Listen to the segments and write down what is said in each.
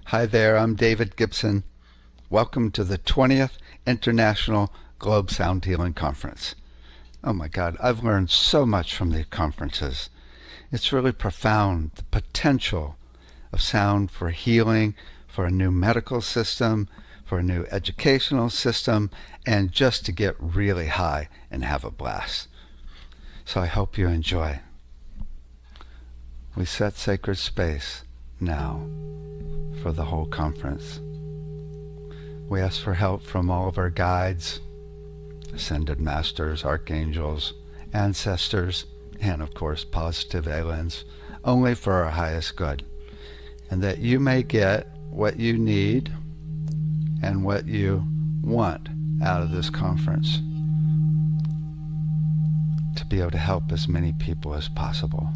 Hi there, I'm David Gibson. Welcome to the 20th International Globe Sound Healing Conference. Oh my God, I've learned so much from these conferences. It's really profound, the potential of sound for healing, for a new medical system, for a new educational system, and just to get really high and have a blast. So I hope you enjoy. We set sacred space now for the whole conference. We ask for help from all of our guides, ascended masters, archangels, ancestors, and of course positive aliens, only for our highest good, and that you may get what you need and what you want out of this conference to be able to help as many people as possible.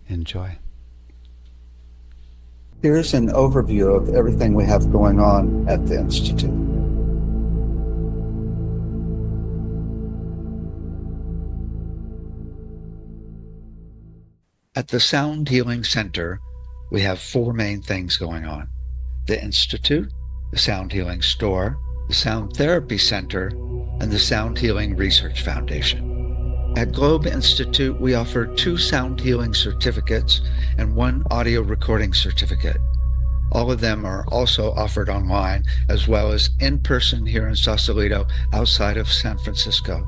Enjoy. Here's an overview of everything we have going on at the Institute. At the Sound Healing Center, we have four main things going on: the Institute, the Sound Healing Store, the Sound Therapy Center, and the Sound Healing Research Foundation. At Globe Institute, we offer 2 sound healing certificates and 1 audio recording certificate. All of them are also offered online, as well as in person here in Sausalito, outside of San Francisco.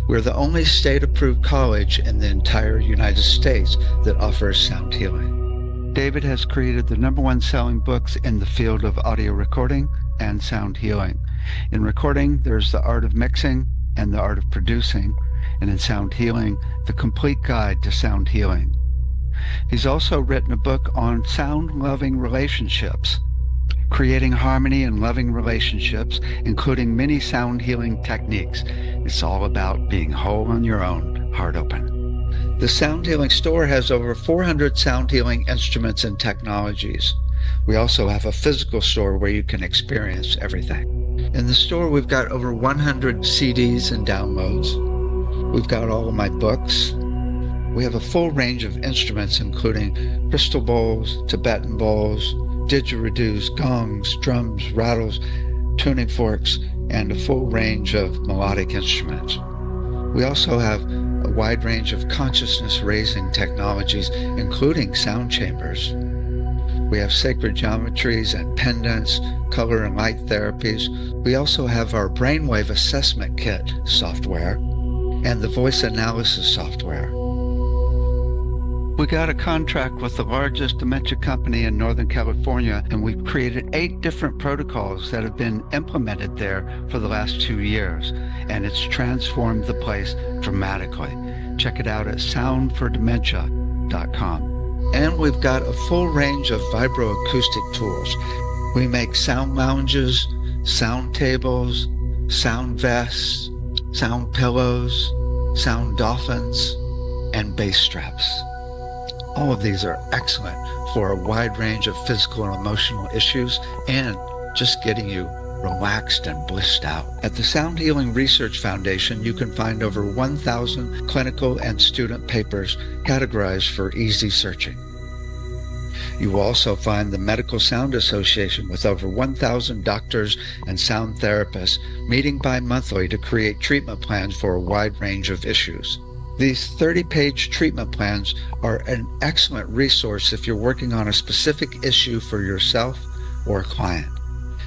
We're the only state-approved college in the entire United States that offers sound healing. David has created the #1 selling books in the field of audio recording and sound healing. In recording, there's the art of mixing and the art of producing, and in sound healing, the complete guide to sound healing. He's also written a book on sound-loving relationships, creating harmony and loving relationships, including many sound healing techniques. It's all about being whole on your own, heart open. The Sound Healing Store has over 400 sound healing instruments and technologies. We also have a physical store where you can experience everything. In the store, we've got over 100 CDs and downloads. We've got all of my books. We have a full range of instruments, including crystal bowls, Tibetan bowls, didgeridoos, gongs, drums, rattles, tuning forks, and a full range of melodic instruments. We also have a wide range of consciousness-raising technologies, including sound chambers. We have sacred geometries and pendants, color and light therapies. We also have our brainwave assessment kit software and the voice analysis software. We got a contract with the largest dementia company in Northern California, and we've created 8 different protocols that have been implemented there for the last 2 years, and it's transformed the place dramatically. Check it out at soundfordementia.com. And we've got a full range of vibroacoustic tools. We make sound lounges, sound tables, sound vests, sound pillows, sound dolphins, and bass straps. All of these are excellent for a wide range of physical and emotional issues and just getting you relaxed and blissed out. At the Sound Healing Research Foundation, you can find over 1,000 clinical and student papers categorized for easy searching. You will also find the Medical Sound Association with over 1,000 doctors and sound therapists meeting bi-monthly to create treatment plans for a wide range of issues. These 30-page treatment plans are an excellent resource if you're working on a specific issue for yourself or a client.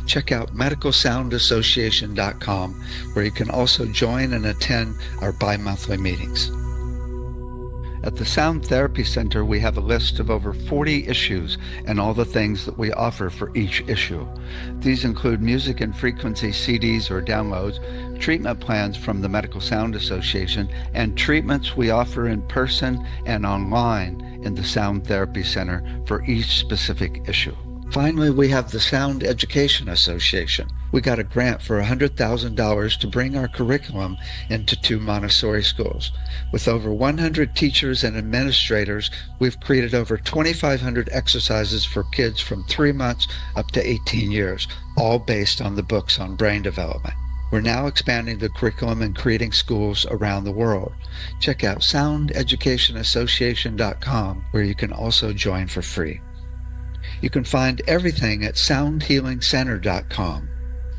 Check out medicalsoundassociation.com, where you can also join and attend our bi-monthly meetings. At the Sound Therapy Center, we have a list of over 40 issues and all the things that we offer for each issue. These include music and frequency CDs or downloads, treatment plans from the Medical Sound Association, and treatments we offer in person and online in the Sound Therapy Center for each specific issue. Finally, we have the Sound Education Association. We got a grant for $100,000 to bring our curriculum into 2 Montessori schools. With over 100 teachers and administrators, we've created over 2,500 exercises for kids from 3 months up to 18 years, all based on the books on brain development. We're now expanding the curriculum and creating schools around the world. Check out soundeducationassociation.com, where you can also join for free. You can find everything at soundhealingcenter.com.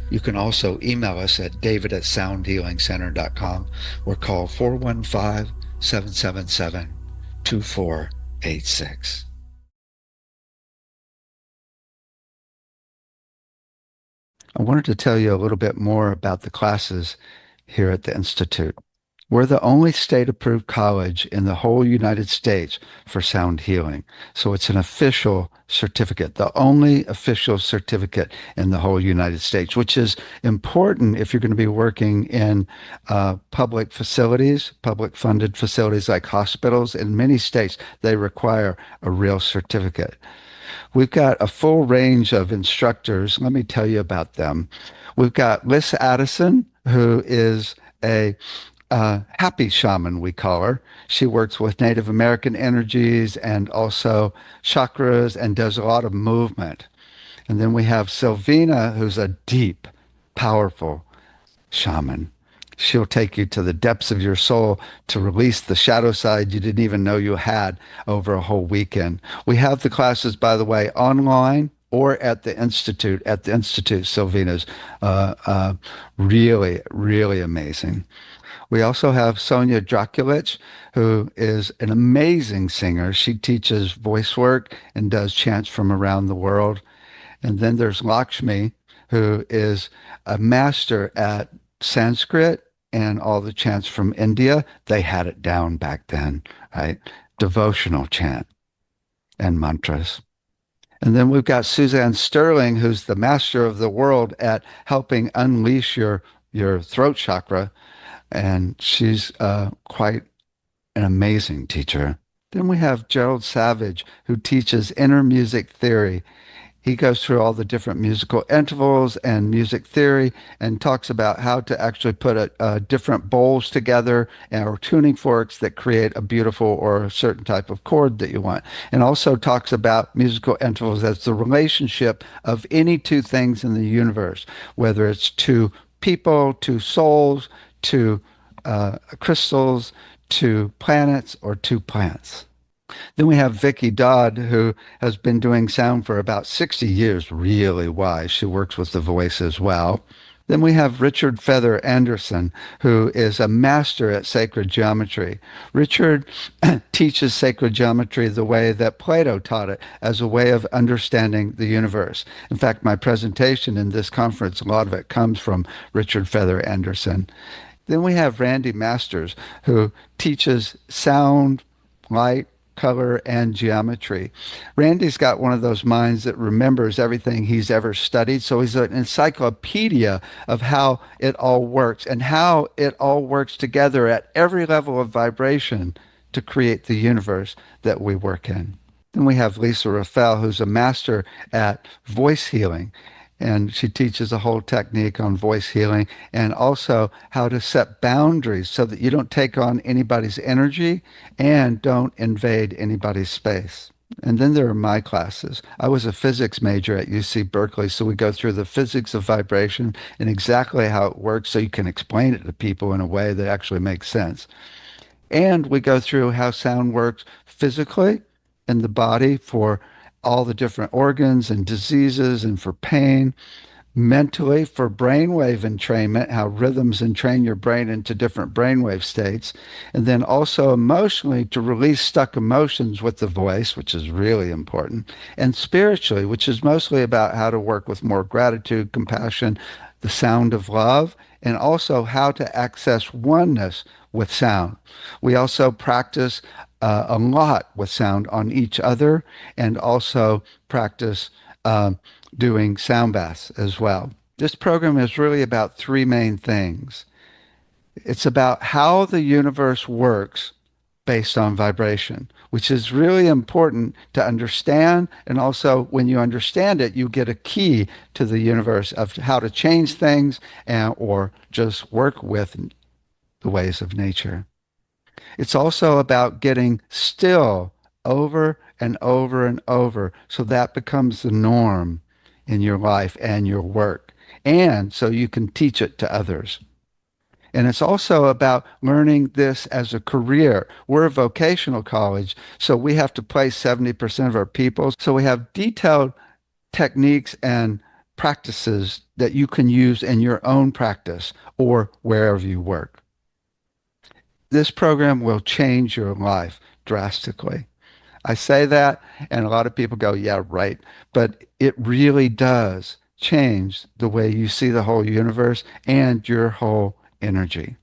You can also email us at david@soundhealingcenter.com or call 415-777-2486. I wanted to tell you a little bit more about the classes here at the Institute. We're the only state-approved college in the whole United States for sound healing. So it's an official certificate, the only official certificate in the whole United States, which is important if you're going to be working in public facilities, public-funded facilities like hospitals. In many states, they require a real certificate. We've got a full range of instructors. Let me tell you about them. We've got Liz Addison, who is a happy shaman, we call her. She works with Native American energies and also chakras and does a lot of movement. And then we have Sylvina, who's a deep, powerful shaman. She'll take you to the depths of your soul to release the shadow side you didn't even know you had over a whole weekend. We have the classes, by the way, online or at the Institute. At the Institute, Sylvina's really, really amazing. We also have Sonia Drakulich, who is an amazing singer. She teaches voice work and does chants from around the world. And then there's Lakshmi, who is a master at Sanskrit and all the chants from India. They had it down back then, right? Devotional chant and mantras. And then we've got Suzanne Sterling, who's the master of the world at helping unleash your throat chakra. And she's quite an amazing teacher. Then we have Gerald Savage, who teaches inner music theory. He goes through all the different musical intervals and music theory and talks about how to actually put different bowls together or tuning forks that create a beautiful or a certain type of chord that you want. And also talks about musical intervals as the relationship of any two things in the universe, whether it's two people, two souls, to crystals, to planets, or to plants. Then we have Vicki Dodd, who has been doing sound for about 60 years, really wise. She works with the voice as well. Then we have Richard Feather Anderson, who is a master at sacred geometry. Richard teaches sacred geometry the way that Plato taught it, as a way of understanding the universe. In fact, my presentation in this conference, a lot of it comes from Richard Feather Anderson. Then we have Randy Masters, who teaches sound, light, color, and geometry. Randy's got one of those minds that remembers everything he's ever studied. So he's an encyclopedia of how it all works and how it all works together at every level of vibration to create the universe that we work in. Then we have Lisa Raffel, who's a master at voice healing. And she teaches a whole technique on voice healing and also how to set boundaries so that you don't take on anybody's energy and don't invade anybody's space. And then there are my classes. I was a physics major at UC Berkeley, so we go through the physics of vibration and exactly how it works so you can explain it to people in a way that actually makes sense. And we go through how sound works physically in the body for all the different organs and diseases and for pain, mentally for brainwave entrainment, how rhythms entrain your brain into different brainwave states, and then also emotionally to release stuck emotions with the voice, which is really important, and spiritually, which is mostly about how to work with more gratitude, compassion, the sound of love, and also how to access oneness with sound. We also practice a lot with sound on each other and also practice doing sound baths as well. This program is really about three main things. It's about how the universe works based on vibration, which is really important to understand. And also, when you understand it, you get a key to the universe of how to change things and or just work with the ways of nature. It's also about getting still over and over and over so that becomes the norm in your life and your work. And so you can teach it to others. And it's also about learning this as a career. We're a vocational college, so we have to place 70% of our people. So we have detailed techniques and practices that you can use in your own practice or wherever you work. This program will change your life drastically. I say that, and a lot of people go, yeah, right. But it really does change the way you see the whole universe and your whole energy.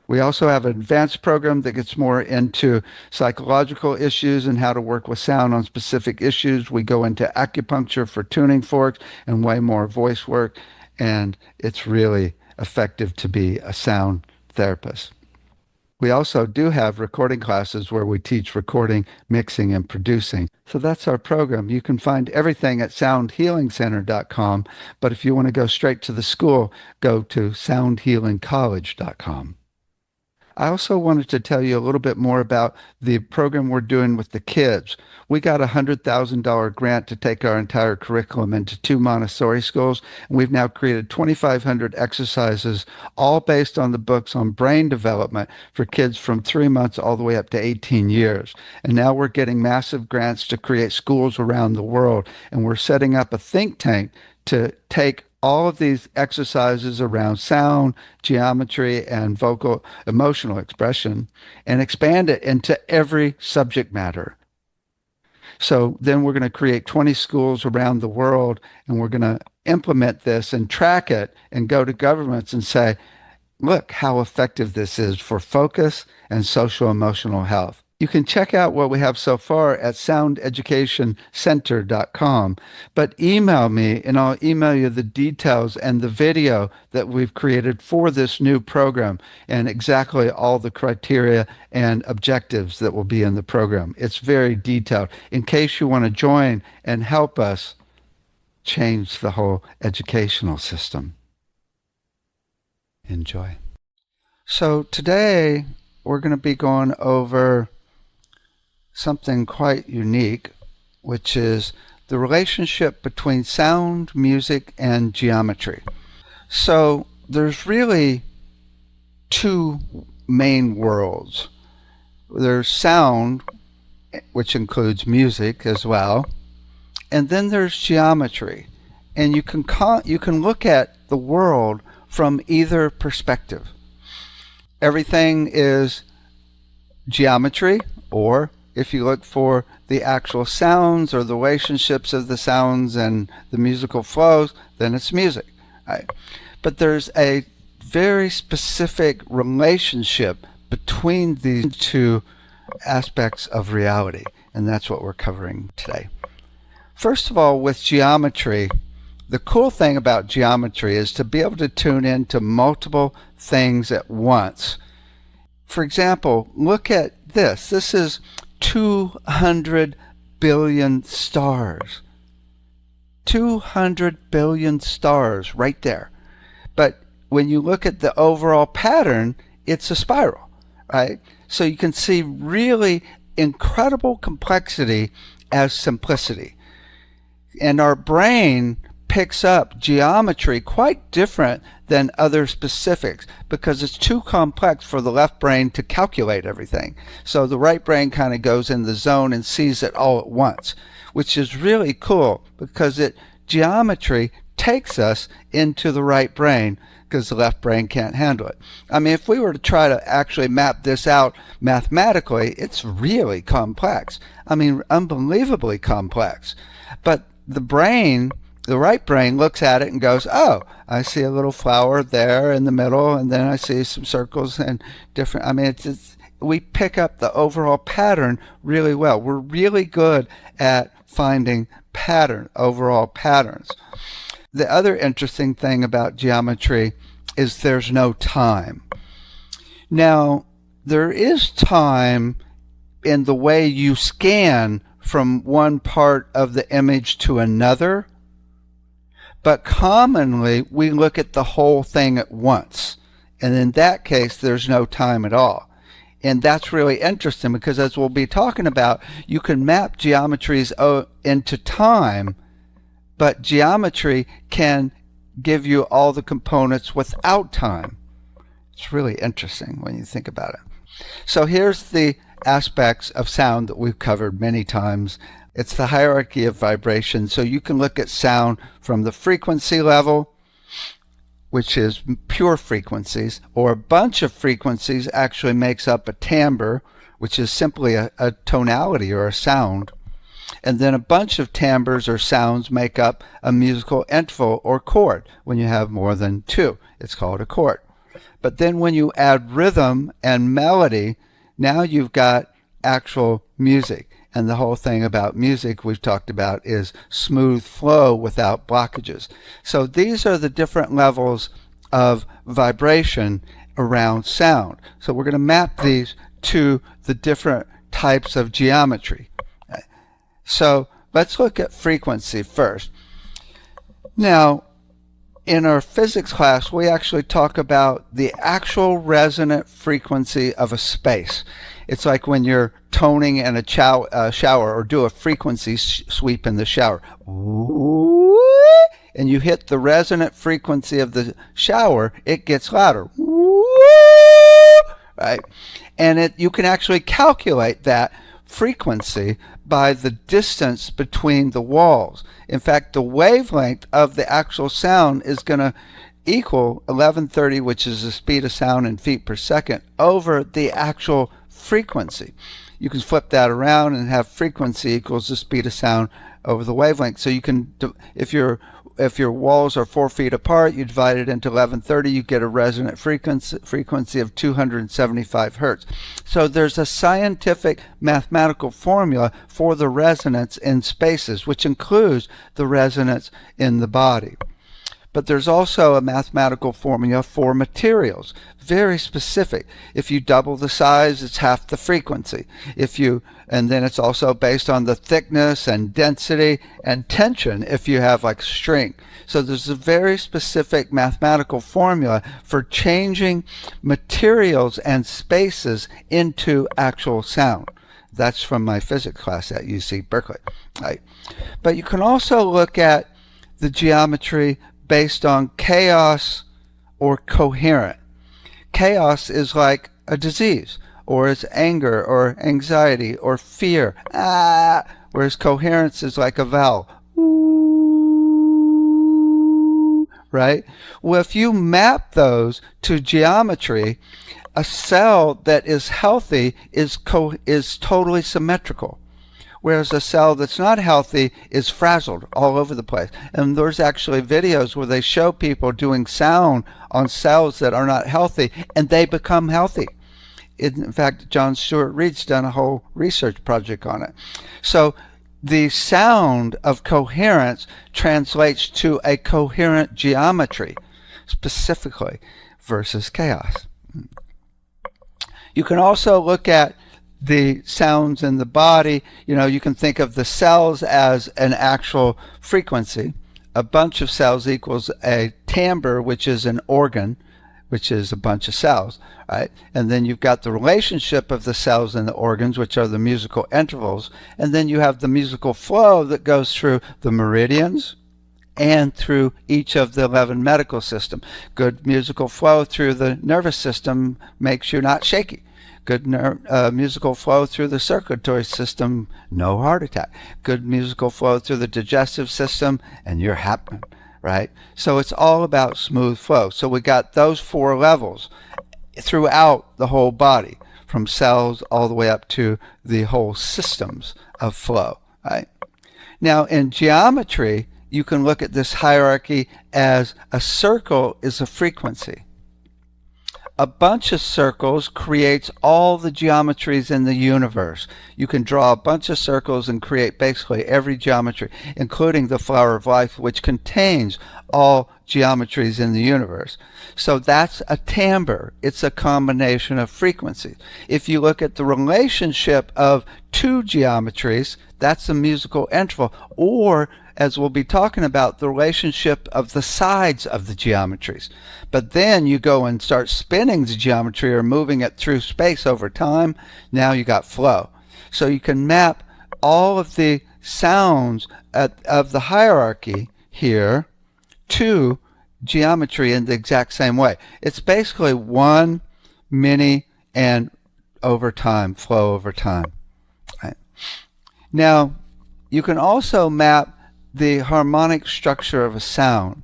We also have an advanced program that gets more into psychological issues and how to work with sound on specific issues. We go into acupuncture for tuning forks and way more voice work, and it's really effective to be a sound therapist. We also do have recording classes where we teach recording, mixing, and producing. So that's our program. You can find everything at soundhealingcenter.com, but if you want to go straight to the school, go to soundhealingcollege.com. I also wanted to tell you a little bit more about the program we're doing with the kids. We got a $100,000 grant to take our entire curriculum into 2 Montessori schools, and we've now created 2,500 exercises, all based on the books on brain development for kids from 3 months all the way up to 18 years. And now we're getting massive grants to create schools around the world, and we're setting up a think tank to take all of these exercises around sound, geometry, and vocal emotional expression and expand it into every subject matter. So then we're going to create 20 schools around the world, and we're going to implement this and track it and go to governments and say, look how effective this is for focus and social emotional health. You can check out what we have so far at soundeducationcenter.com, but email me and I'll email you the details and the video that we've created for this new program and exactly all the criteria and objectives that will be in the program. It's very detailed in case you want to join and help us change the whole educational system. Enjoy. So today we're going to be going over something quite unique, which is the relationship between sound, music, and geometry. So there's really 2 main worlds. There's sound, which includes music as well, and then there's geometry. And you can look at the world from either perspective. Everything is geometry, or if you look for the actual sounds or the relationships of the sounds and the musical flows, then it's music. Right? But there's a very specific relationship between these 2 aspects of reality, and that's what we're covering today. First of all, with geometry, the cool thing about geometry is to be able to tune into multiple things at once. For example, look at this. This is 200 billion stars. 200 billion stars right there. But when you look at the overall pattern, it's a spiral, right? So you can see really incredible complexity as simplicity. And our brain picks up geometry quite different than other specifics because it's too complex for the left brain to calculate everything. So the right brain kind of goes in the zone and sees it all at once, which is really cool because geometry takes us into the right brain because the left brain can't handle it. I mean, if we were to try to actually map this out mathematically, it's really complex. I mean, unbelievably complex. But the right brain looks at it and goes, oh, I see a little flower there in the middle, and then I see some circles and different. I mean, we pick up the overall pattern really well. We're really good at finding overall patterns. The other interesting thing about geometry is there's no time. Now, there is time in the way you scan from one part of the image to another, but commonly we look at the whole thing at once. And in that case, there's no time at all. And that's really interesting because, as we'll be talking about, you can map geometries into time, but geometry can give you all the components without time. It's really interesting when you think about it. So here's the aspects of sound that we've covered many times. It's the hierarchy of vibration. So you can look at sound from the frequency level, which is pure frequencies, or a bunch of frequencies actually makes up a timbre, which is simply a tonality or a sound. And then a bunch of timbres or sounds make up a musical interval or chord. When you have more than two, it's called a chord. But then when you add rhythm and melody, now you've got actual music. And the whole thing about music we've talked about is smooth flow without blockages. So these are the different levels of vibration around sound. So we're going to map these to the different types of geometry. So let's look at frequency first. Now, in our physics class, we actually talk about the actual resonant frequency of a space. It's like when you're toning in a shower, or do a frequency sweep in the shower. And you hit the resonant frequency of the shower, it gets louder. Right? And you can actually calculate that frequency by the distance between the walls. In fact, the wavelength of the actual sound is going to equal 1130, which is the speed of sound in feet per second, over the actual frequency. You can flip that around and have frequency equals the speed of sound over the wavelength. So you can, if your walls are 4 feet apart, you divide it into 1130, you get a resonant frequency of 275 hertz. So there's a scientific mathematical formula for the resonance in spaces, which includes the resonance in the body. But there's also a mathematical formula for materials, very specific. If you double the size, it's half the frequency. And then it's also based on the thickness and density and tension if you have like string. So there's a very specific mathematical formula for changing materials and spaces into actual sound. That's from my physics class at UC Berkeley. Right. But you can also look at the geometry based on chaos or coherent. Chaos is like a disease, or it's anger or anxiety or fear, whereas coherence is like a vowel, right? Well, if you map those to geometry, a cell that is healthy is totally symmetrical, whereas a cell that's not healthy is frazzled all over the place. And there's actually videos where they show people doing sound on cells that are not healthy, and they become healthy. In fact, John Stuart Reid's done a whole research project on it. So the sound of coherence translates to a coherent geometry, specifically, versus chaos. You can also look at the sounds in the body. You can think of the cells as an actual frequency. A bunch of cells equals a timbre, which is an organ, which is a bunch of cells, right? And then you've got the relationship of the cells and the organs, which are the musical intervals. And then you have the musical flow that goes through the meridians and through each of the 11 medical systems. Good musical flow through the nervous system makes you not shaky. Good musical flow through the circulatory system, no heart attack. Good musical flow through the digestive system, and you're happy, right? So it's all about smooth flow. So we got those 4 levels throughout the whole body, from cells all the way up to the whole systems of flow, right? Now in geometry, you can look at this hierarchy as a circle is a frequency. A bunch of circles creates all the geometries in the universe. You can draw a bunch of circles and create basically every geometry, including the flower of life, which contains all geometries in the universe. So that's a timbre. It's a combination of frequencies. If you look at the relationship of two geometries, that's a musical interval, or as we'll be talking about, the relationship of the sides of the geometries. But then you go and start spinning the geometry or moving it through space over time. Now you got flow. So you can map all of the sounds of the hierarchy here to geometry in the exact same way. It's basically one, many, and over time, flow over time. Right. Now, you can also map the harmonic structure of a sound.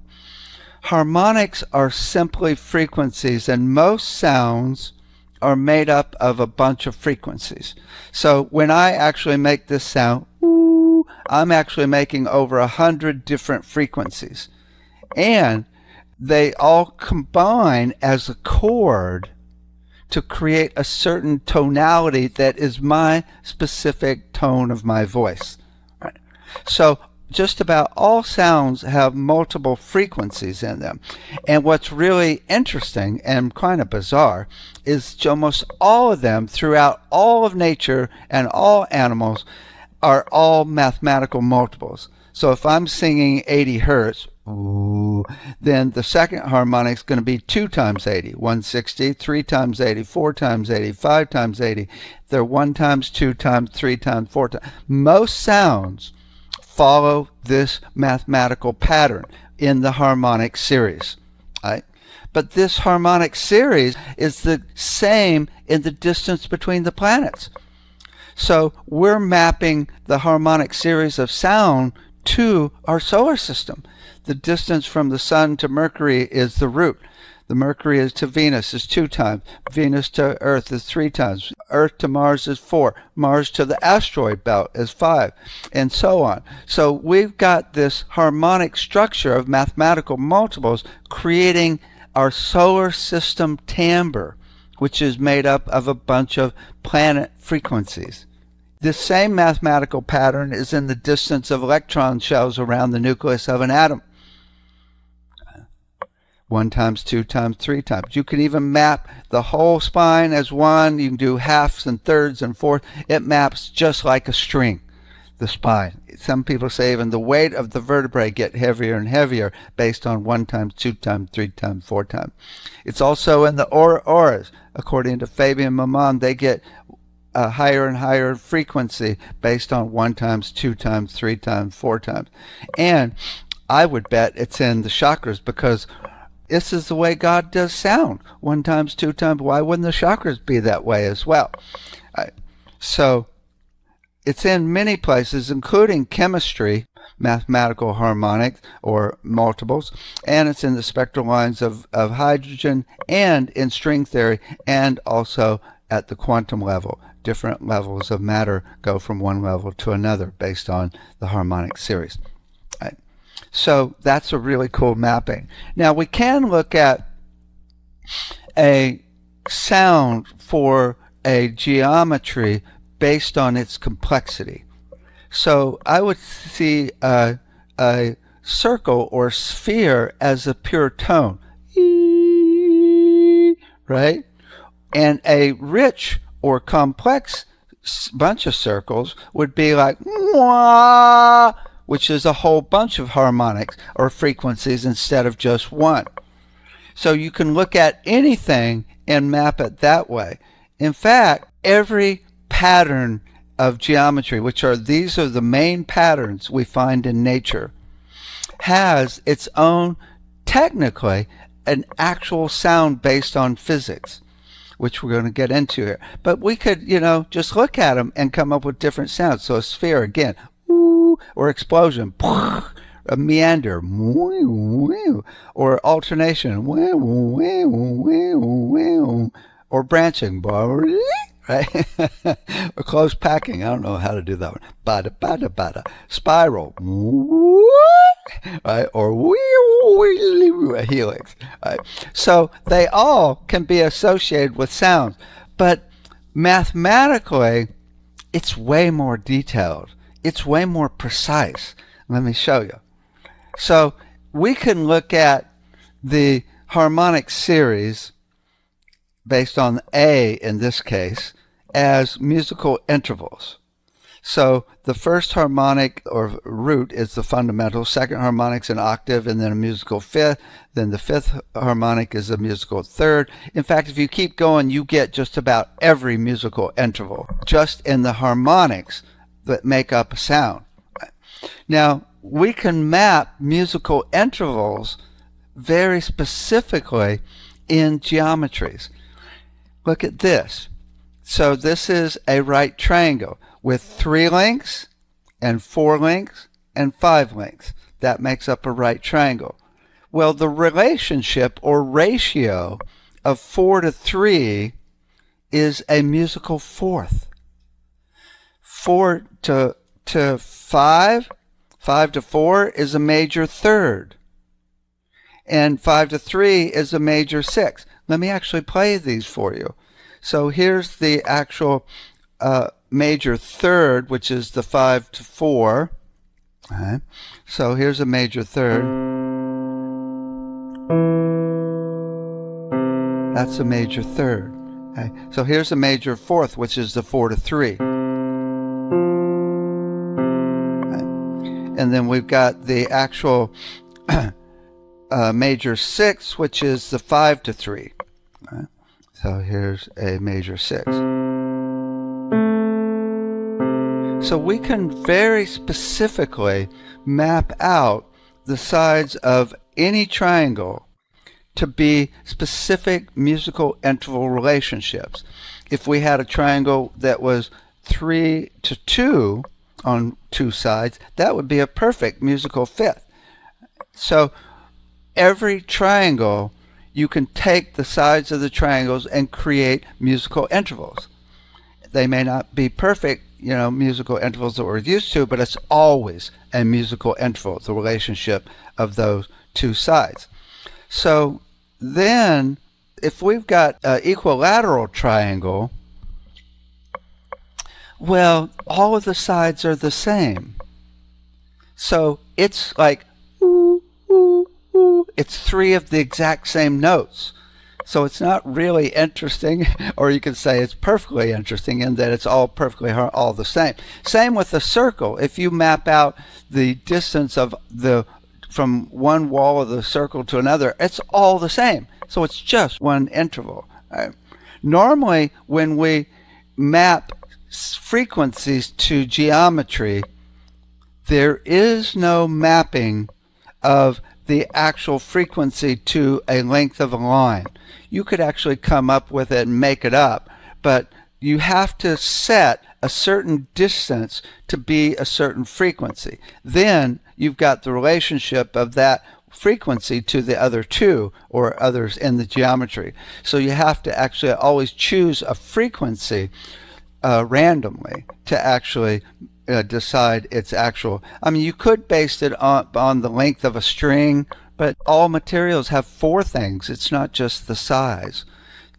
Harmonics are simply frequencies, and most sounds are made up of a bunch of frequencies. So when I actually make this sound, ooh, I'm actually making over 100 different frequencies. And they all combine as a chord to create a certain tonality that is my specific tone of my voice. Right. So just about all sounds have multiple frequencies in them. And what's really interesting and kind of bizarre is almost all of them throughout all of nature and all animals are all mathematical multiples. So if I'm singing 80 hertz, ooh, then the second harmonic is going to be 2 times 80, 160, 3 times 80, 4 times 80, 5 times 80. They're 1 times, 2 times, 3 times, 4 times. Most sounds follow this mathematical pattern in the harmonic series. Right? But this harmonic series is the same in the distance between the planets. So we're mapping the harmonic series of sound to our solar system. The distance from the sun to Mercury is the root. The Mercury is to Venus is 2 times. Venus to Earth is 3 times. Earth to Mars is 4. Mars to the asteroid belt is 5, and so on. So we've got this harmonic structure of mathematical multiples creating our solar system timbre, which is made up of a bunch of planet frequencies. This same mathematical pattern is in the distance of electron shells around the nucleus of an atom. 1 times, 2 times, 3 times. You can even map the whole spine as one. You can do halves and thirds and fourths. It maps just like a string, the spine. Some people say even the weight of the vertebrae get heavier and heavier based on 1 times, 2 times, 3 times, 4 times. It's also in the auras. According to Fabian Maman, they get a higher and higher frequency based on 1 times, 2 times, 3 times, 4 times. And I would bet it's in the chakras, because this is the way God does sound. 1 times, 2 times. Why wouldn't the chakras be that way as well? So it's in many places, including chemistry, mathematical harmonics or multiples, and it's in the spectral lines of hydrogen, and in string theory, and also at the quantum level. Different levels of matter go from one level to another based on the harmonic series. Right. So that's a really cool mapping. Now we can look at a sound for a geometry based on its complexity. So I would see a circle or sphere as a pure tone, right? And a rich or complex bunch of circles would be like wah, which is a whole bunch of harmonics or frequencies instead of just one. So you can look at anything and map it that way. In fact, every pattern of geometry, these are the main patterns we find in nature, has its own, technically, an actual sound based on physics, which we're going to get into here. But we could, just look at them and come up with different sounds. So a sphere, again, woo, or explosion, a meander, or alternation, or branching, right? Or close packing. I don't know how to do that one. Bada, bada, bada. Spiral. Right? Or helix. Right? So they all can be associated with sounds. But mathematically, it's way more detailed. It's way more precise. Let me show you. So we can look at the harmonic series based on A in this case as musical intervals. So the first harmonic or root is the fundamental, second harmonic's an octave and then a musical fifth, then the fifth harmonic is a musical third. In fact, if you keep going, you get just about every musical interval just in the harmonics that make up a sound. Now, we can map musical intervals very specifically in geometries. Look at this. So this is a right triangle with 3 lengths and 4 lengths and 5 lengths. That makes up a right triangle. Well, the relationship or ratio of 4 to 3 is a musical fourth. 4 to 5, 5 to 4 is a major third. And 5 to 3 is a major sixth. Let me actually play these for you. So here's the actual major third, which is the 5 to 4. Okay. So here's a major third. That's a major third. Okay. So here's a major fourth, which is the 4 to 3. Okay. And then we've got the actual major sixth, which is the 5 to 3. Okay. So here's a major sixth. So we can very specifically map out the sides of any triangle to be specific musical interval relationships. If we had a triangle that was 3 to 2 on 2 sides, that would be a perfect musical fifth. So every triangle, you can take the sides of the triangles and create musical intervals. They may not be perfect, musical intervals that we're used to, but it's always a musical interval, the relationship of those 2 sides. So then, if we've got an equilateral triangle, well, all of the sides are the same. So it's like it's 3 of the exact same notes. So it's not really interesting, or you could say it's perfectly interesting in that it's all perfectly all the same. Same with the circle. If you map out the distance of from one wall of the circle to another, it's all the same. So it's just one interval. Right? Normally, when we map frequencies to geometry, there is no mapping of the actual frequency to a length of a line. You could actually come up with it and make it up, but you have to set a certain distance to be a certain frequency. Then you've got the relationship of that frequency to the other 2 or others in the geometry. So you have to actually always choose a frequency randomly to actually decide its actual. I mean, you could base it on the length of a string, but all materials have 4 things. It's not just the size.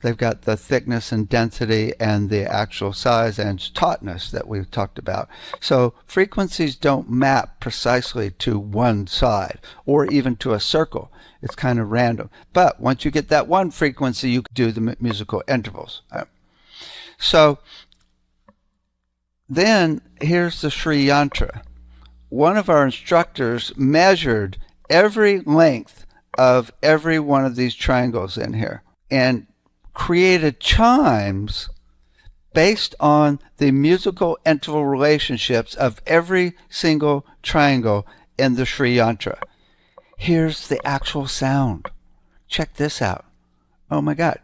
They've got the thickness and density and the actual size and tautness that we've talked about. So frequencies don't map precisely to one side or even to a circle. It's kind of random. But once you get that one frequency, you can do the musical intervals. So then here's the Sri Yantra. One of our instructors measured every length of every one of these triangles in here and created chimes based on the musical interval relationships of every single triangle in the Sri Yantra. Here's the actual sound. Check this out. Oh my God.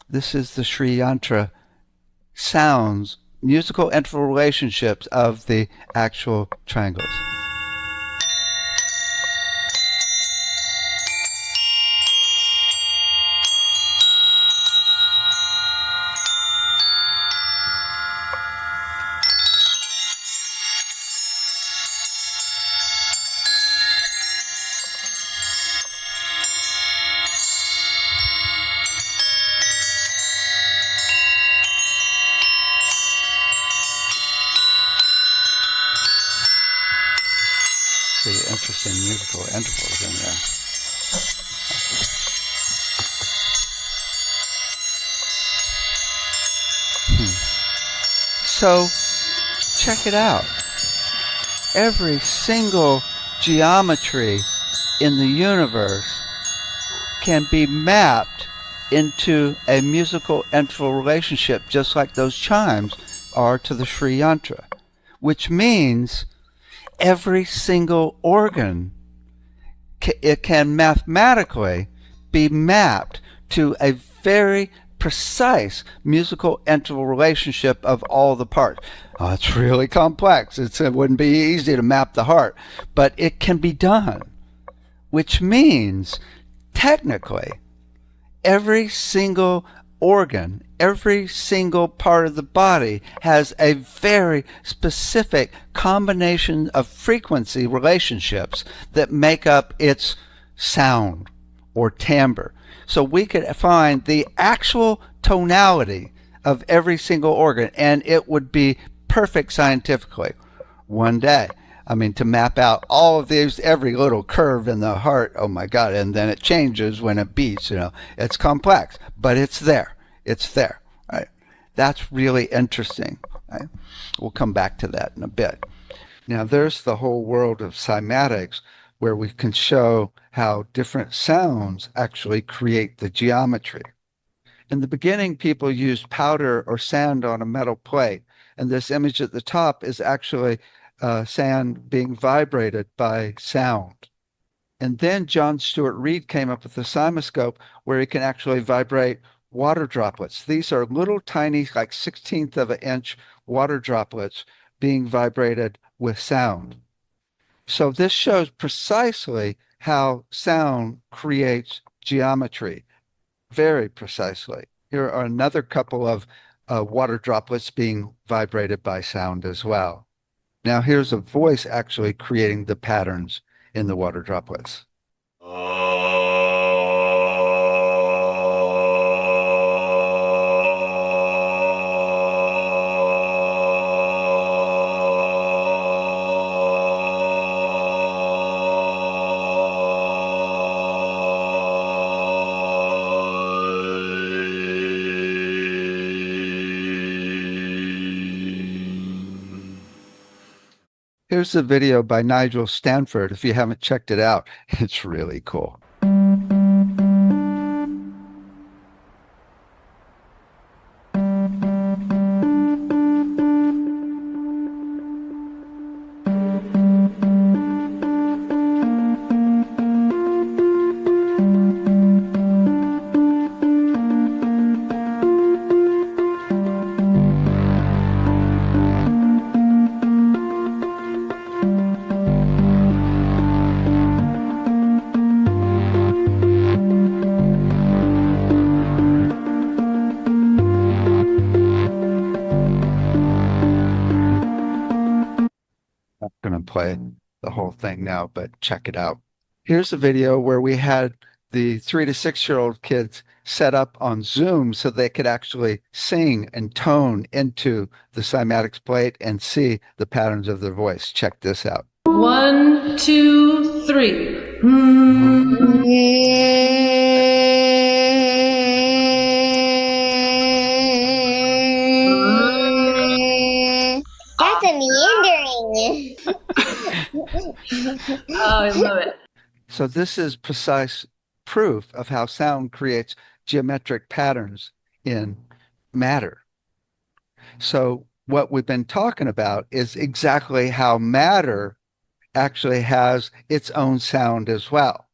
This is the Sri Yantra sounds, musical interval relationships of the actual triangles. musical intervals in there. So check it out. Every single geometry in the universe can be mapped into a musical interval relationship, just like those chimes are to the Sri Yantra, which means every single organ, it can mathematically be mapped to a very precise musical interval relationship of all the parts. Oh, it's really complex. It wouldn't be easy to map the heart, but it can be done, which means technically every single organ, every single part of the body has a very specific combination of frequency relationships that make up its sound or timbre. So we could find the actual tonality of every single organ, and it would be perfect scientifically one day. I mean, to map out all of these, every little curve in the heart, oh my God, and then it changes when it beats, It's complex, but it's there. It's there, right? That's really interesting, right? We'll come back to that in a bit. Now, there's the whole world of cymatics, where we can show how different sounds actually create the geometry. In the beginning, people used powder or sand on a metal plate, and this image at the top is actually sand being vibrated by sound. And then John Stuart Reed came up with the cymoscope, where he can actually vibrate water droplets. These are little tiny, like 1/16 of an inch water droplets being vibrated with sound. So this shows precisely how sound creates geometry, very precisely. Here are another couple of water droplets being vibrated by sound as well. Now here's a voice actually creating the patterns in the water droplets. Here's a video by Nigel Stanford. If you haven't checked it out, it's really cool. Play the whole thing now, but check it out. Here's a video where we had the 3 to 6-year-old kids set up on Zoom so they could actually sing and tone into the Cymatics plate and see the patterns of their voice. Check this out. 1, 2, 3. That's a meandering. Oh, I love it. So this is precise proof of how sound creates geometric patterns in matter. So what we've been talking about is exactly how matter actually has its own sound as well.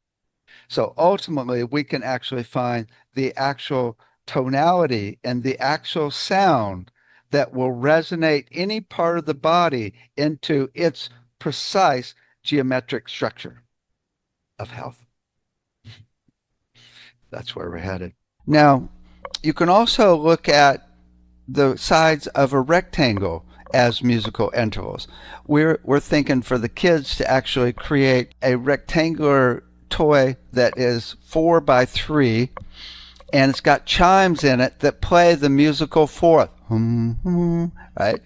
So ultimately, we can actually find the actual tonality and the actual sound that will resonate any part of the body into its precise geometric structure of health. That's where we're headed. Now, you can also look at the sides of a rectangle as musical intervals. We're thinking for the kids to actually create a rectangular toy that is 4 by 3, and it's got chimes in it that play the musical fourth, right?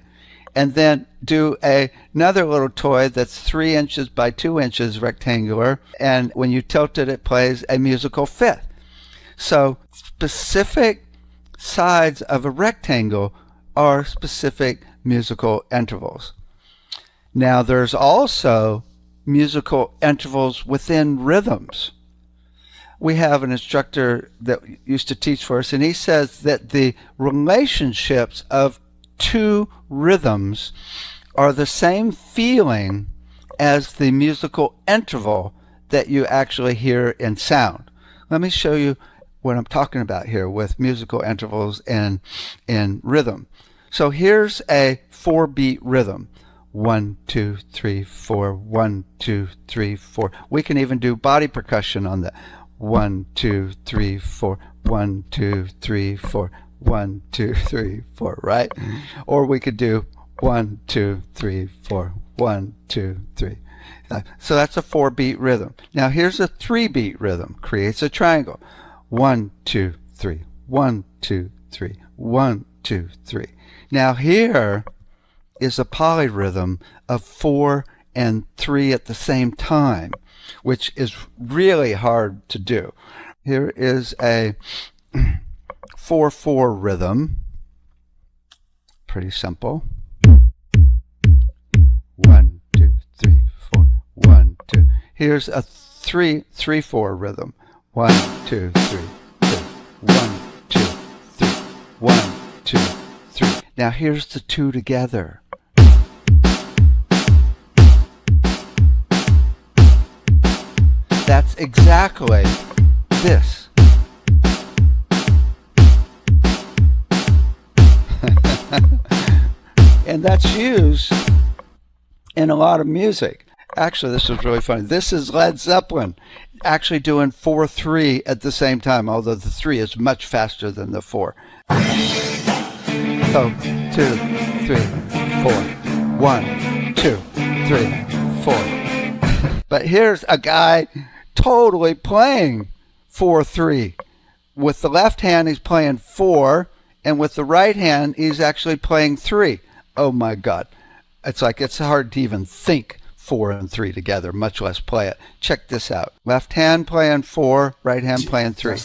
and then do another little toy that's 3 inches by 2 inches rectangular, and when you tilt it, it plays a musical fifth. So specific sides of a rectangle are specific musical intervals. Now there's also musical intervals within rhythms. We have an instructor that used to teach for us, and he says that the relationships of 2 rhythms are the same feeling as the musical interval that you actually hear in sound. Let me show you what I'm talking about here with musical intervals and in rhythm. So here's a 4-beat rhythm. 1, 2, 3, 4, 1, 2, 3, 4. We can even do body percussion on that. 1, 2, 3, 4, 1, 2, 3, 4, 1, 2, 3, 4, right? Or we could do 1, 2, 3, 4, 1, 2, 3. So that's a 4-beat rhythm. Now here's a 3-beat rhythm. Creates a triangle. 1, 2, 3, 1, 2, 3, 1, 2, 3. Now here is a polyrhythm of 4 and 3 at the same time, which is really hard to do. Here is a 4/4 rhythm. Pretty simple. 1, 2, 3, 4, 1, 2. Here's a 3/4 rhythm. 1, 2, 3, 2, 1, 2, 3, 1, 2, 3. Now here's the 2 together. That's exactly this. And that's used in a lot of music. Actually, this was really funny. This is Led Zeppelin actually doing 4/3 at the same time, although the 3 is much faster than the 4. So 2, 3, 4. 1, 2, 3, 4. But here's a guy totally playing 4/3. With the left hand, he's playing 4, and with the right hand, he's actually playing 3. Oh my God. It's like it's hard to even think 4 and 3 together, much less play it. Check this out. Left hand playing 4, right hand playing 3.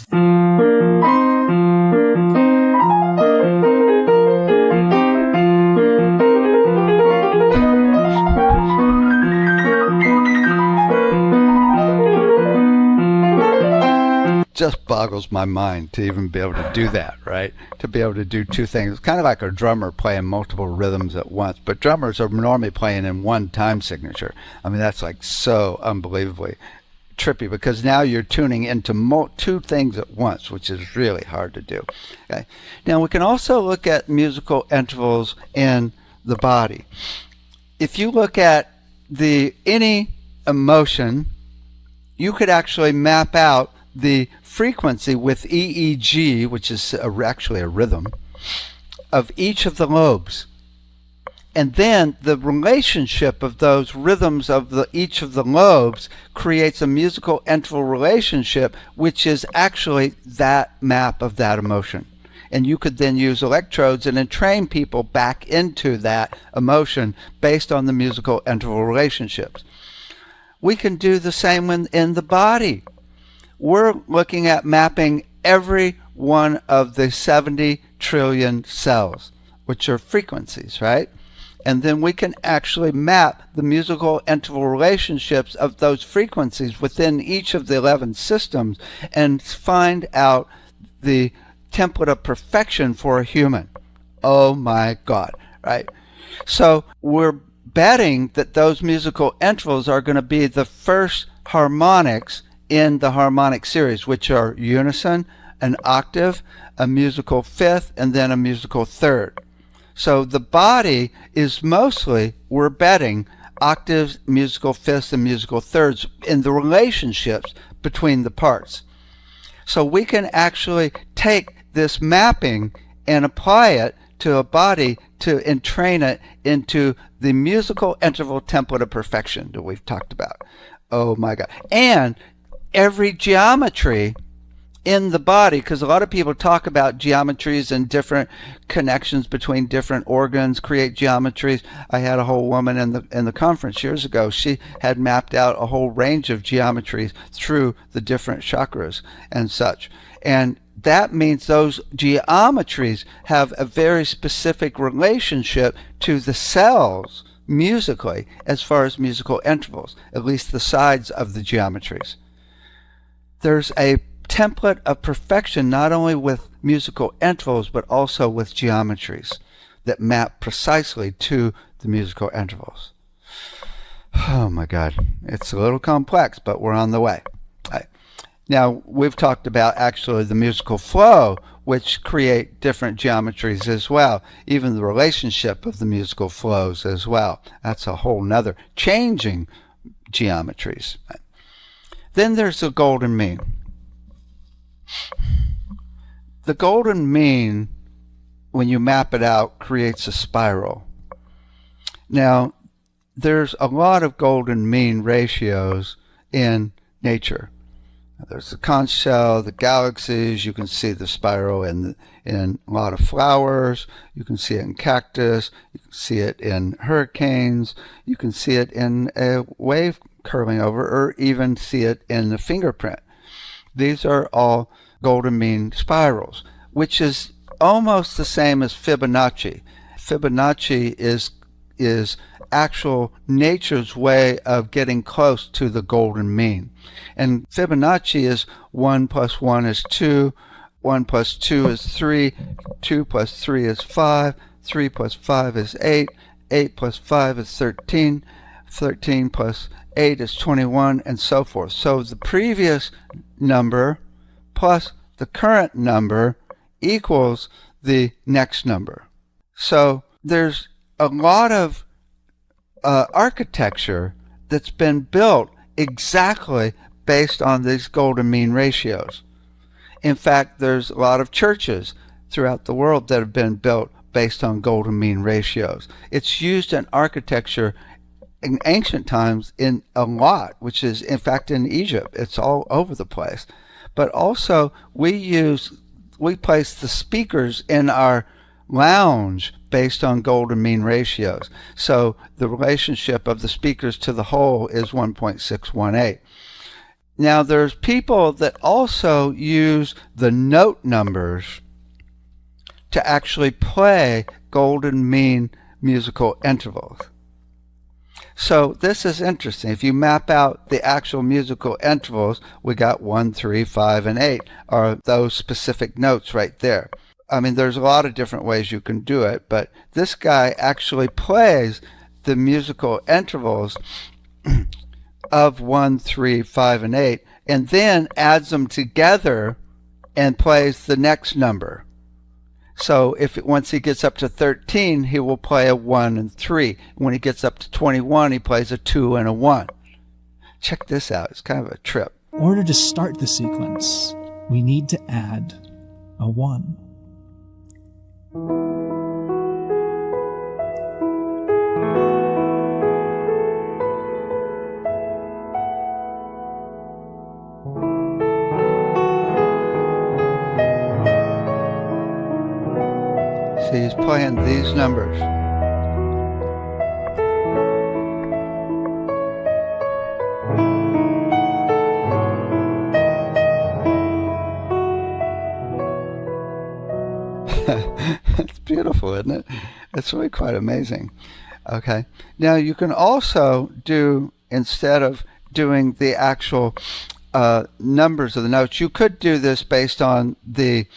Just boggles my mind to even be able to do that, right? To be able to do 2 things. It's kind of like a drummer playing multiple rhythms at once, but drummers are normally playing in 1 time signature. I mean, that's like so unbelievably trippy, because now you're tuning into 2 things at once, which is really hard to do. Okay. Now we can also look at musical intervals in the body. If you look at any emotion, you could actually map out the frequency with EEG, which is actually a rhythm, of each of the lobes. And then the relationship of those rhythms of each of the lobes creates a musical interval relationship, which is actually that map of that emotion. And you could then use electrodes and then train people back into that emotion based on the musical interval relationships. We can do the same in the body. We're looking at mapping every one of the 70 trillion cells, which are frequencies, right? And then we can actually map the musical interval relationships of those frequencies within each of the 11 systems and find out the template of perfection for a human. Oh my God, right? So we're betting that those musical intervals are going to be the first harmonics in the harmonic series, which are unison, an octave, a musical fifth, and then a musical third. So the body is mostly, we're betting, octaves, musical fifths, and musical thirds in the relationships between the parts. So we can actually take this mapping and apply it to a body to entrain it into the musical interval template of perfection that we've talked about. Oh my God. And every geometry in the body, because a lot of people talk about geometries and different connections between different organs, create geometries. I had a whole woman in the conference years ago. She had mapped out a whole range of geometries through the different chakras and such. And that means those geometries have a very specific relationship to the cells musically, as far as musical intervals, at least the sides of the geometries. There's a template of perfection not only with musical intervals but also with geometries that map precisely to the musical intervals. Oh my God, it's a little complex, but we're on the way. Now, we've talked about actually the musical flow, which create different geometries as well, even the relationship of the musical flows as well. That's a whole nother changing geometries. Then there's the golden mean. The golden mean, when you map it out, creates a spiral. Now, there's a lot of golden mean ratios in nature. There's the conch shell, the galaxies. You can see the spiral in a lot of flowers. You can see it in cactus. You can see it in hurricanes. You can see it in a wave curling over, or even see it in the fingerprint. These are all golden mean spirals, which is almost the same as Fibonacci. Fibonacci is actual nature's way of getting close to the golden mean. And Fibonacci is 1 plus 1 is 2, 1 plus 2 is 3, 2 plus 3 is 5, 3 plus 5 is 8, 8 plus 5 is 13, 13 plus 8 is 21, and so forth. So the previous number plus the current number equals the next number. So there's a lot of architecture that's been built exactly based on these golden mean ratios. In fact, there's a lot of churches throughout the world that have been built based on golden mean ratios. It's used in architecture in ancient times in a lot, which is in fact in Egypt. It's all over the place. But also we place the speakers in our lounge based on golden mean ratios. So the relationship of the speakers to the whole is 1.618. Now there's people that also use the note numbers to actually play golden mean musical intervals. So this is interesting. If you map out the actual musical intervals, we got 1, 3, 5, and 8 are those specific notes right there. I mean, there's a lot of different ways you can do it, but this guy actually plays the musical intervals of 1, 3, 5, and 8, and then adds them together and plays the next number. So once he gets up to 13, he will play a 1 and 3. When he gets up to 21, he plays a 2 and a 1. Check this out. It's kind of a trip. In order to start the sequence, we need to add a 1. See, he's playing these numbers. It's beautiful, isn't it? It's really quite amazing. Okay. Now you can also do, instead of doing the actual numbers of the notes, you could do this based on the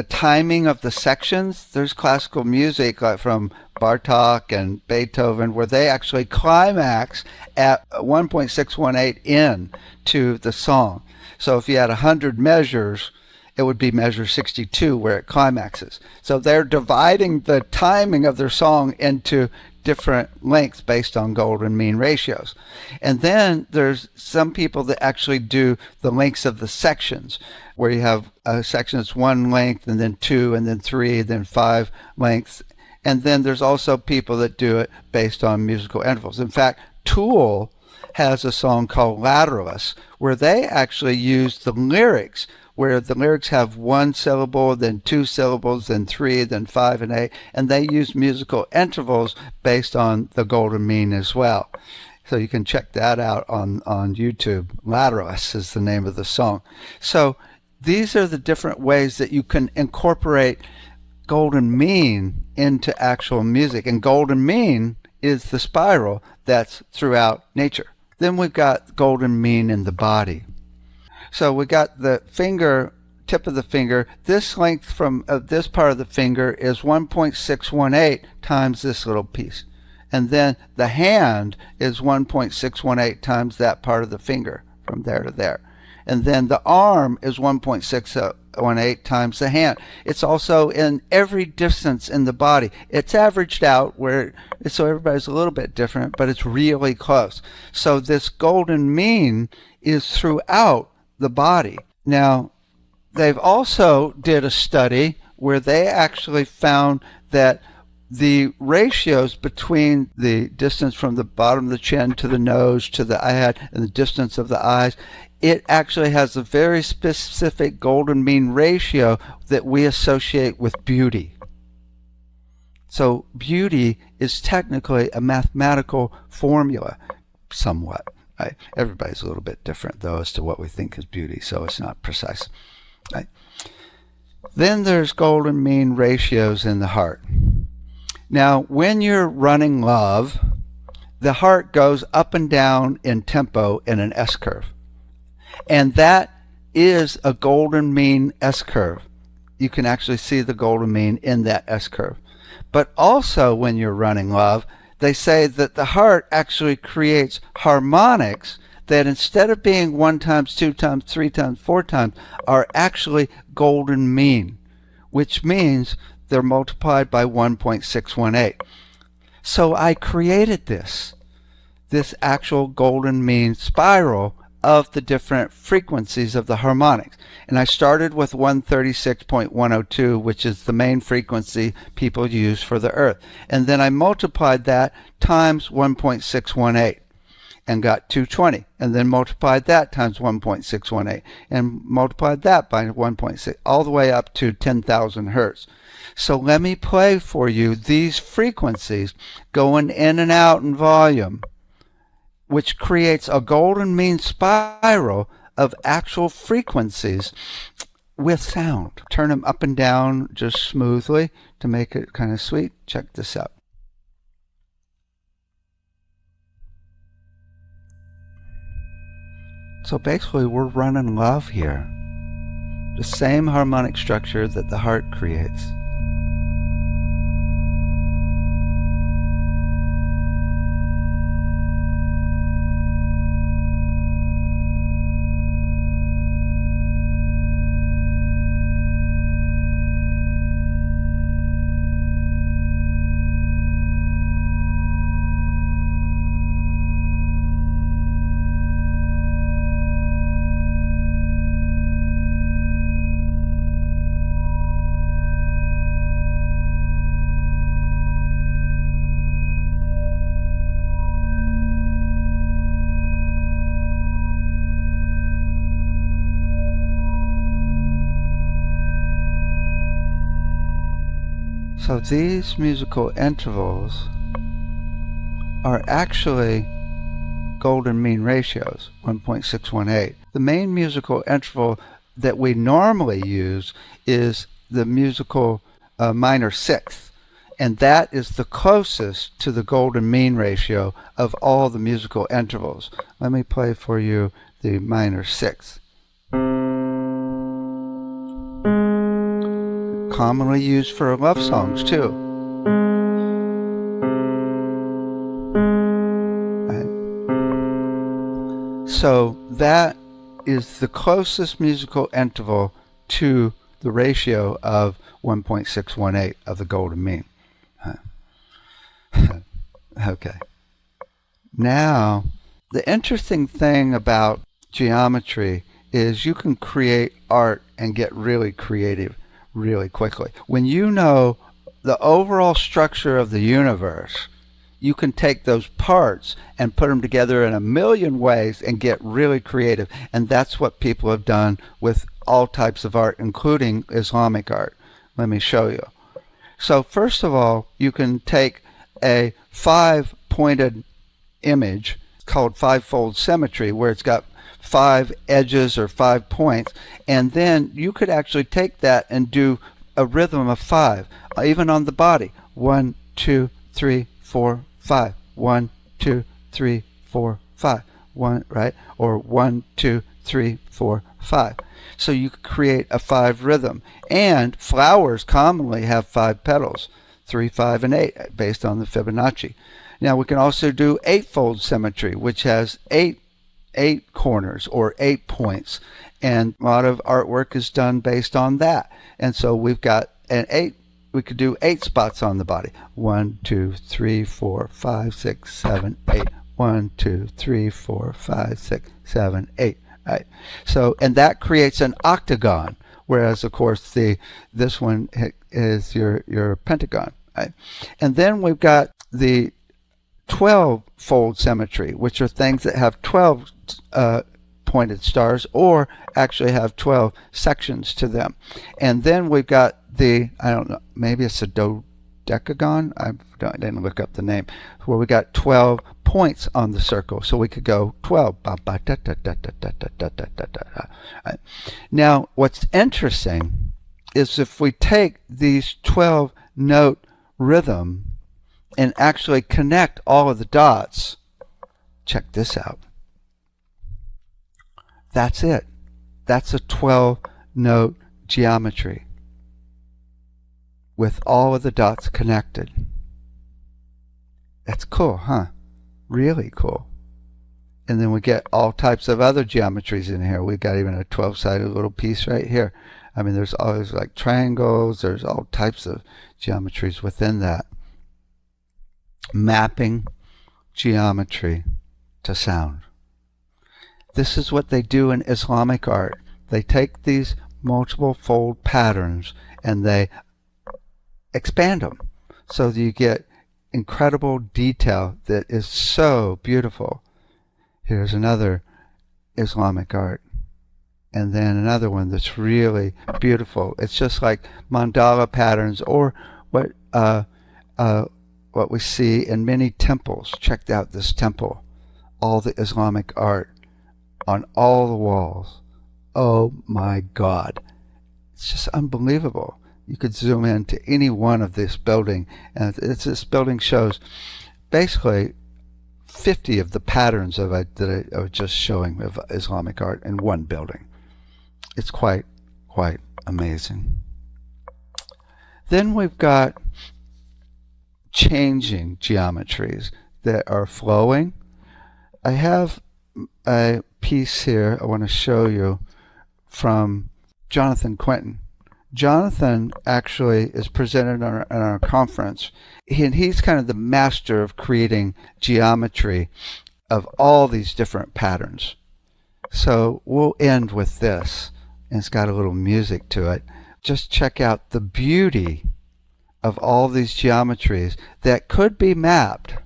timing of the sections. There's classical music like from Bartok and Beethoven where they actually climax at 1.618 in to the song. So if you had 100 measures, it would be measure 62 where it climaxes. So they're dividing the timing of their song into different lengths based on golden mean ratios. And then there's some people that actually do the lengths of the sections, where you have a section that's 1 length and then 2 and then 3 then 5 lengths. And then there's also people that do it based on musical intervals. In fact, Tool has a song called Lateralus where they actually use the lyrics where the lyrics have one syllable, then two syllables, then three, then 5 and 8, and they use musical intervals based on the golden mean as well. So you can check that out on YouTube. Lateralus is the name of the song. So these are the different ways that you can incorporate golden mean into actual music. And golden mean is the spiral that's throughout nature. Then we've got golden mean in the body. So we got the finger, tip of the finger. This length from this part of the finger is 1.618 times this little piece. And then the hand is 1.618 times that part of the finger from there to there. And then the arm is 1.618 times the hand. It's also in every distance in the body. It's averaged out so everybody's a little bit different, but it's really close. So this golden mean is throughout the body. Now, they've also did a study where they actually found that the ratios between the distance from the bottom of the chin to the nose to the eye and the distance of the eyes, it actually has a very specific golden mean ratio that we associate with beauty. So beauty is technically a mathematical formula, somewhat. Right? Everybody's a little bit different, though, as to what we think is beauty, so it's not precise. Right? Then there's golden mean ratios in the heart. Now, when you're running love, the heart goes up and down in tempo in an S-curve. And that is a golden mean S-curve. You can actually see the golden mean in that S-curve. But also when you're running love, they say that the heart actually creates harmonics that instead of being 1 times, 2 times, 3 times, 4 times, are actually golden mean, which means they're multiplied by 1.618. So I created this actual golden mean spiral of the different frequencies of the harmonics. And I started with 136.102, which is the main frequency people use for the earth. And then I multiplied that times 1.618 and got 220. And then multiplied that times 1.618 and multiplied that by 1.6, all the way up to 10,000 hertz. So let me play for you these frequencies going in and out in volume, which creates a golden mean spiral of actual frequencies with sound. Turn them up and down just smoothly to make it kind of sweet. Check this out. So basically we're running love here. The same harmonic structure that the heart creates. So these musical intervals are actually golden mean ratios, 1.618. The main musical interval that we normally use is the musical minor sixth, and that is the closest to the golden mean ratio of all the musical intervals. Let me play for you the minor sixth. Commonly used for love songs too. Right. So that is the closest musical interval to the ratio of 1.618 of the golden mean. Okay. Now, the interesting thing about geometry is you can create art and get really creative really quickly. When you know the overall structure of the universe, you can take those parts and put them together in a million ways and get really creative. And that's what people have done with all types of art, including Islamic art. Let me show you. So first of all, you can take a 5-pointed image called five-fold symmetry, where it's got 5 edges or 5 points, and then you could actually take that and do a rhythm of 5, even on the body. 1, 2, 3, 4, 5. 1, 2, 3, 4, 5. 1, right? Or 1, 2, 3, 4, 5. So you could create a 5 rhythm. And flowers commonly have 5 petals, 3, 5, and 8, based on the Fibonacci. Now we can also do 8-fold symmetry, which has 8 corners or 8 points, and a lot of artwork is done based on that. And so we've got an 8. We could do 8 spots on the body. 1, 2, 3, 4, 5, 6, 7, 8. 1, 2, 3, 4, 5, 6, 7, 8. Right. So, and that creates an octagon, whereas of course this one is your pentagon. Right. And then we've got the 12-fold symmetry, which are things that have 12 pointed stars, or actually have 12 sections to them. And then we've got the, I don't know, maybe it's a dodecagon. I didn't look up the name, where we got 12 points on the circle. So we could go 12. Right. Now, what's interesting is if we take these 12-note rhythm and actually connect all of the dots, check this out. That's it. That's a 12-note geometry with all of the dots connected. That's cool, huh? Really cool. And then we get all types of other geometries in here. We got even a 12-sided little piece right here. I mean, there's always like triangles. There's all types of geometries within that. Mapping geometry to sound. This is what they do in Islamic art. They take these multiple fold patterns and they expand them so that you get incredible detail that is so beautiful. Here's another Islamic art, and then another one that's really beautiful. It's just like mandala patterns, or what we see in many temples. Check out this temple, all the Islamic art on all the walls. Oh my God, it's just unbelievable. You could zoom into any one of this building, and this building shows basically 50 of the patterns of it that I was just showing of Islamic art in one building. It's quite amazing. Then we've got changing geometries that are flowing. I have a piece here I want to show you from Jonathan Quinton. Jonathan actually is presented in our conference, and he's kind of the master of creating geometry of all these different patterns. So we'll end with this, and it's got a little music to it. Just check out the beauty of all these geometries that could be mapped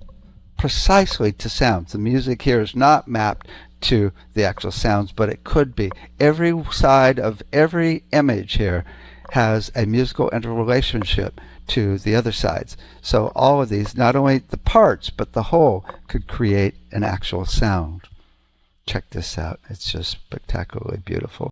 precisely to sounds. The music here is not mapped to the actual sounds, but it could be. Every side of every image here has a musical interrelationship to the other sides. So all of these, not only the parts, but the whole, could create an actual sound. Check this out. It's just spectacularly beautiful.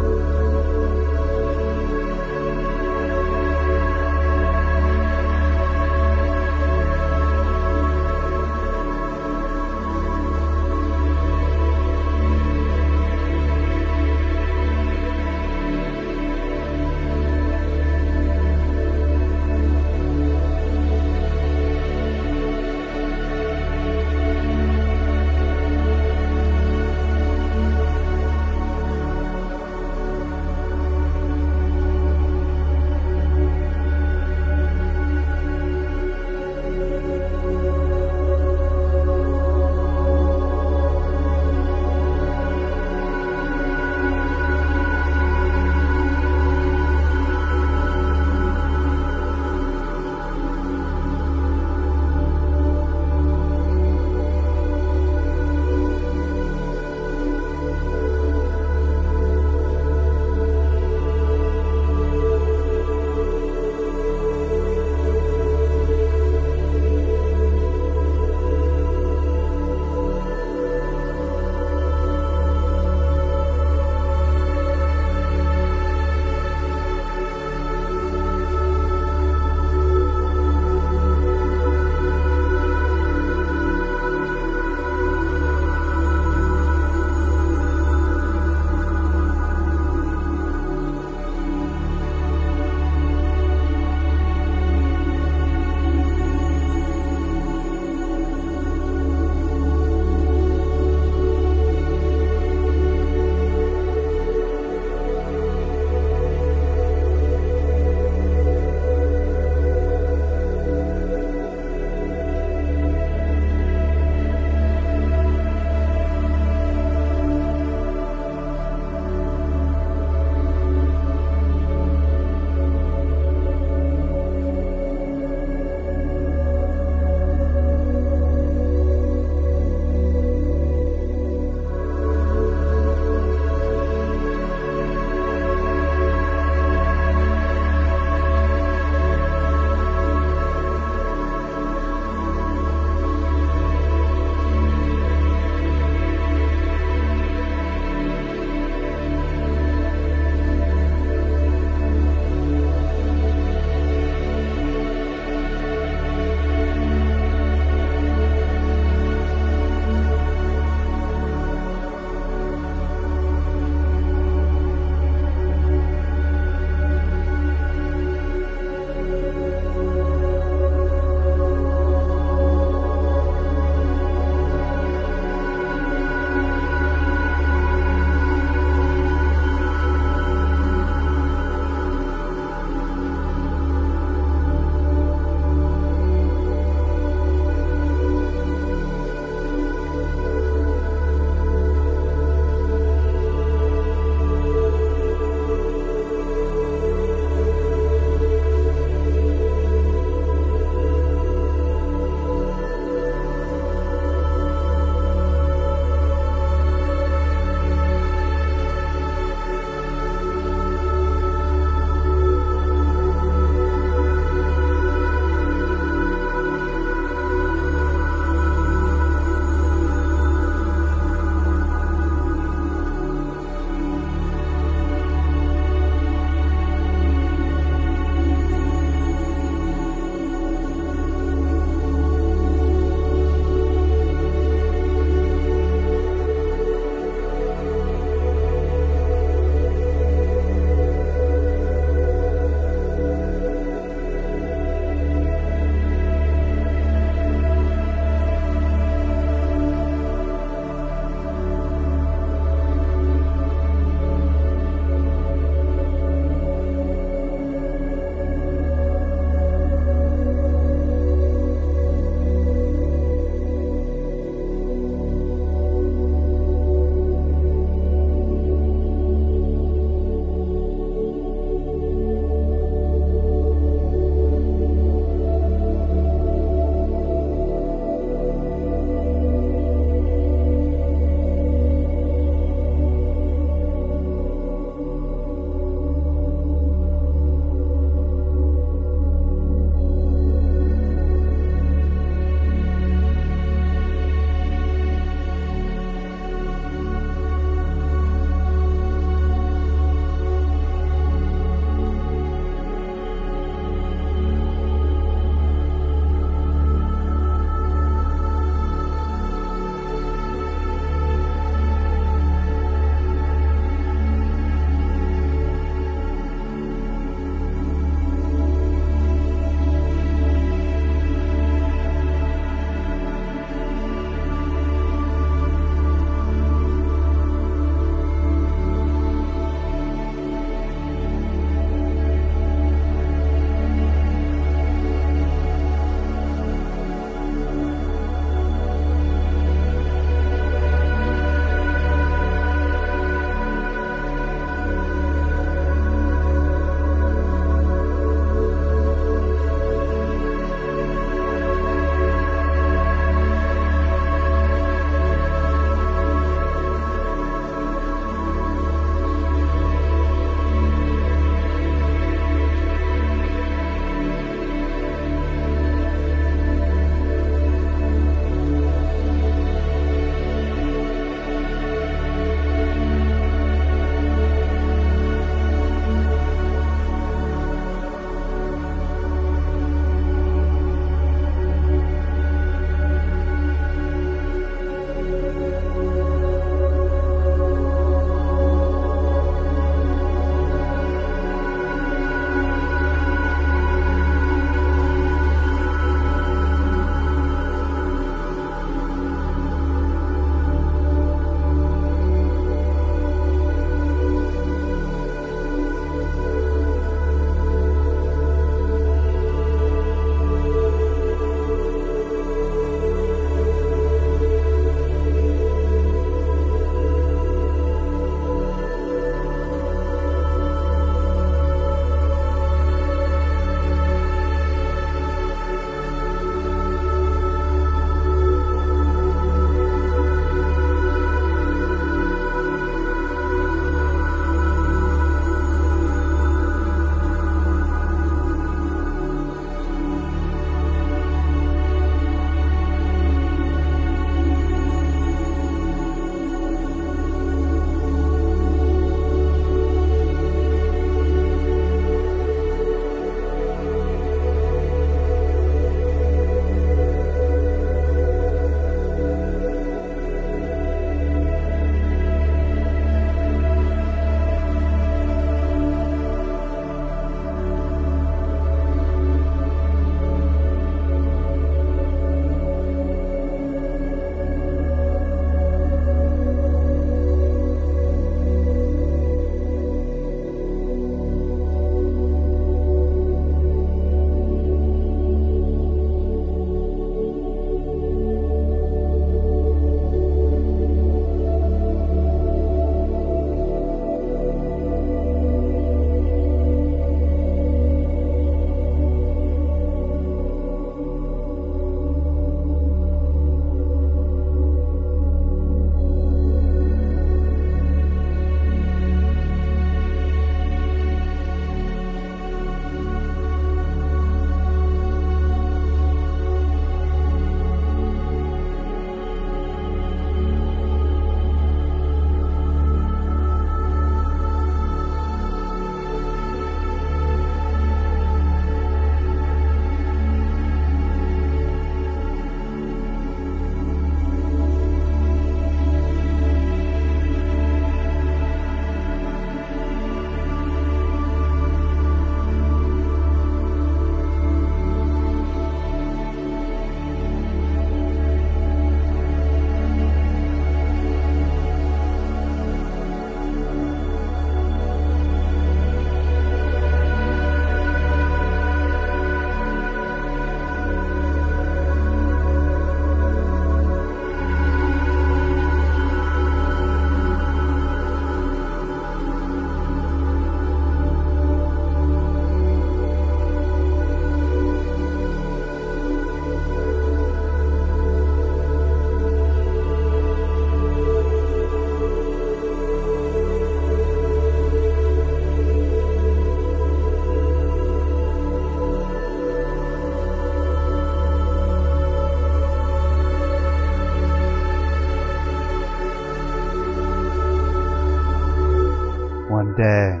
day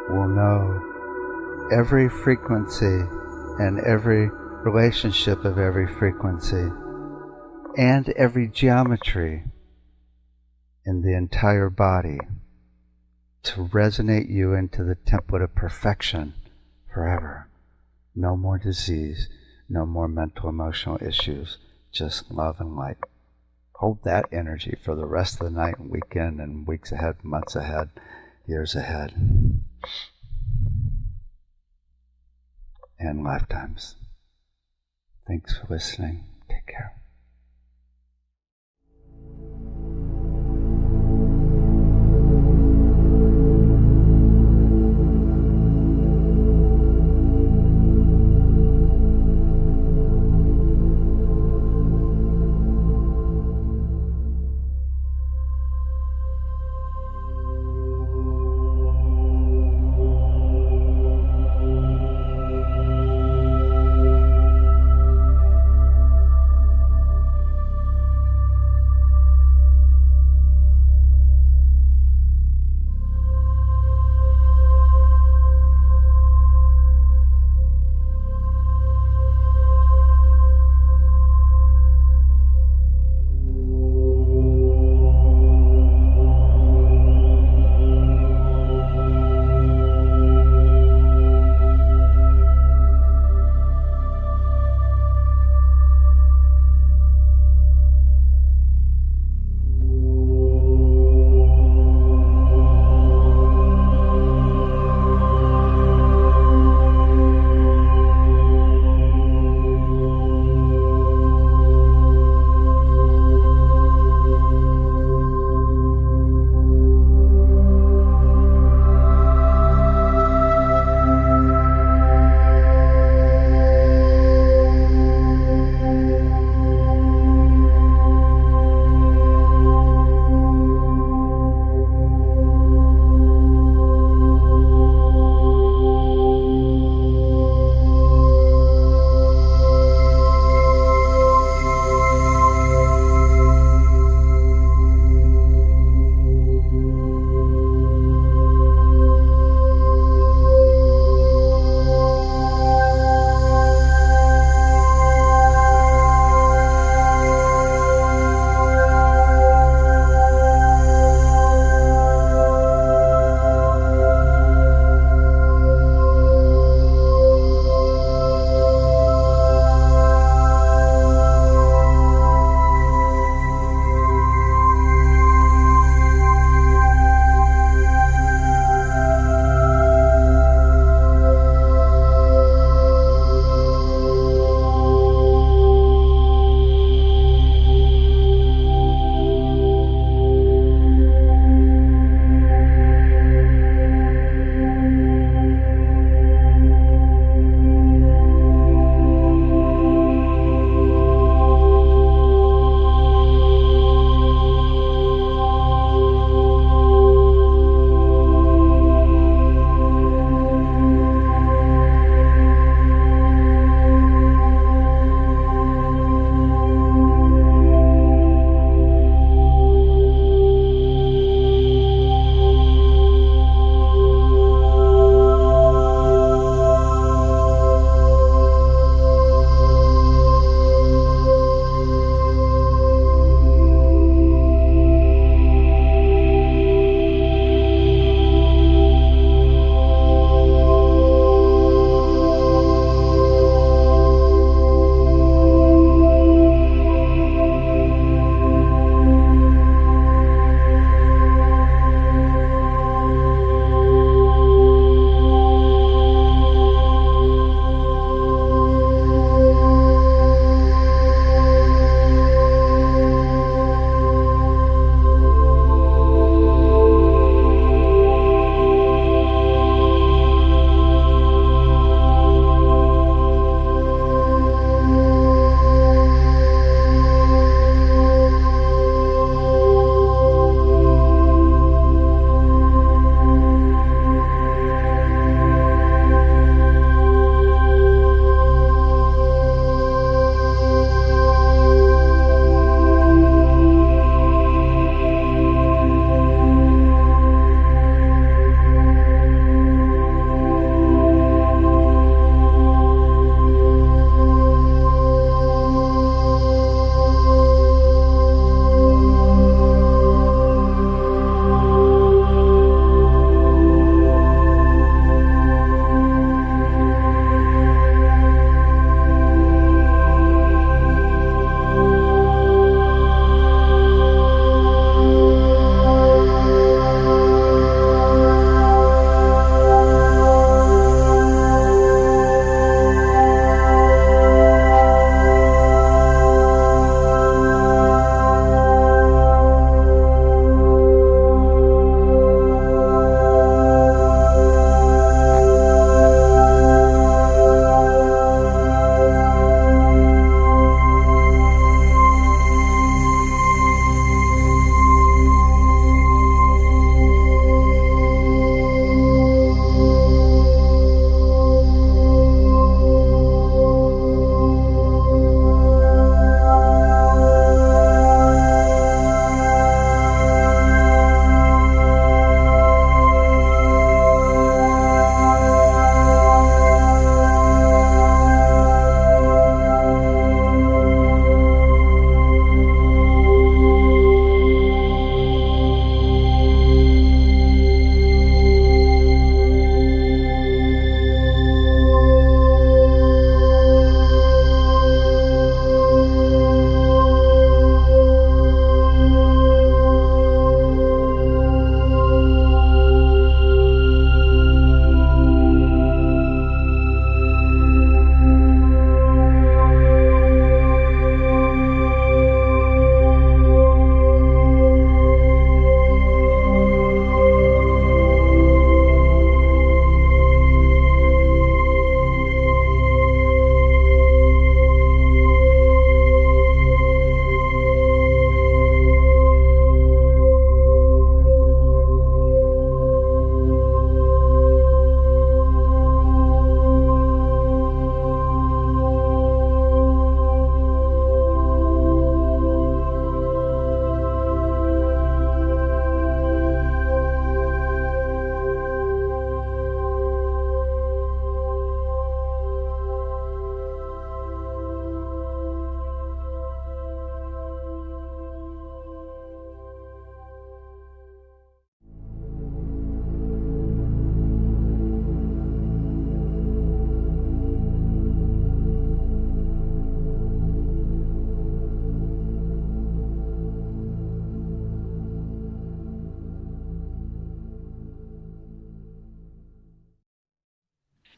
will know every frequency and every relationship of every frequency and every geometry in the entire body to resonate you into the template of perfection forever. No more disease, no more mental emotional issues, just love and light. Hold that energy for the rest of the night and weekend and weeks ahead, months ahead, years ahead, and lifetimes. Thanks for listening. Take care.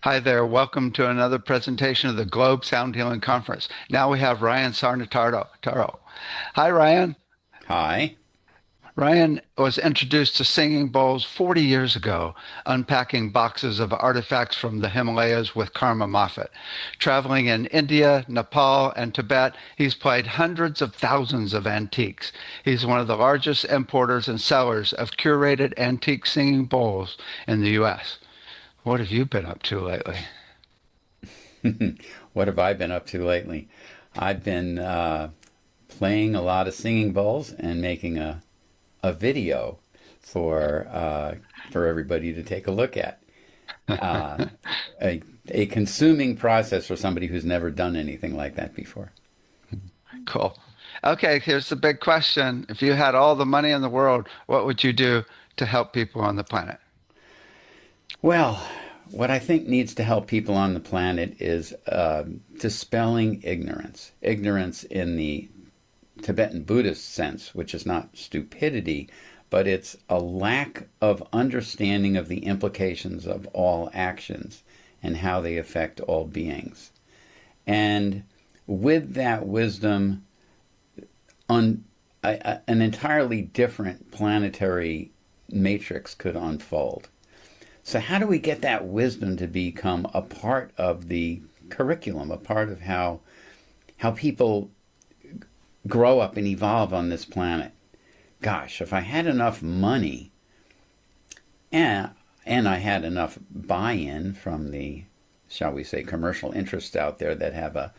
Hi there. Welcome to another presentation of the Globe Sound Healing Conference. Now we have Ryan Sarnitaro. Hi, Ryan. Hi. Ryan was introduced to singing bowls 40 years ago, unpacking boxes of artifacts from the Himalayas with Karma Moffett. Traveling in India, Nepal, and Tibet, he's played hundreds of thousands of antiques. He's one of the largest importers and sellers of curated antique singing bowls in the U.S. What have you been up to lately? What have I been up to lately? I've been playing a lot of singing bowls and making a video for everybody to take a look at. A consuming process for somebody who's never done anything like that before. Cool. Okay, here's the big question. If you had all the money in the world, what would you do to help people on the planet? Well, what I think needs to help people on the planet is dispelling ignorance. Ignorance in the Tibetan Buddhist sense, which is not stupidity, but it's a lack of understanding of the implications of all actions and how they affect all beings. And with that wisdom, an entirely different planetary matrix could unfold. So how do we get that wisdom to become a part of the curriculum, a part of how people grow up and evolve on this planet? Gosh, if I had enough money and I had enough buy-in from the, shall we say, commercial interests out there that have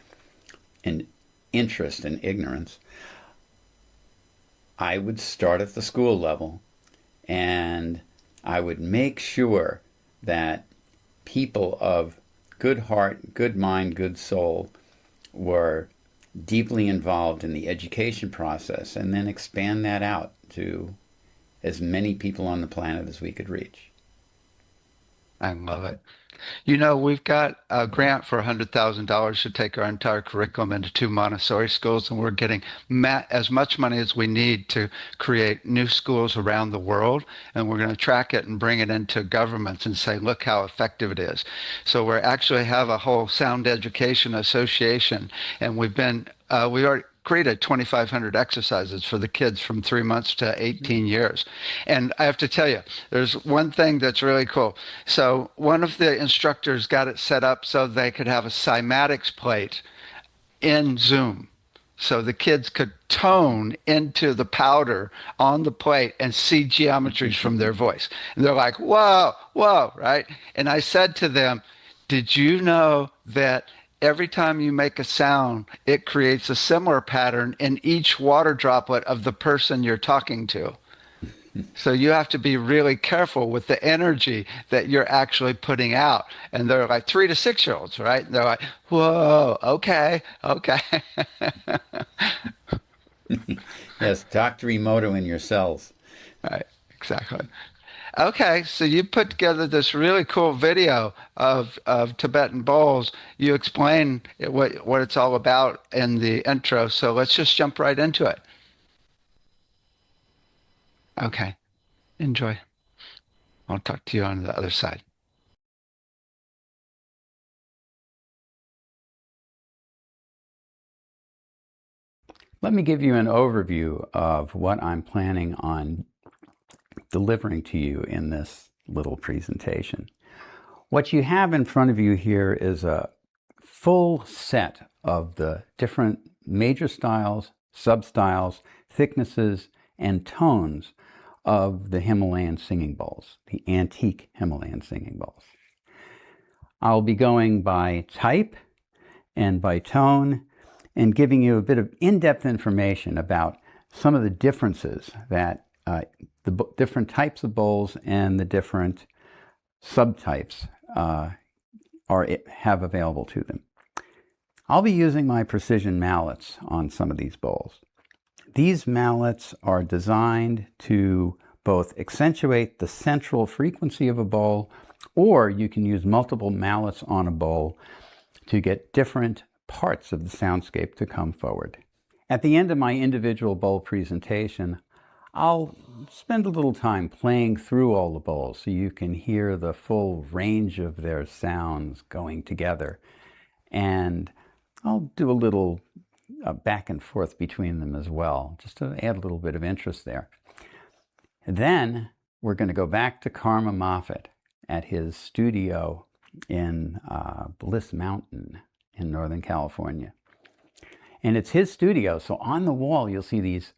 an interest in ignorance, I would start at the school level and I would make sure that people of good heart, good mind, good soul were deeply involved in the education process, and then expand that out to as many people on the planet as we could reach. I love it. You know, we've got a grant for $100,000 to take our entire curriculum into 2 Montessori schools, and we're getting as much money as we need to create new schools around the world. And we're going to track it and bring it into governments and say, look how effective it is. So we actually have a whole sound education association, and we already created 2,500 exercises for the kids from 3 months to 18 years. And I have to tell you, there's one thing that's really cool. So one of the instructors got it set up so they could have a cymatics plate in Zoom. So the kids could tone into the powder on the plate and see geometries from their voice. And they're like, whoa, whoa, right? And I said to them, did you know that every time you make a sound, it creates a similar pattern in each water droplet of the person you're talking to? So you have to be really careful with the energy that you're actually putting out. And they're like 3 to 6-year-olds, right? And they're like, whoa, okay. Yes, Dr. Emoto in your cells. Right, exactly. Okay, so you put together this really cool video of Tibetan bowls. You explain what it's all about in the intro, so let's just jump right into it. Okay, enjoy. I'll talk to you on the other side. Let me give you an overview of what I'm planning on delivering to you in this little presentation. What you have in front of you here is a full set of the different major styles, sub-styles, thicknesses, and tones of the Himalayan singing bowls, the antique Himalayan singing bowls. I'll be going by type and by tone and giving you a bit of in-depth information about some of the differences that the different types of bowls and the different subtypes have available to them. I'll be using my precision mallets on some of these bowls. These mallets are designed to both accentuate the central frequency of a bowl, or you can use multiple mallets on a bowl to get different parts of the soundscape to come forward. At the end of my individual bowl presentation, I'll spend a little time playing through all the bowls so you can hear the full range of their sounds going together. And I'll do a little back and forth between them as well, just to add a little bit of interest there. And then we're going to go back to Karma Moffett at his studio in Bliss Mountain in Northern California. And it's his studio, so on the wall you'll see these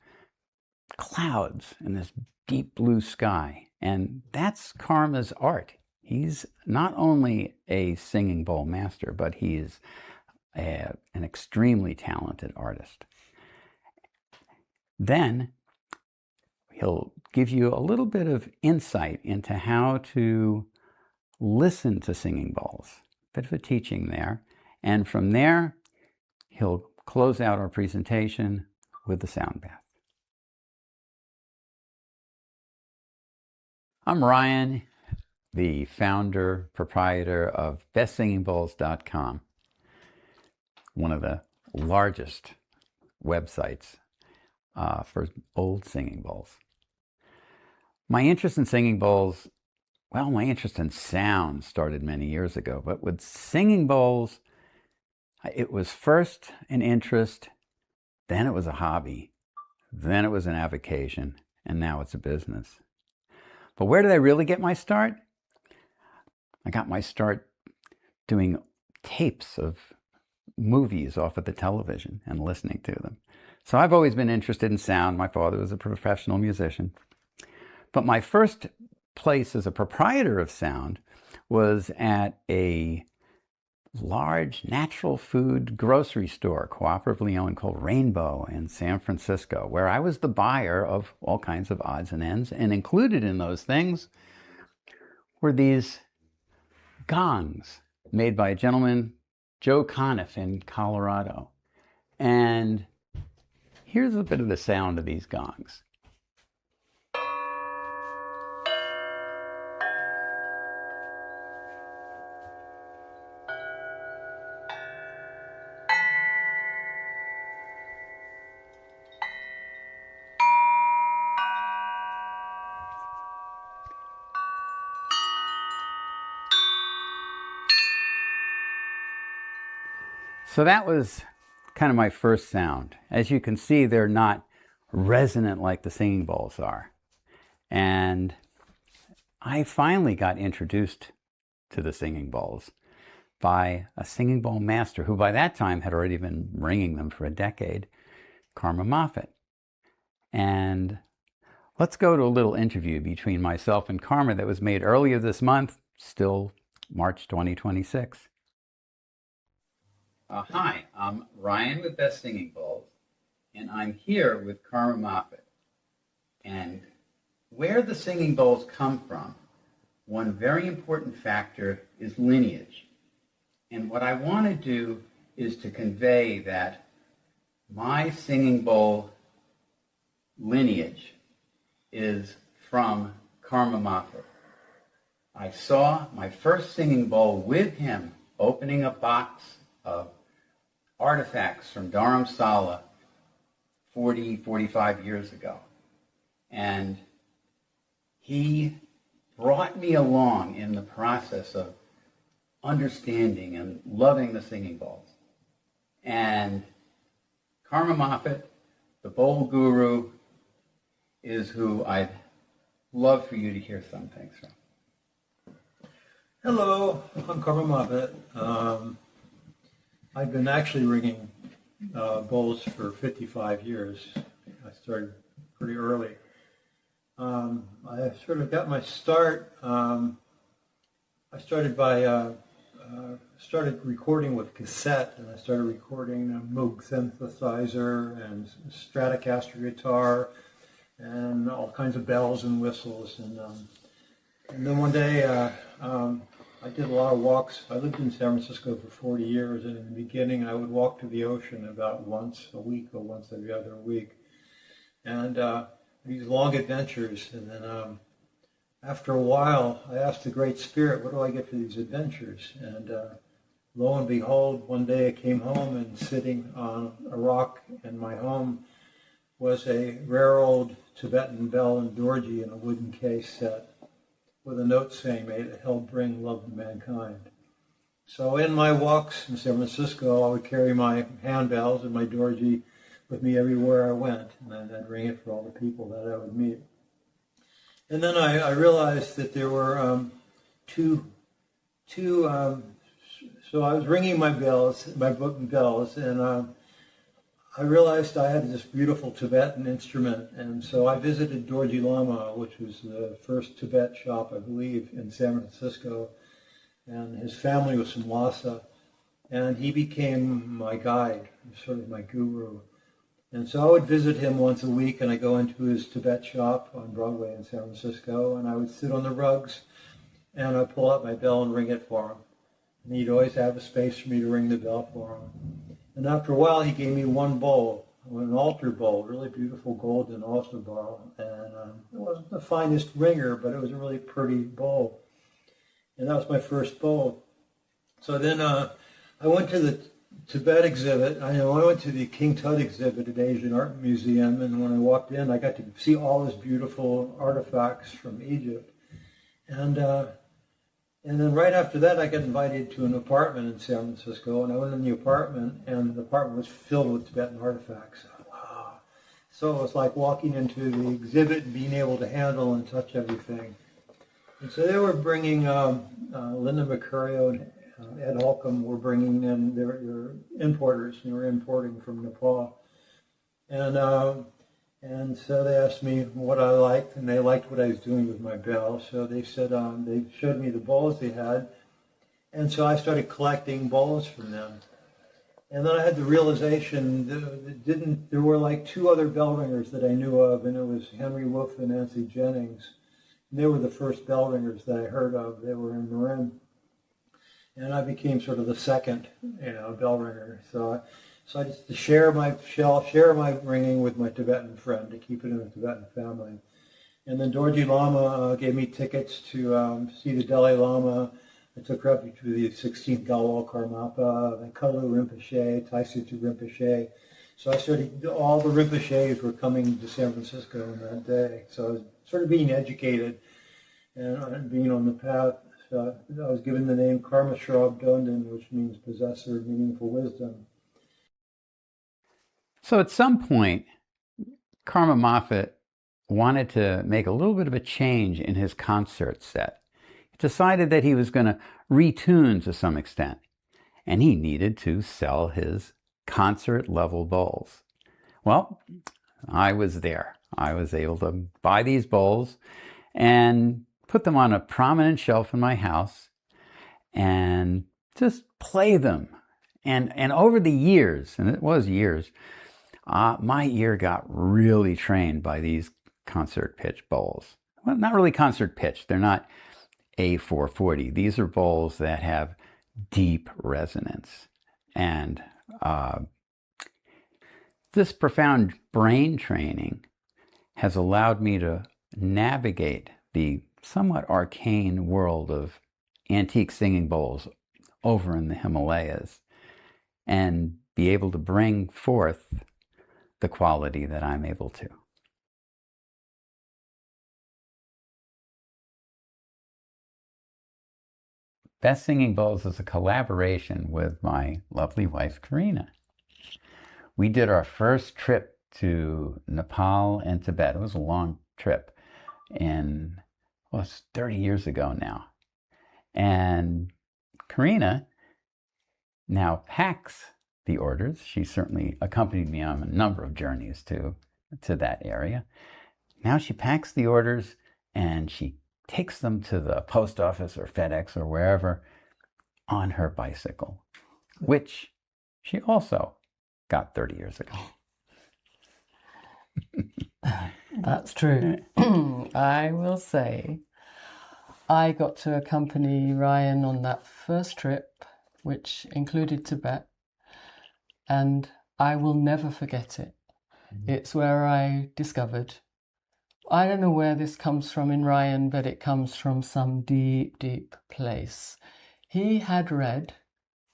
clouds and this deep blue sky. And that's Karma's art. He's not only a singing bowl master, but he's an extremely talented artist. Then he'll give you a little bit of insight into how to listen to singing bowls. A bit of a teaching there. And from there, he'll close out our presentation with the sound bath. I'm Ryan, the founder, proprietor of bestsingingbowls.com, one of the largest websites for old singing bowls. My interest in singing bowls, well, my interest in sound started many years ago, but with singing bowls, it was first an interest, then it was a hobby, then it was an avocation, and now it's a business. But where did I really get my start? I got my start doing tapes of movies off of the television and listening to them. So I've always been interested in sound. My father was a professional musician. But my first place as a proprietor of sound was at a large natural food grocery store, cooperatively owned, called Rainbow in San Francisco, where I was the buyer of all kinds of odds and ends. And included in those things were these gongs made by a gentleman, Joe Conniff, in Colorado. And here's a bit of the sound of these gongs. So that was kind of my first sound. As you can see, they're not resonant like the singing bowls are. And I finally got introduced to the singing bowls by a singing bowl master who by that time had already been ringing them for a decade, Karma Moffett. And let's go to a little interview between myself and Karma that was made earlier this month, still March 2026. Hi, I'm Ryan with Best Singing Bowls, and I'm here with Karma Moffett. And where the singing bowls come from, one very important factor is lineage. And what I want to do is to convey that my singing bowl lineage is from Karma Moffett. I saw my first singing bowl with him opening a box of artifacts from Dharamsala 45 years ago. And he brought me along in the process of understanding and loving the singing bowls. And Karma Moffett, the bowl guru, is who I'd love for you to hear some things from. Hello, I'm Karma Moffett. I've been actually ringing bowls for 55 years. I started pretty early. I sort of got my start. I started recording with cassette, and I started recording a Moog synthesizer and Stratocaster guitar and all kinds of bells and whistles. And then one day, I did a lot of walks. I lived in San Francisco for 40 years, and in the beginning I would walk to the ocean about once a week or once every other week. And these long adventures, and then after a while I asked the Great Spirit, what do I get for these adventures? And lo and behold, one day I came home, and sitting on a rock in my home was a rare old Tibetan bell and dorji in a wooden case set with a note saying, "May it help bring love to mankind." So in my walks in San Francisco, I would carry my handbells and my dorji with me everywhere I went, and then I'd ring it for all the people that I would meet. And then I realized that there were so I was ringing my bells, my book and bells, and I realized I had this beautiful Tibetan instrument, and so I visited Dorji Lama, which was the first Tibet shop, I believe, in San Francisco, and his family was from Lhasa, and he became my guide, sort of my guru. And so I would visit him once a week, and I go into his Tibet shop on Broadway in San Francisco, and I would sit on the rugs, and I'd pull out my bell and ring it for him. And he'd always have a space for me to ring the bell for him. And after a while, he gave me one bowl, an altar bowl, really beautiful golden altar bowl. And it wasn't the finest ringer, but it was a really pretty bowl. And that was my first bowl. So then I went to the Tibet exhibit. I went to the King Tut exhibit at Asian Art Museum, and when I walked in, I got to see all these beautiful artifacts from Egypt. And then right after that, I got invited to an apartment in San Francisco, and I went in the apartment, and the apartment was filled with Tibetan artifacts. Wow. So it was like walking into the exhibit and being able to handle and touch everything. And so they were bringing, Linda Mercurio and Ed Holcomb were bringing in their importers, and they were importing from Nepal. And so they asked me what I liked, and they liked what I was doing with my bell. So they said, they showed me the bowls they had. And so I started collecting bowls from them. And then I had the realization that there were like two other bell ringers that I knew of, and it was Henry Wolf and Nancy Jennings. And they were the first bell ringers that I heard of. They were in Marin. And I became sort of the second, bell ringer. So I just to share my ringing with my Tibetan friend, to keep it in the Tibetan family. And then Dorji Lama gave me tickets to see the Dalai Lama. I took her up to the 16th Galwal Karmapa, then Kalu Rinpoche, Taisutu Rinpoche. So I started, all the Rinpoches were coming to San Francisco on that day. So I was sort of being educated and being on the path. So I was given the name Karma Shrab Donden, which means possessor of meaningful wisdom. So at some point, Karma Moffett wanted to make a little bit of a change in his concert set. He decided that he was going to retune to some extent, and he needed to sell his concert-level bowls. Well, I was there. I was able to buy these bowls and put them on a prominent shelf in my house and just play them. And over the years, and it was years, my ear got really trained by these concert pitch bowls. Well, not really concert pitch. They're not A440. These are bowls that have deep resonance. And this profound brain training has allowed me to navigate the somewhat arcane world of antique singing bowls over in the Himalayas and be able to bring forth the quality that I'm able to. Best Singing Bowls is a collaboration with my lovely wife, Karina. We did our first trip to Nepal and Tibet. It was a long trip, and it's 30 years ago now. And Karina now packs the orders. She certainly accompanied me on a number of journeys to that area. Now she packs the orders and she takes them to the post office or FedEx or wherever on her bicycle, which she also got 30 years ago. That's true. I will say I got to accompany Ryan on that first trip, which included Tibet, and I will never forget it. It's where I discovered, I don't know where this comes from in Ryan, but it comes from some deep, deep place. He had read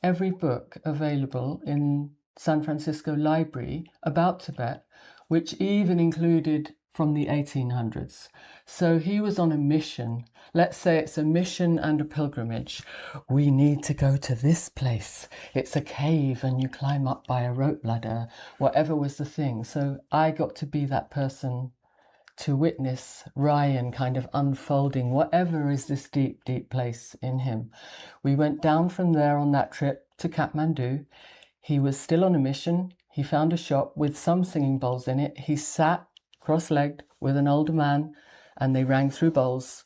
every book available in San Francisco Library about Tibet, which even included from the 1800s. So he was on a mission. Let's say it's a mission and a pilgrimage. We need to go to this place. It's a cave and you climb up by a rope ladder, whatever was the thing. So I got to be that person to witness Ryan kind of unfolding whatever is this deep, deep place in him. We went down from there on that trip to Kathmandu. He was still on a mission. He found a shop with some singing bowls in it. He sat cross-legged with an older man and they rang through bowls.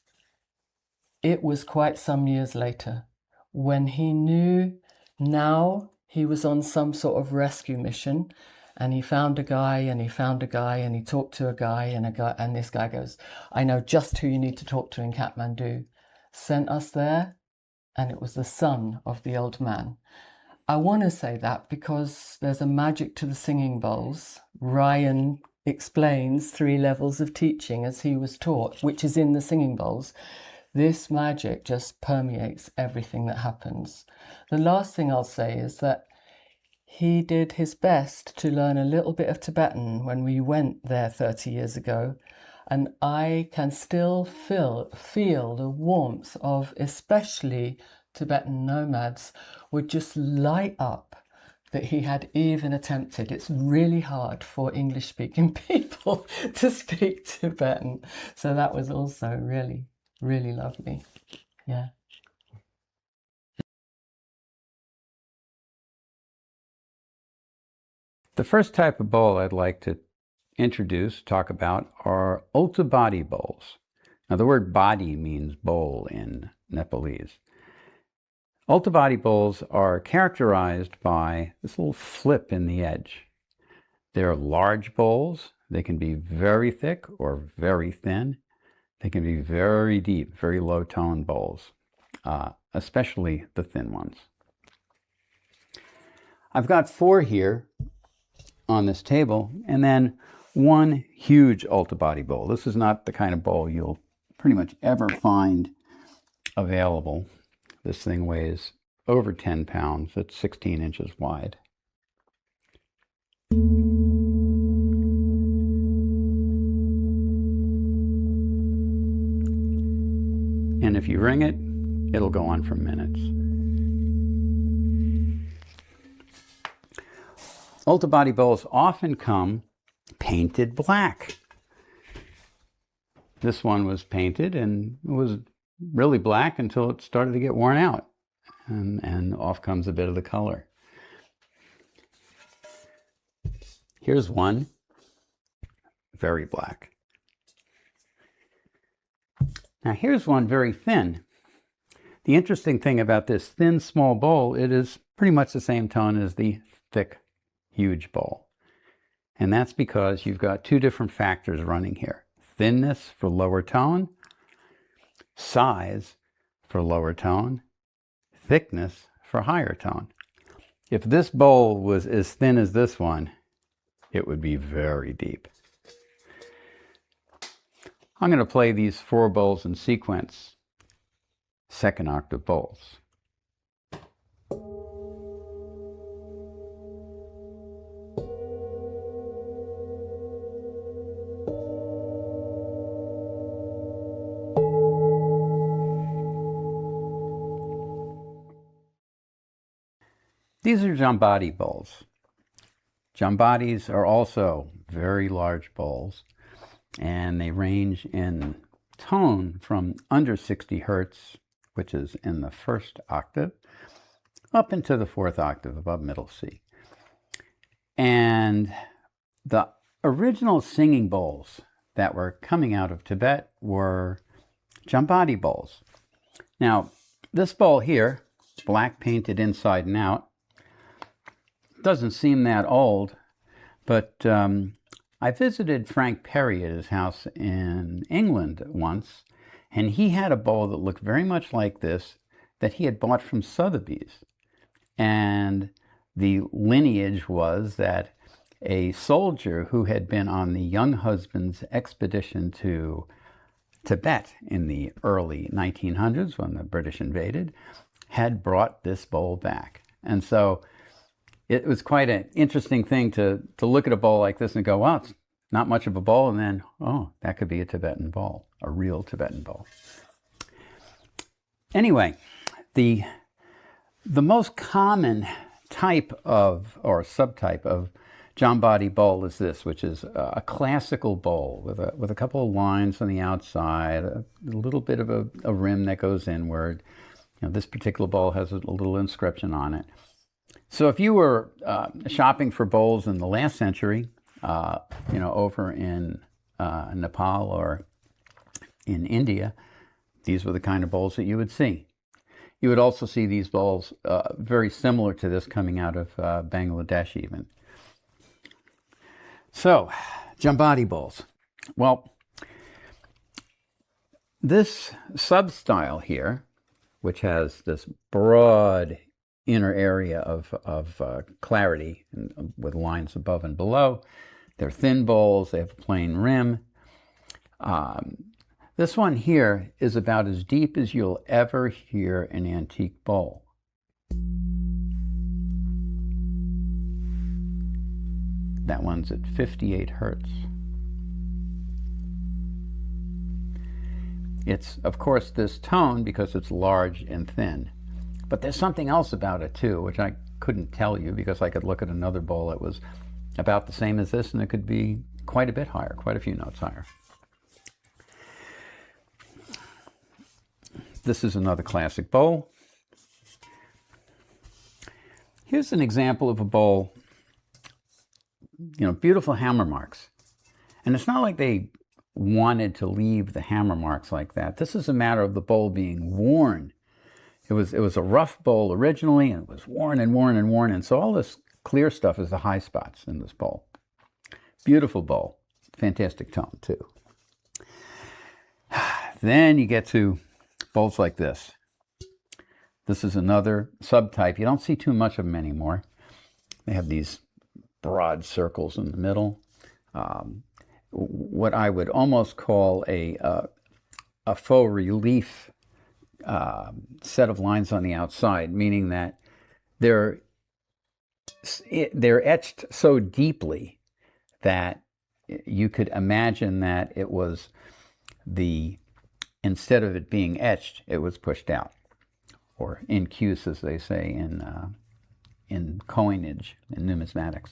It was quite some years later when he knew now he was on some sort of rescue mission, and he found a guy and he found a guy and he talked to a guy, and this guy goes, I know just who you need to talk to in Kathmandu. Sent us there, and it was the son of the old man. I want to say that because there's a magic to the singing bowls. Ryan explains 3 levels of teaching as he was taught, which is in the singing bowls. This magic just permeates everything that happens. The last thing I'll say is that he did his best to learn a little bit of Tibetan when we went there 30 years ago, and I can still feel the warmth of especially Tibetan nomads would just light up that he had even attempted. It's really hard for English-speaking people to speak Tibetan. So that was also really, really lovely. Yeah. The first type of bowl I'd like to talk about, are ulta-body bowls. Now the word body means bowl in Nepalese. Ulta-body bowls are characterized by this little flip in the edge. They're large bowls. They can be very thick or very thin. They can be very deep, very low-tone bowls, especially the thin ones. I've got 4 here on this table, and then 1 huge ulta-body bowl. This is not the kind of bowl you'll pretty much ever find available. This thing weighs over 10 pounds. It's 16 inches wide. And if you ring it, it'll go on for minutes. Ulta-body bowls often come painted black. This one was painted and was really black until it started to get worn out, and off comes a bit of the color. Here's one, very black. Now here's one very thin. The interesting thing about this thin, small bowl, it is pretty much the same tone as the thick, huge bowl. And that's because you've got 2 different factors running here. Thinness for lower tone, size for lower tone, thickness for higher tone. If this bowl was as thin as this one, it would be very deep. I'm going to play these 4 bowls in sequence, 2nd octave bowls. These are jambadi bowls. Jambadis are also very large bowls, and they range in tone from under 60 hertz, which is in the 1st octave, up into the 4th octave above middle C. And the original singing bowls that were coming out of Tibet were jambadi bowls. Now, this bowl here, black painted inside and out, doesn't seem that old, but I visited Frank Perry at his house in England once, and he had a bowl that looked very much like this that he had bought from Sotheby's. And the lineage was that a soldier who had been on the young husband's expedition to Tibet in the early 1900s when the British invaded had brought this bowl back. And so it was quite an interesting thing to look at a bowl like this and go, wow, not much of a bowl, and then, oh, that could be a Tibetan bowl, a real Tibetan bowl. Anyway, the most common type of, or subtype of Jambadi bowl is this, which is a classical bowl with a couple of lines on the outside, a little bit of a rim that goes inward. This particular bowl has a little inscription on it. So if you were shopping for bowls in the last century, over in Nepal or in India, these were the kind of bowls that you would see. You would also see these bowls very similar to this coming out of Bangladesh even. So, Jambadi bowls. Well, this sub-style here, which has this broad inner area of clarity with lines above and below, they're thin bowls, they have a plain rim. This one here is about as deep as you'll ever hear an antique bowl. That one's at 58 hertz. It's, of course, this tone because it's large and thin. But there's something else about it, too, which I couldn't tell you because I could look at another bowl that was about the same as this, and it could be quite a bit higher, quite a few notes higher. This is another classic bowl. Here's an example of a bowl, beautiful hammer marks. And it's not like they wanted to leave the hammer marks like that. This is a matter of the bowl being worn. It was a rough bowl originally, and it was worn and worn and worn. And so all this clear stuff is the high spots in this bowl. Beautiful bowl. Fantastic tone, too. Then you get to bowls like this. This is another subtype. You don't see too much of them anymore. They have these broad circles in the middle. What I would almost call a faux relief set of lines on the outside, meaning that they're etched so deeply that you could imagine that it was instead of it being etched, it was pushed out, or incuse, as they say in coinage, in numismatics.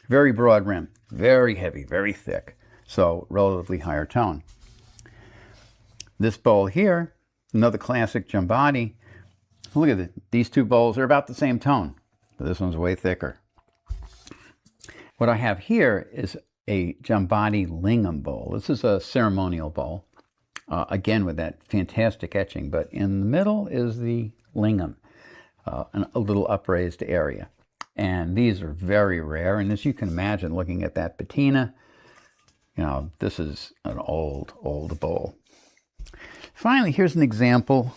Very broad rim, very heavy, very thick, so relatively higher tone. This bowl here, another classic Jambadi. Look at it. These two bowls are about the same tone, but this one's way thicker. What I have here is a Jambadi lingam bowl. This is a ceremonial bowl, again with that fantastic etching, but in the middle is the lingam, a little upraised area. And these are very rare, and as you can imagine, looking at that patina, this is an old bowl. Finally, here's an example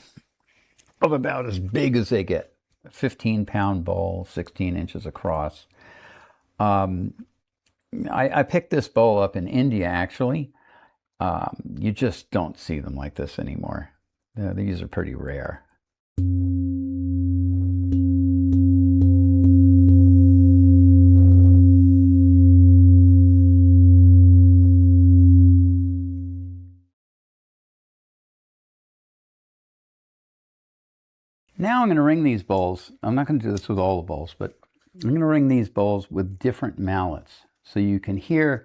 of about as big as they get. A 15-pound bowl, 16 inches across. I picked this bowl up in India, actually. You just don't see them like this anymore. These are pretty rare. Now I'm going to ring these bowls. I'm not going to do this with all the bowls, but I'm going to ring these bowls with different mallets so you can hear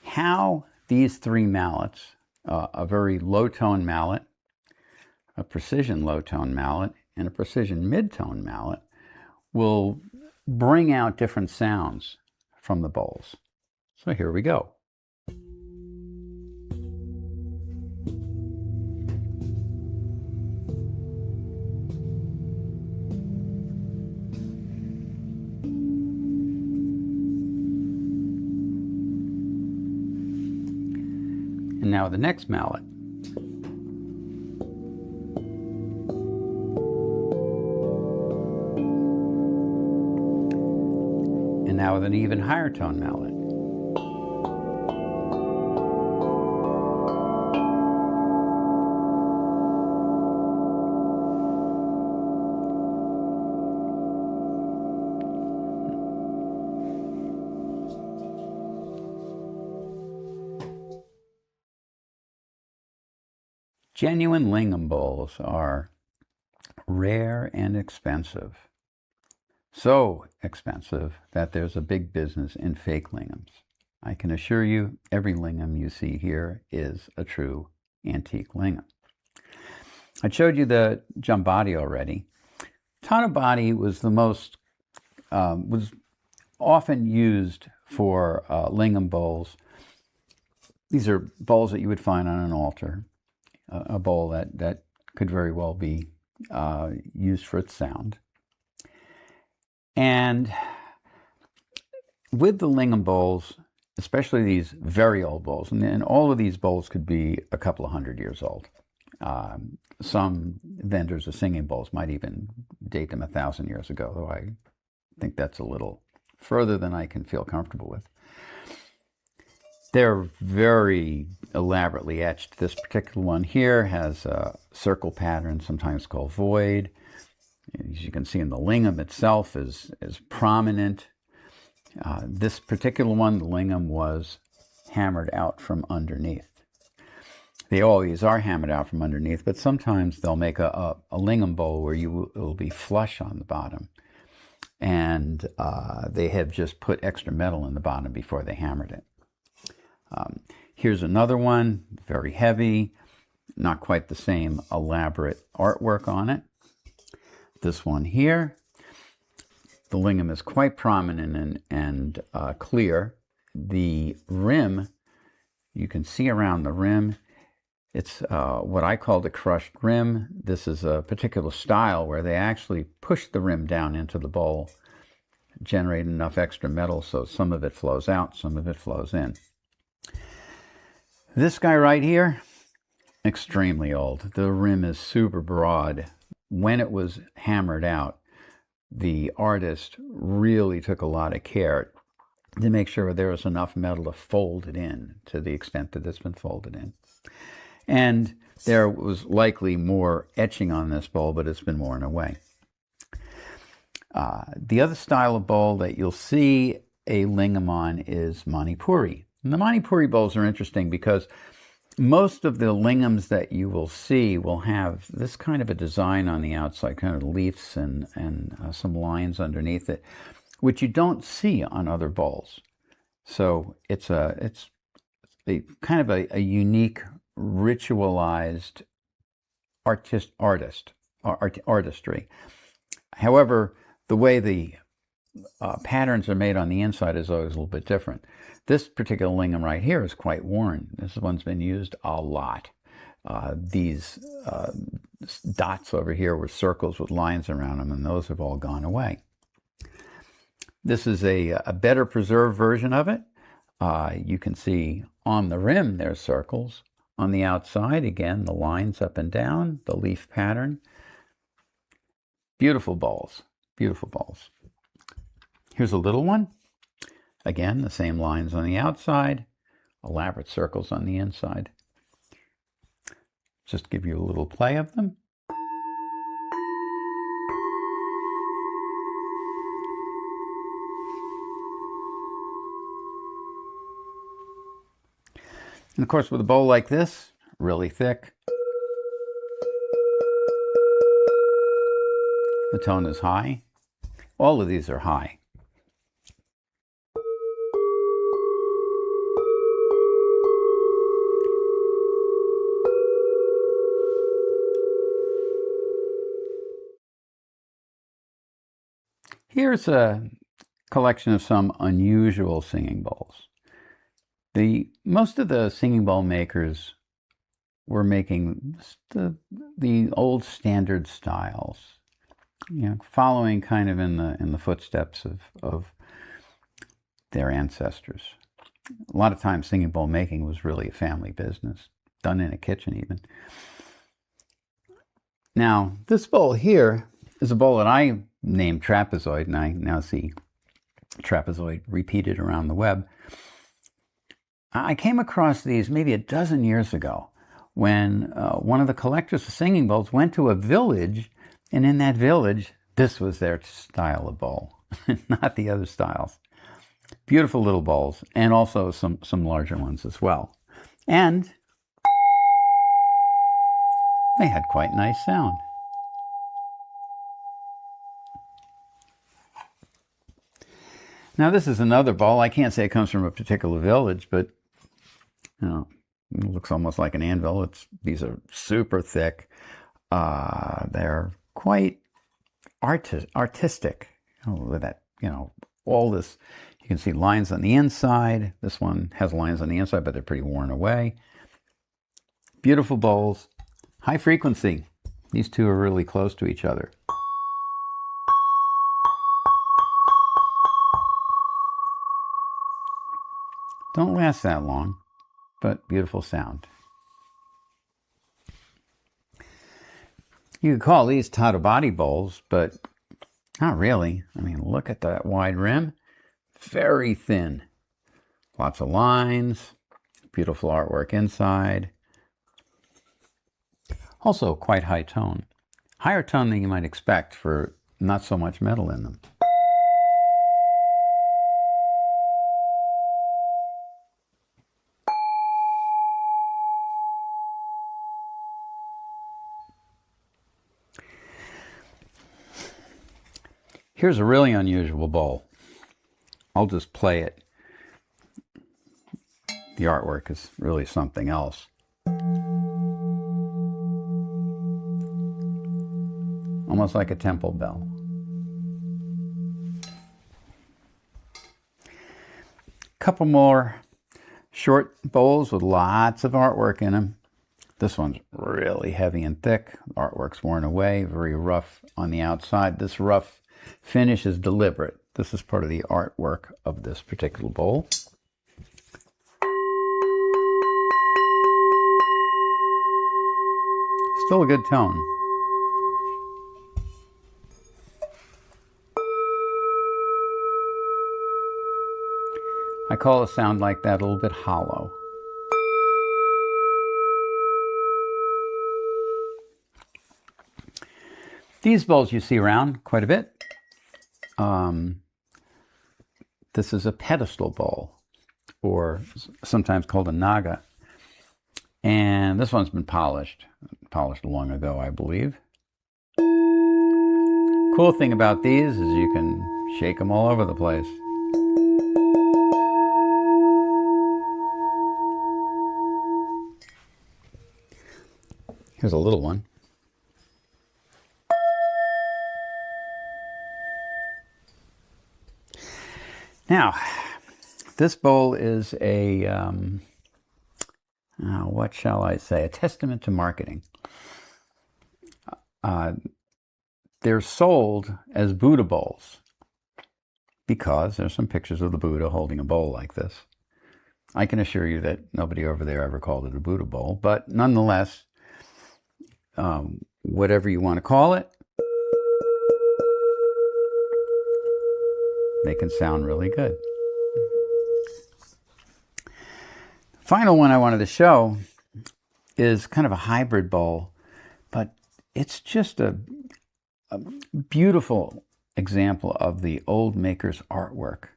how these three mallets, a very low-tone mallet, a precision low-tone mallet, and a precision mid-tone mallet, will bring out different sounds from the bowls. So here we go. And now the next mallet. And now with an even higher tone mallet. Genuine lingam bowls are rare and expensive. So expensive that there's a big business in fake lingams. I can assure you, every lingam you see here is a true antique lingam. I showed you the Jambadi already. Tanabadi was the most, was often used for lingam bowls. These are bowls that you would find on an altar, a bowl that could very well be used for its sound. And with the lingam bowls, especially these very old bowls, and all of these bowls could be a couple of 100 years old. Some vendors of singing bowls might even date them 1,000 years ago, though I think that's a little further than I can feel comfortable with. They're very elaborately etched. This particular one here has a circle pattern, sometimes called void. As you can see in the lingam itself is prominent. This particular one, the lingam was hammered out from underneath. They always are hammered out from underneath, but sometimes they'll make a lingam bowl where it will be flush on the bottom. And they have just put extra metal in the bottom before they hammered it. Here's another one, very heavy, not quite the same elaborate artwork on it. This one here, the lingam is quite prominent and clear. The rim, you can see around the rim, it's what I call the crushed rim. This is a particular style where they actually push the rim down into the bowl, generate enough extra metal so some of it flows out, some of it flows in. This guy right here, extremely old. The rim is super broad. When it was hammered out, the artist really took a lot of care to make sure there was enough metal to fold it in to the extent that it's been folded in. And there was likely more etching on this bowl, but it's been worn away. The other style of bowl that you'll see a lingam on is Manipuri. And the Manipuri bowls are interesting because most of the lingams that you will see will have this kind of a design on the outside, kind of leaves and some lines underneath it, which you don't see on other bowls. So it's a kind of a unique, ritualized artistry. However, the way the patterns are made on the inside is always a little bit different. This particular lingam right here is quite worn. This one's been used a lot. These dots over here were circles with lines around them, and those have all gone away. This is a better preserved version of it. You can see on the rim there's circles. On the outside, again, the lines up and down, the leaf pattern. Beautiful bowls, beautiful bowls. Here's a little one. Again, the same lines on the outside, elaborate circles on the inside. Just give you a little play of them. And of course, with a bowl like this, really thick, the tone is high. All of these are high. Here's a collection of some unusual singing bowls. Most of the singing bowl makers were making the old standard styles, following kind of in the footsteps of their ancestors. A lot of times singing bowl making was really a family business, done in a kitchen even. Now, this bowl here is a bowl that I named trapezoid, and I now see trapezoid repeated around the web. I came across these maybe a dozen years ago when one of the collectors of singing bowls went to a village, and in that village, this was their style of bowl, not the other styles. Beautiful little bowls, and also some larger ones as well. And They had quite nice sound. Now this is another bowl. I can't say it comes from a particular village, but you know, it looks almost like an anvil. These are super thick. They're quite artistic. With that, all this, you can see lines on the inside. This one has lines on the inside, but they're pretty worn away. Beautiful bowls, high frequency. These two are really close to each other. Don't last that long, but beautiful sound. You could call these Tibetan bowls, but not really. I mean, look at that wide rim. Very thin. Lots of lines. Beautiful artwork inside. Also quite high tone. Higher tone than you might expect for not so much metal in them. Here's a really unusual bowl. I'll just play it. The artwork is really something else. Almost like a temple bell. Couple more short bowls with lots of artwork in them. This one's really heavy and thick. The artwork's worn away, very rough on the outside. This rough finish is deliberate. This is part of the artwork of this particular bowl. Still a good tone. I call a sound like that a little bit hollow. These bowls you see around quite a bit. This is a pedestal bowl, or sometimes called a naga. And this one's been polished long ago, I believe. Cool thing about these is you can shake them all over the place. Here's a little one. Now, this bowl is a, what shall I say, a testament to marketing. They're sold as Buddha bowls because there's some pictures of the Buddha holding a bowl like this. I can assure you that nobody over there ever called it a Buddha bowl, but nonetheless, whatever you want to call it, they can sound really good. Final one I wanted to show is kind of a hybrid bowl, but it's just a beautiful example of the old maker's artwork.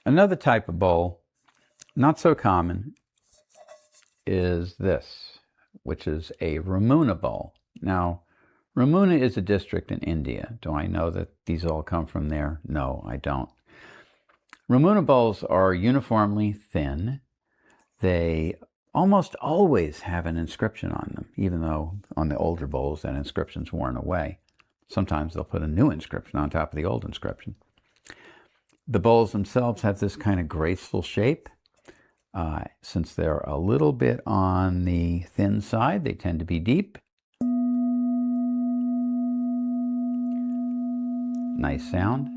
Another type of bowl, not so common, is this, which is a Ramuna bowl. Now, Ramuna is a district in India. Do I know that these all come from there? No, I don't. Ramuna bowls are uniformly thin. They almost always have an inscription on them, even though on the older bowls that inscription's worn away. Sometimes they'll put a new inscription on top of the old inscription. The bowls themselves have this kind of graceful shape. Since they're a little bit on the thin side, they tend to be deep. Nice sound.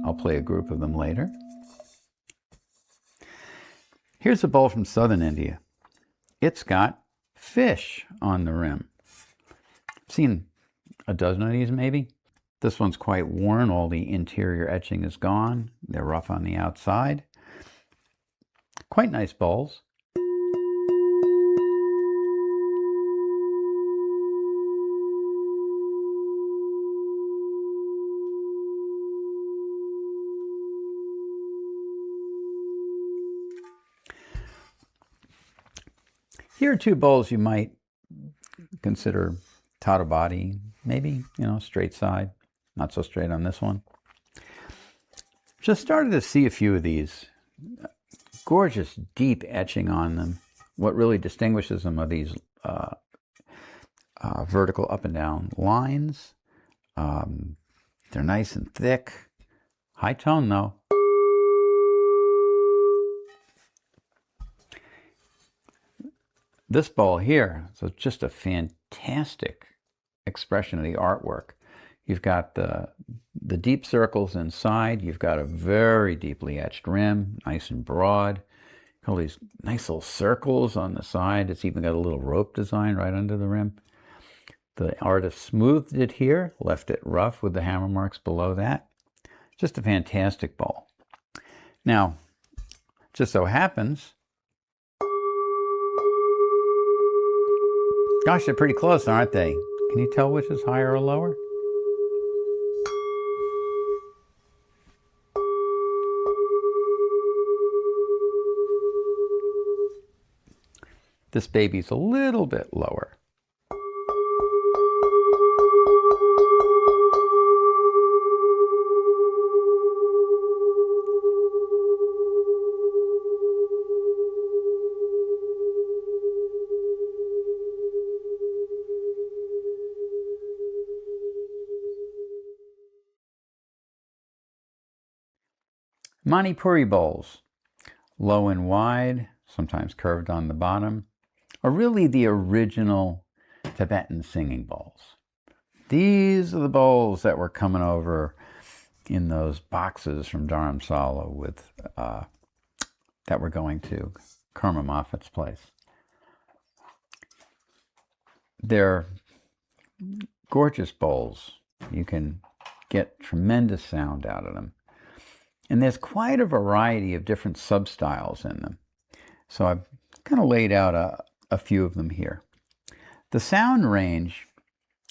I'll play a group of them later. Here's a bowl from southern India. It's got fish on the rim. I've seen a dozen of these maybe. This one's quite worn. All the interior etching is gone. They're rough on the outside. Quite nice bowls. Here are two bowls you might consider Tata body, maybe, straight side, not so straight on this one. Just started to see a few of these. Gorgeous deep etching on them. What really distinguishes them are these vertical up and down lines. They're nice and thick. High tone though. This bowl here, so it's just a fantastic expression of the artwork. You've got the deep circles inside. You've got a very deeply etched rim, nice and broad. All these nice little circles on the side. It's even got a little rope design right under the rim. The artist smoothed it here, left it rough with the hammer marks below that. Just a fantastic bowl. Now, just so happens, gosh, they're pretty close, aren't they? Can you tell which is higher or lower? This baby's a little bit lower. Manipuri bowls, low and wide, sometimes curved on the bottom, are really the original Tibetan singing bowls. These are the bowls that were coming over in those boxes from Dharamsala with that were going to Karma Moffett's place. They're gorgeous bowls. You can get tremendous sound out of them. And there's quite a variety of different sub-styles in them. So I've kind of laid out a few of them here. The sound range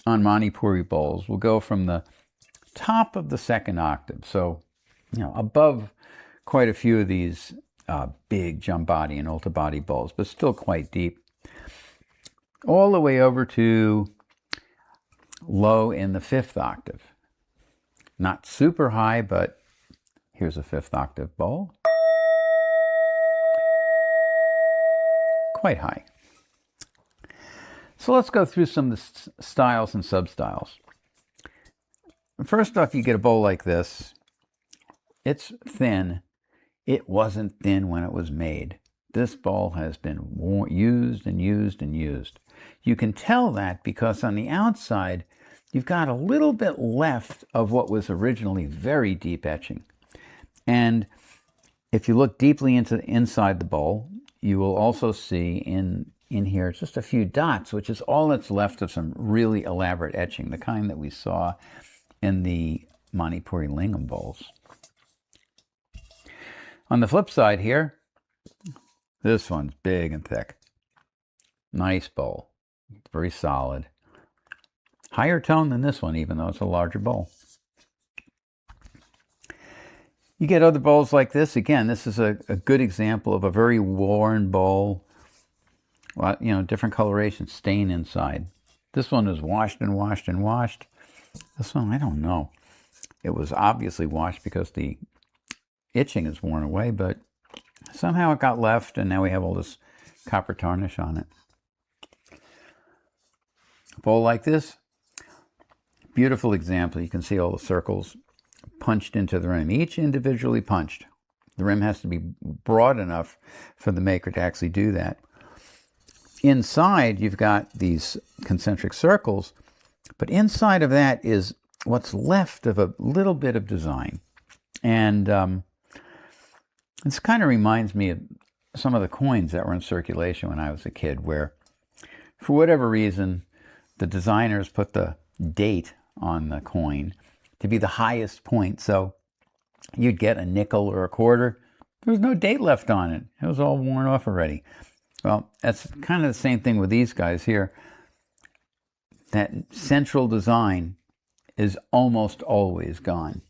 on Manipuri bowls will go from the top of the second octave, so above quite a few of these big Jambadi and Ultabadi bowls, but still quite deep, all the way over to low in the fifth octave. Not super high, but here's a fifth octave bowl. Quite high. So let's go through some of the styles and sub-styles. First off, you get a bowl like this. It's thin. It wasn't thin when it was made. This bowl has been used and used and used. You can tell that because on the outside, you've got a little bit left of what was originally very deep etching. And if you look deeply into inside the bowl, you will also see in here just a few dots, which is all that's left of some really elaborate etching, the kind that we saw in the Manipuri lingam bowls. On the flip side here, this one's big and thick. Nice bowl, very solid. Higher tone than this one, even though it's a larger bowl. You get other bowls like this. Again, this is a good example of a very worn bowl. Different coloration, stain inside. This one is washed and washed and washed. This one, I don't know. It was obviously washed because the itching is worn away, but somehow it got left, and now we have all this copper tarnish on it. A bowl like this, beautiful example. You can see all the circles punched into the rim, each individually punched. The rim has to be broad enough for the maker to actually do that. Inside, you've got these concentric circles, but inside of that is what's left of a little bit of design. And this kind of reminds me of some of the coins that were in circulation when I was a kid, where for whatever reason, the designers put the date on the coin to be the highest point. So you'd get a nickel or a quarter. There was no date left on it. It was all worn off already. Well, that's kind of the same thing with these guys here. That central design is almost always gone.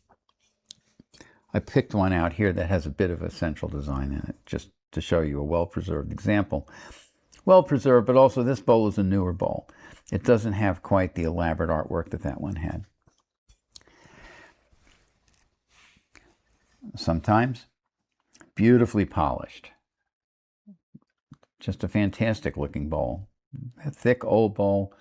I picked one out here that has a bit of a central design in it, just to show you a well-preserved example. well preserved, but also this bowl is a newer bowl. It doesn't have quite the elaborate artwork that that one had. Sometimes beautifully polished. Just a fantastic looking bowl. A thick old bowl.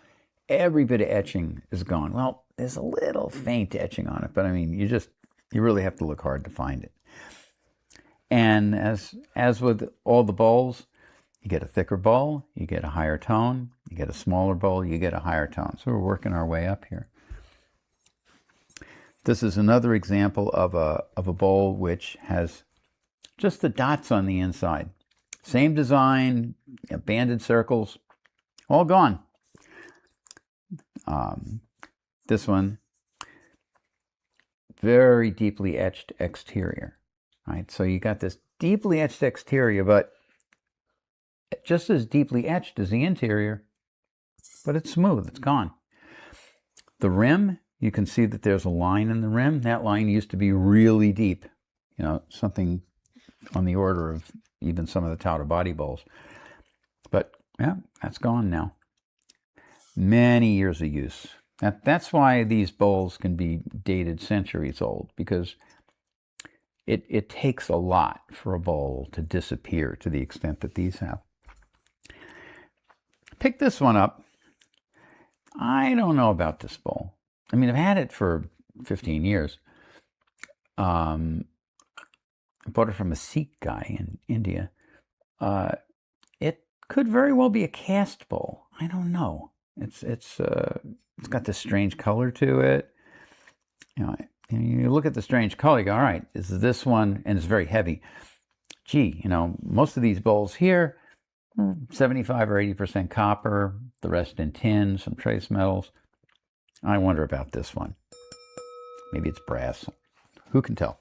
Every bit of etching is gone. Well, there's a little faint etching on it, but I mean, you really have to look hard to find it. And as with all the bowls, you get a thicker bowl, you get a higher tone, you get a smaller bowl, you get a higher tone. So we're working our way up here. This is another example of a bowl which has just the dots on the inside. Same design, banded circles, all gone. This one, very deeply etched exterior. Right? So you got this deeply etched exterior, but just as deeply etched as the interior, but it's smooth, it's gone. The rim, you can see that there's a line in the rim. That line used to be really deep, you know, something on the order of even some of the Tauta body bowls. But yeah, that's gone now. Many years of use. That's why these bowls can be dated centuries old, because it takes a lot for a bowl to disappear to the extent that these have. Pick this one up. I don't know about this bowl. I mean, I've had it for 15 years. I bought it from a Sikh guy in India. It could very well be a cast bowl. I don't know. It's got this strange color to it. You know, you look at the strange color, you go, all right, is this one, and it's very heavy. Gee, you know, most of these bowls here, 75 or 80% copper, the rest in tin, some trace metals. I wonder about this one. Maybe it's brass. Who can tell?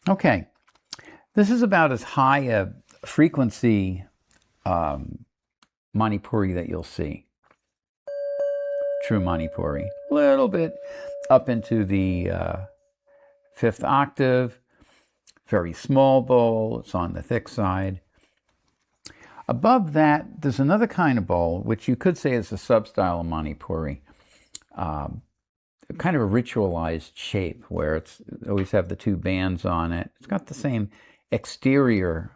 Okay, this is about as high a frequency Manipuri that you'll see. True Manipuri. A little bit up into the 5th octave. Very small bowl. It's on the thick side. Above that, there's another kind of bowl, which you could say is a substyle of Manipuri. Kind of a ritualized shape where it always have the two bands on it. It's got the same exterior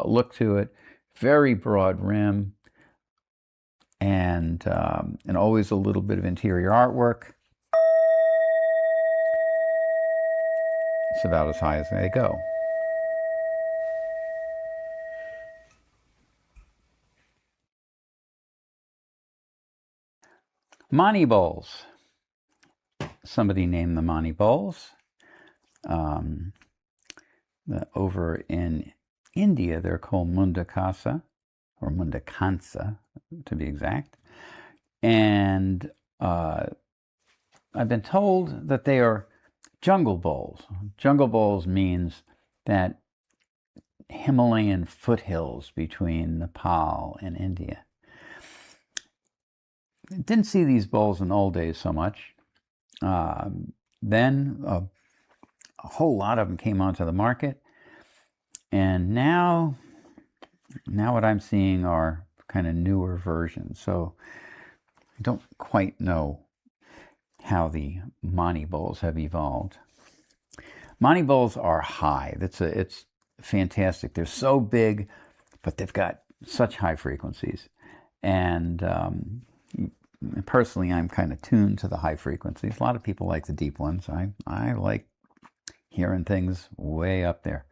look to it. Very broad rim. And always a little bit of interior artwork. It's about as high as they go. Mani bowls. Somebody named the Mani bowls. Over in India, they're called mundakasa, or mundakansa, to be exact. And I've been told that they are jungle bowls. Jungle bowls means that Himalayan foothills between Nepal and India. Didn't see these bowls in the old days so much. Then a whole lot of them came onto the market. And now what I'm seeing are kind of newer versions. So I don't quite know how the Mani bowls have evolved. Mani bowls are high. It's fantastic. They're so big, but they've got such high frequencies. And personally, I'm kind of tuned to the high frequencies. A lot of people like the deep ones. I like hearing things way up there.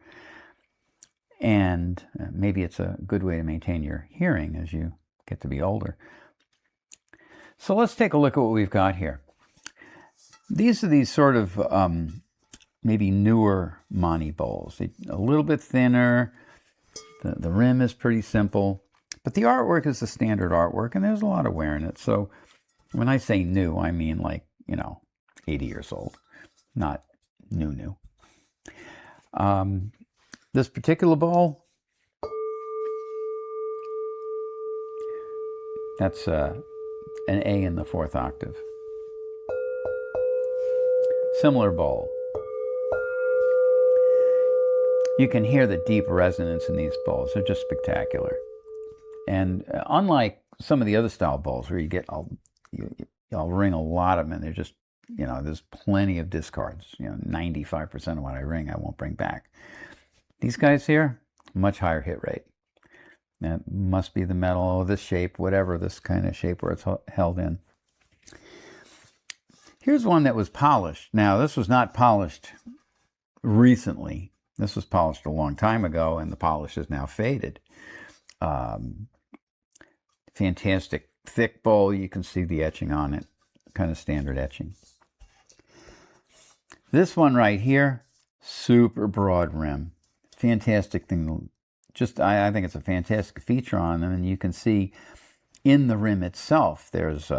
And maybe it's a good way to maintain your hearing as you get to be older. So let's take a look at what we've got here. These are these sort of maybe newer Mani bowls. A little bit thinner. The rim is pretty simple. But the artwork is the standard artwork, and there's a lot of wear in it. So when I say new, I mean like, 80 years old, not new. This particular bowl, that's an A in the 4th octave. Similar bowl. You can hear the deep resonance in these bowls. They're just spectacular. And unlike some of the other style bowls where I'll ring a lot of them and they're just, there's plenty of discards. 95% of what I ring I won't bring back. These guys here, much higher hit rate. That must be the metal, or this shape, whatever, this kind of shape where it's held in. Here's one that was polished. Now, this was not polished recently. This was polished a long time ago, and the polish is now faded. Fantastic thick bowl. You can see the etching on it, kind of standard etching. This one right here, super broad rim. Fantastic thing. I think it's a fantastic feature on them, and you can see in the rim itself, there's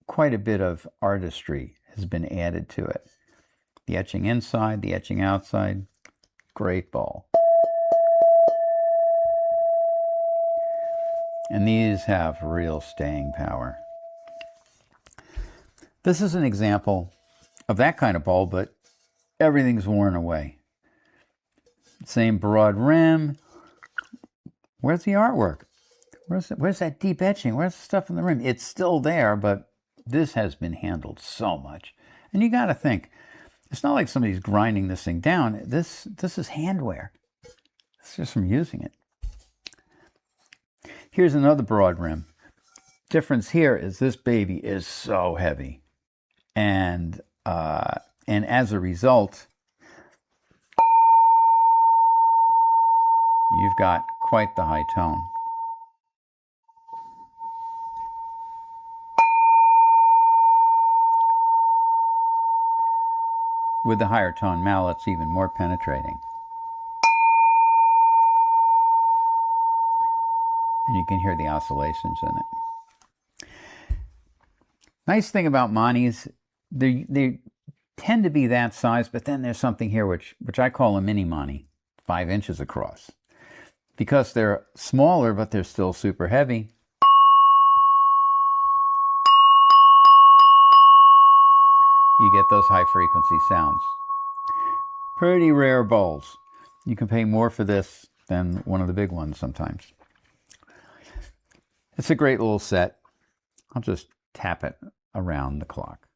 quite a bit of artistry has been added to it. The etching inside, the etching outside, great bowl. And these have real staying power. This is an example of that kind of bowl, but everything's worn away. Same broad rim. Where's the artwork? Where's that deep etching? Where's the stuff in the rim? It's still there, but this has been handled so much. And you got to think, it's not like somebody's grinding this thing down. This is handwear. It's just from using it. Here's another broad rim. Difference here is this baby is so heavy. And as a result, you've got quite the high tone. With the higher tone mallets, even more penetrating. And you can hear the oscillations in it. Nice thing about manis, they tend to be that size, but then there's something here which I call a mini mani, 5 inches across. Because they're smaller, but they're still super heavy. You get those high frequency sounds. Pretty rare bowls. You can pay more for this than one of the big ones sometimes. It's a great little set. I'll just tap it around the clock.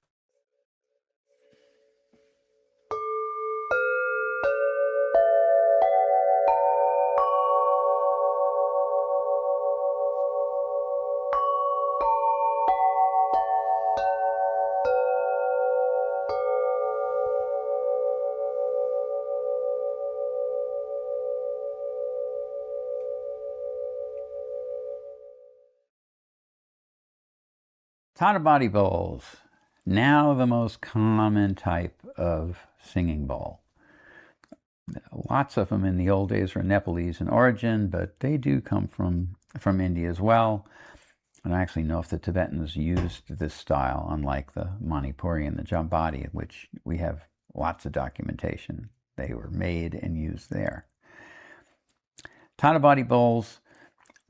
Tata body bowls, now the most common type of singing bowl. Lots of them in the old days were Nepalese in origin, but they do come from India as well. And I actually know if the Tibetans used this style, unlike the Manipuri and the Jambati, which we have lots of documentation. They were made and used there. Tata body bowls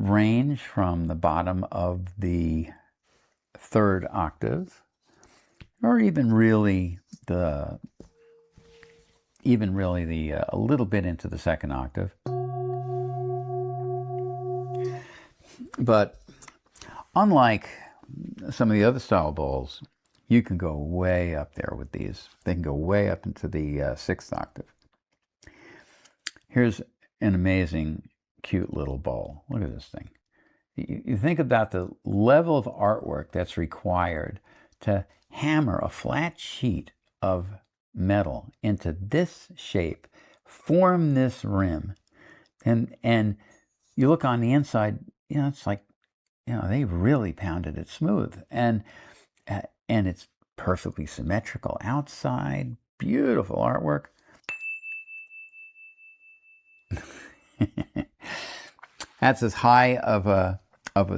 range from the bottom of the 3rd octave, or even really a little bit into the 2nd octave. But unlike some of the other style bowls, you can go way up there with these. They can go way up into the 6th octave. Here's an amazing, cute little bowl. Look at this thing. You think about the level of artwork that's required to hammer a flat sheet of metal into this shape, form this rim, and you look on the inside, it's like, they really pounded it smooth, and it's perfectly symmetrical outside, beautiful artwork. That's as high of a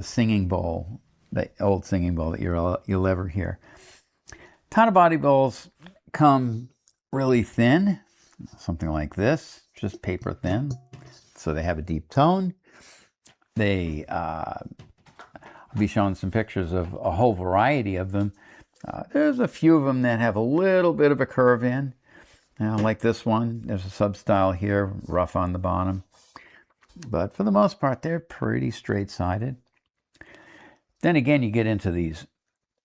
singing bowl, the old singing bowl that you'll ever hear. Tata body bowls come really thin, something like this, just paper thin. So they have a deep tone. I'll be showing some pictures of a whole variety of them. There's a few of them that have a little bit of a curve in. Like this one, there's a sub-style here, rough on the bottom. but for the most part, they're pretty straight-sided. Then again, you get into these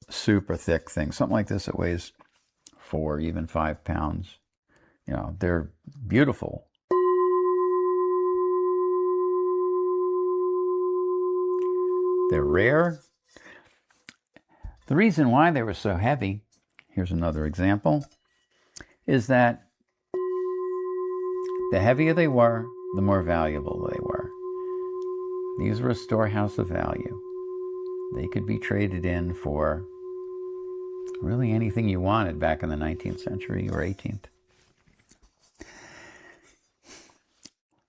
super thick things. Something like this that weighs 4, even 5 pounds. You know, they're beautiful. They're rare. The reason why they were so heavy, here's another example, is that the heavier they were, the more valuable they were. These were a storehouse of value. They could be traded in for really anything you wanted back in the 19th century or 18th.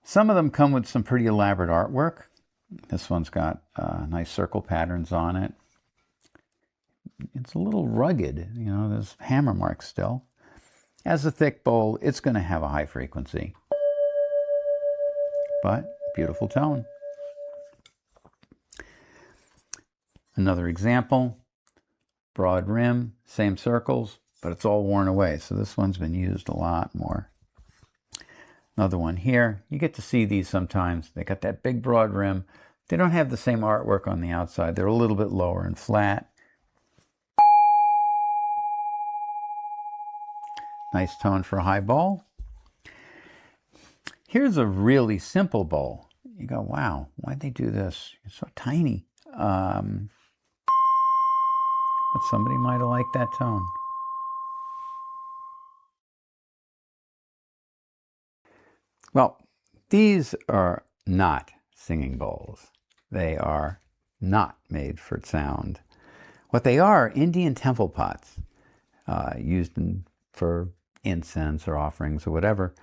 Some of them come with some pretty elaborate artwork. This one's got nice circle patterns on it. It's a little rugged, you know, there's hammer marks still. As a thick bowl, it's going to have a high frequency, but beautiful tone. Another example, broad rim, same circles, but it's all worn away. So this one's been used a lot more. Another one here. You get to see these sometimes. They got that big broad rim. They don't have the same artwork on the outside. They're a little bit lower and flat. Nice tone for a high bowl. Here's a really simple bowl. You go, wow, why'd they do this? It's so tiny. But somebody might have liked that tone. Well, these are not singing bowls. They are not made for sound. What they are Indian temple pots, used for incense or offerings or whatever.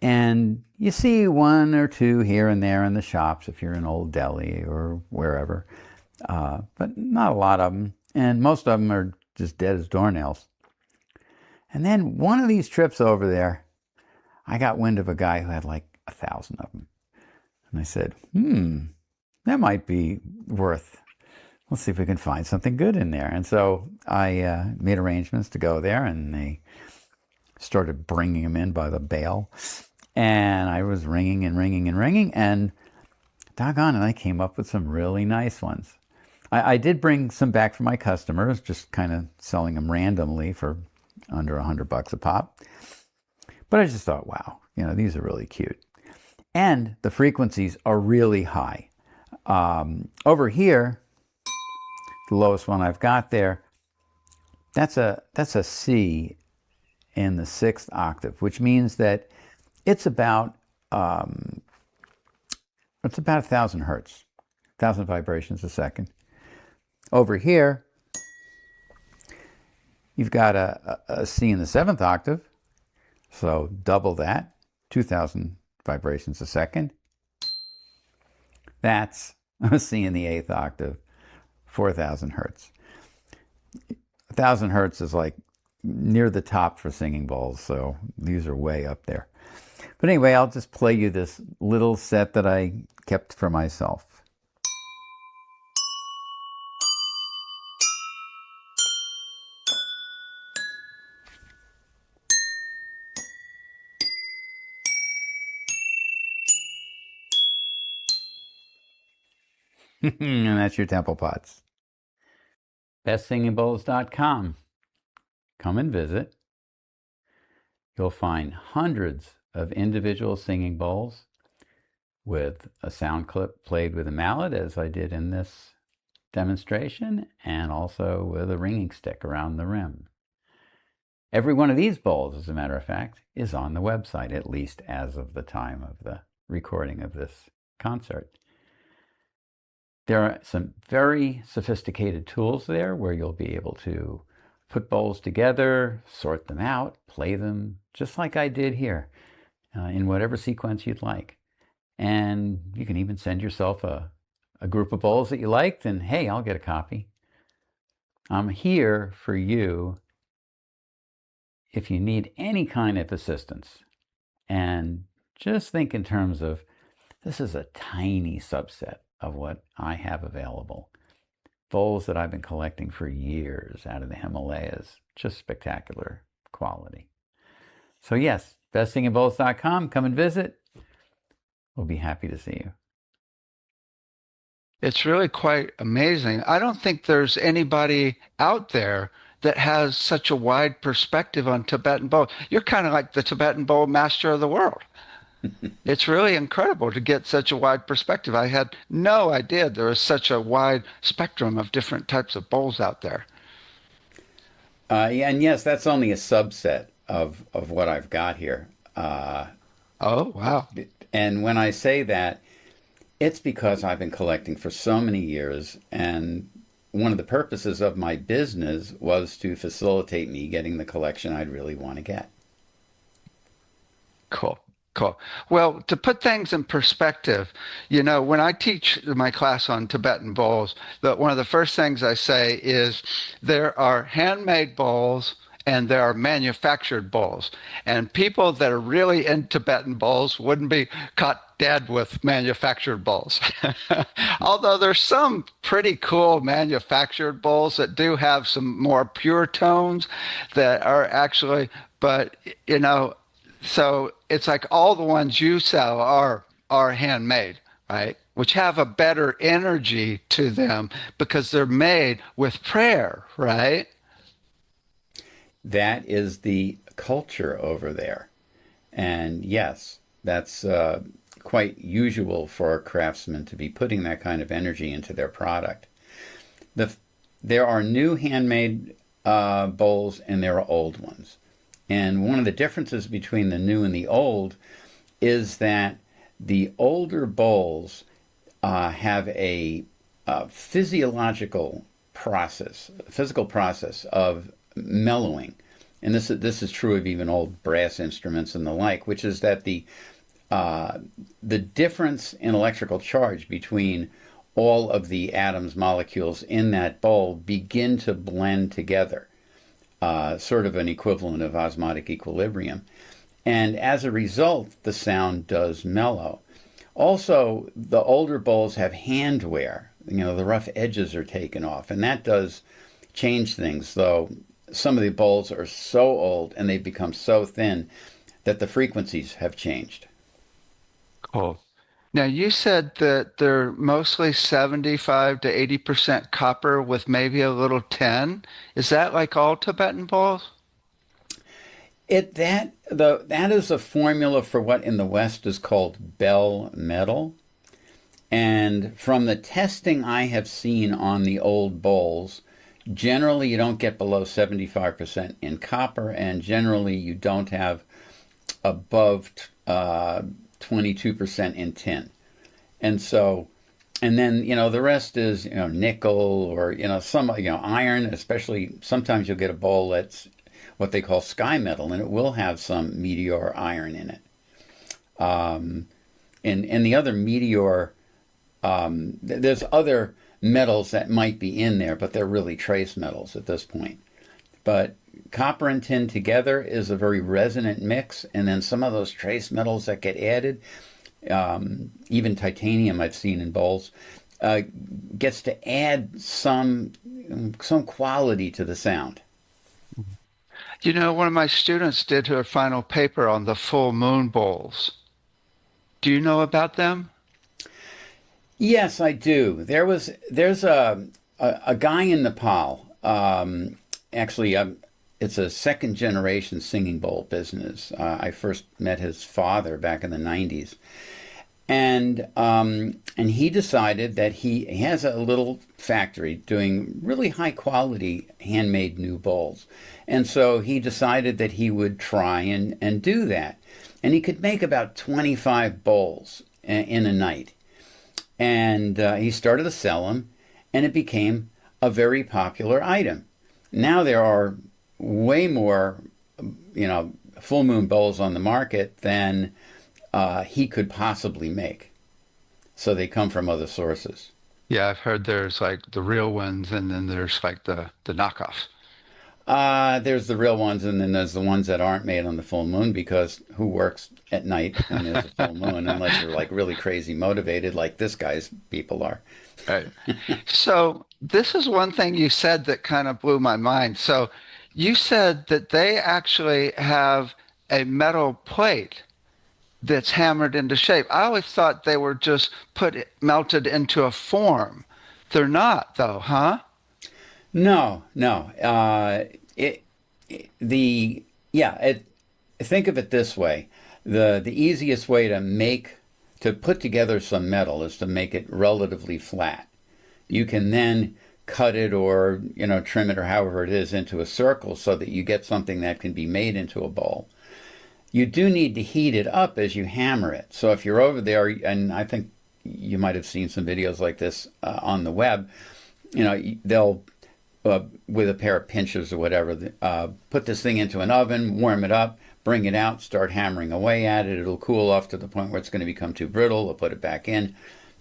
And you see one or two here and there in the shops if you're in Old Delhi or wherever, but not a lot of them. And most of them are just dead as doornails. And then one of these trips over there, I got wind of a guy who had like 1,000 of them. And I said, that might be worth, let's see if we can find something good in there. And so I made arrangements to go there, and they started bringing them in by the bale. And I was ringing and ringing and ringing, and doggone it, I came up with some really nice ones. I did bring some back for my customers, just kind of selling them randomly for under $100 a pop. But I just thought, wow, you know, these are really cute. And the frequencies are really high. Over here, the lowest one I've got there, that's a C in the 6th octave, which means that it's about 1,000 hertz, 1,000 vibrations a second. Over here, you've got a C in the 7th octave, so double that, 2,000 vibrations a second. That's a C in the 8th octave, 4,000 hertz. 1,000 hertz is like near the top for singing bowls, so these are way up there. But anyway, I'll just play you this little set that I kept for myself. And that's your temple pots. BestSingingBowls.com. Come and visit. You'll find hundreds of individual singing bowls with a sound clip played with a mallet, as I did in this demonstration, and also with a ringing stick around the rim. Every one of these bowls, as a matter of fact, is on the website, at least as of the time of the recording of this concert. There are some very sophisticated tools there where you'll be able to put bowls together, sort them out, play them, just like I did here, in whatever sequence you'd like. And you can even send yourself a group of bowls that you liked, and hey, I'll get a copy. I'm here for you if you need any kind of assistance. And just think in terms of, this is a tiny subset of what I have available. Bowls that I've been collecting for years out of the Himalayas. Just spectacular quality. So yes, BestSingingBowls.com. Come and visit. We'll be happy to see you. It's really quite amazing. I don't think there's anybody out there that has such a wide perspective on Tibetan bowl. You're kind of like the Tibetan bowl master of the world. It's really incredible to get such a wide perspective. I had no idea there was such a wide spectrum of different types of bowls out there. Yeah, and yes, that's only a subset of what I've got here. Oh, wow. And when I say that, it's because I've been collecting for so many years, and one of the purposes of my business was to facilitate me getting the collection I'd really want to get. Cool. Cool. Well, to put things in perspective, when I teach my class on Tibetan bowls, one of the first things I say is there are handmade bowls and there are manufactured bowls. And people that are really in Tibetan bowls wouldn't be caught dead with manufactured bowls. Although there's some pretty cool manufactured bowls that do have some more pure tones that are actually, but so it's like all the ones you sell are handmade, right? Which have a better energy to them because they're made with prayer, right? That is the culture over there. And yes, that's quite usual for a craftsman to be putting that kind of energy into their product. There are new handmade bowls and there are old ones. And one of the differences between the new and the old is that the older bowls have a physical process of mellowing. And this is true of even old brass instruments and the like, which is that the difference in electrical charge between all of the atoms, molecules in that bowl begin to blend together. Sort of an equivalent of osmotic equilibrium. And as a result, the sound does mellow. Also, the older bowls have hand wear. The rough edges are taken off, and that does change things, though some of the bowls are so old and they've become so thin that the frequencies have changed. Cool. Now, you said that they're mostly 75 to 80% copper with maybe a little tin. Is that like all Tibetan bowls? That is a formula for what in the West is called bell metal. And from the testing I have seen on the old bowls, generally you don't get below 75% in copper, and generally you don't have above 22% in tin. And so, and then, the rest is, nickel or, some, iron, especially sometimes you'll get a bowl that's what they call sky metal, and it will have some meteor iron in it. And the other meteor, there's other metals that might be in there, but they're really trace metals at this point. But copper and tin together is a very resonant mix, and then some of those trace metals that get added, even titanium I've seen in bowls, gets to add some quality to the sound. One of my students did her final paper on the full moon bowls. Do you know about them? Yes, I do. There's a guy in Nepal. Actually, it's a second generation singing bowl business. I first met his father back in the 90s. And he decided that he has a little factory doing really high quality handmade new bowls. And so he decided that he would try and do that. And he could make about 25 bowls in a night. And he started to sell them, and it became a very popular item. Now there are way more, full moon bowls on the market than he could possibly make. So they come from other sources. Yeah, I've heard there's like the real ones, and then there's like the knockoffs. There's the real ones, and then there's the ones that aren't made on the full moon, because who works at night when there's a full moon unless you're like really crazy motivated like this guy's people are. Right. So this is one thing you said that kind of blew my mind. So you said that they actually have a metal plate that's hammered into shape. I always thought they were just melted into a form. They're not, though, huh? No, no. Think of it this way: the easiest way to put together some metal is to make it relatively flat. You can then cut it or trim it or however it is into a circle so that you get something that can be made into a bowl. You do need to heat it up as you hammer it. So if you're over there, and I think you might have seen some videos like this on the web, they'll with a pair of pinchers or whatever, put this thing into an oven, warm it up, bring it out, start hammering away at it. It'll cool off to the point where it's going to become too brittle. They'll put it back in,